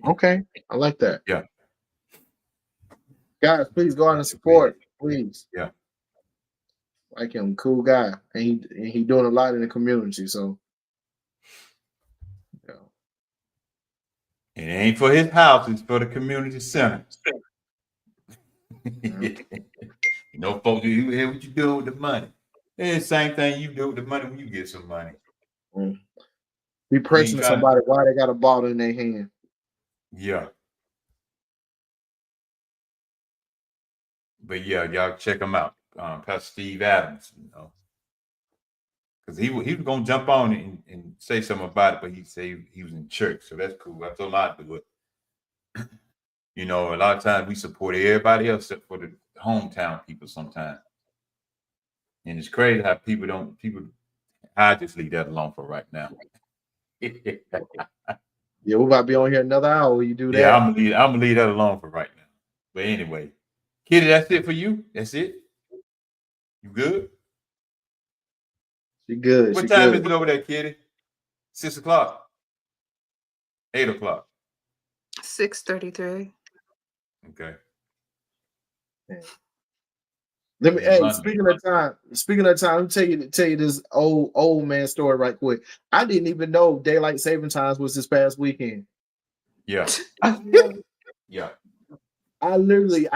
Okay, I like that. Yeah. Guys, please go out and support, please. Yeah. Like him, cool guy, and he doing a lot in the community. So, yeah. It ain't for his house; it's for the community center. Folks, you hear what you do with the money? It's the same thing you do with the money when you get some money. Be pressing somebody why they got a bottle in their hand. Yeah. But yeah, y'all check him out. Pastor Steve Adams, because he was gonna jump on and say something about it, but he said he was in church, so that's cool. I told him I'd do it. A lot of times we support everybody else except for the hometown people sometimes, and it's crazy how people. I just leave that alone for right now. Yeah, we about to be on here another hour. You do that? Yeah, I'm gonna leave that alone for right now. But anyway, Kitty, that's it for you. That's it. You good? She good. What time is it over there, Kitty? 6 o'clock. 8 o'clock. 6:33. Okay. Let me. Hey, speaking of time, let me tell you this old man story right quick. I didn't even know daylight saving times was this past weekend. Yeah. Yeah. I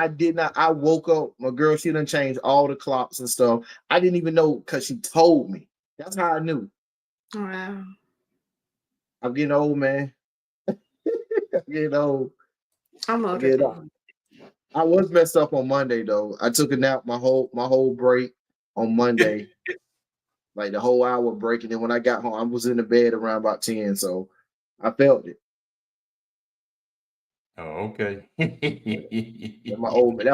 did not. I woke up. My girl, she done changed all the clocks and stuff. I didn't even know because she told me. That's how I knew. Wow. I'm getting old, man. I'm getting old. I'm older. I was messed up on Monday though. I took a nap my whole break on Monday, like the whole hour break, and then when I got home, I was in the bed around about 10, so I felt it. Oh, okay. That's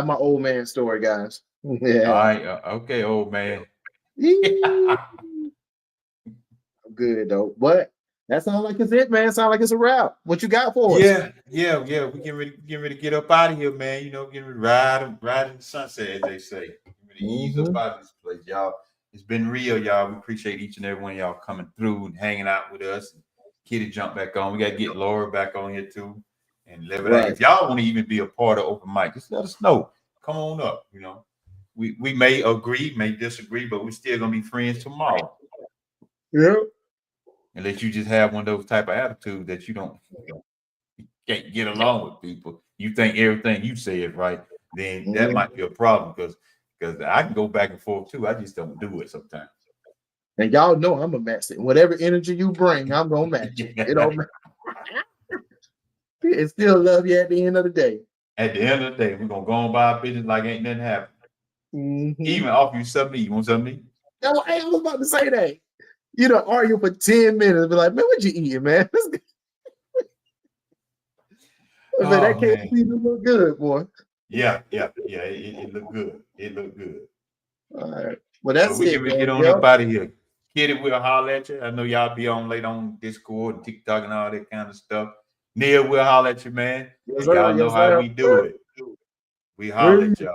my old man story, guys. Yeah. All right. Okay, old man. I'm good though, but That sounds like it's it, man. Sound like it's a wrap. What you got for us? Yeah. We getting ready to get up out of here, man. You know, getting ready to ride in the sunset, as they say. Getting ready to ease up out of this place, y'all. It's been real, y'all. We appreciate each and every one of y'all coming through and hanging out with us. Kitty jump back on. We got to get Laura back on here too. And if y'all want to even be a part of open mic, just let us know. Come on up. You know, we may agree, may disagree, but we're still gonna be friends tomorrow. Yeah. Unless you just have one of those type of attitudes that you can't get along with people. You think everything you say is right, then that might be a problem because I can go back and forth too. I just don't do it sometimes. And y'all know I'm a match it. Whatever energy you bring, I'm gonna match it. It don't matter. It still love you at the end of the day. At the end of the day, we're gonna go on by our business like ain't nothing happened. Even offer you something. You want something? No, I was about to say that. You don't argue for 10 minutes, be like, man, what you eating, man? Man, that KFC look good, boy. Yeah. It looked good. It looked good. All right. Well, that's we it. can get on up out of here. Kitty, we'll holler at you. I know y'all be on late on Discord and TikTok and all that kind of stuff. Neil, we'll holler at you, man. Yes, y'all sir. know Yes, how sir. we do it. We holler at y'all.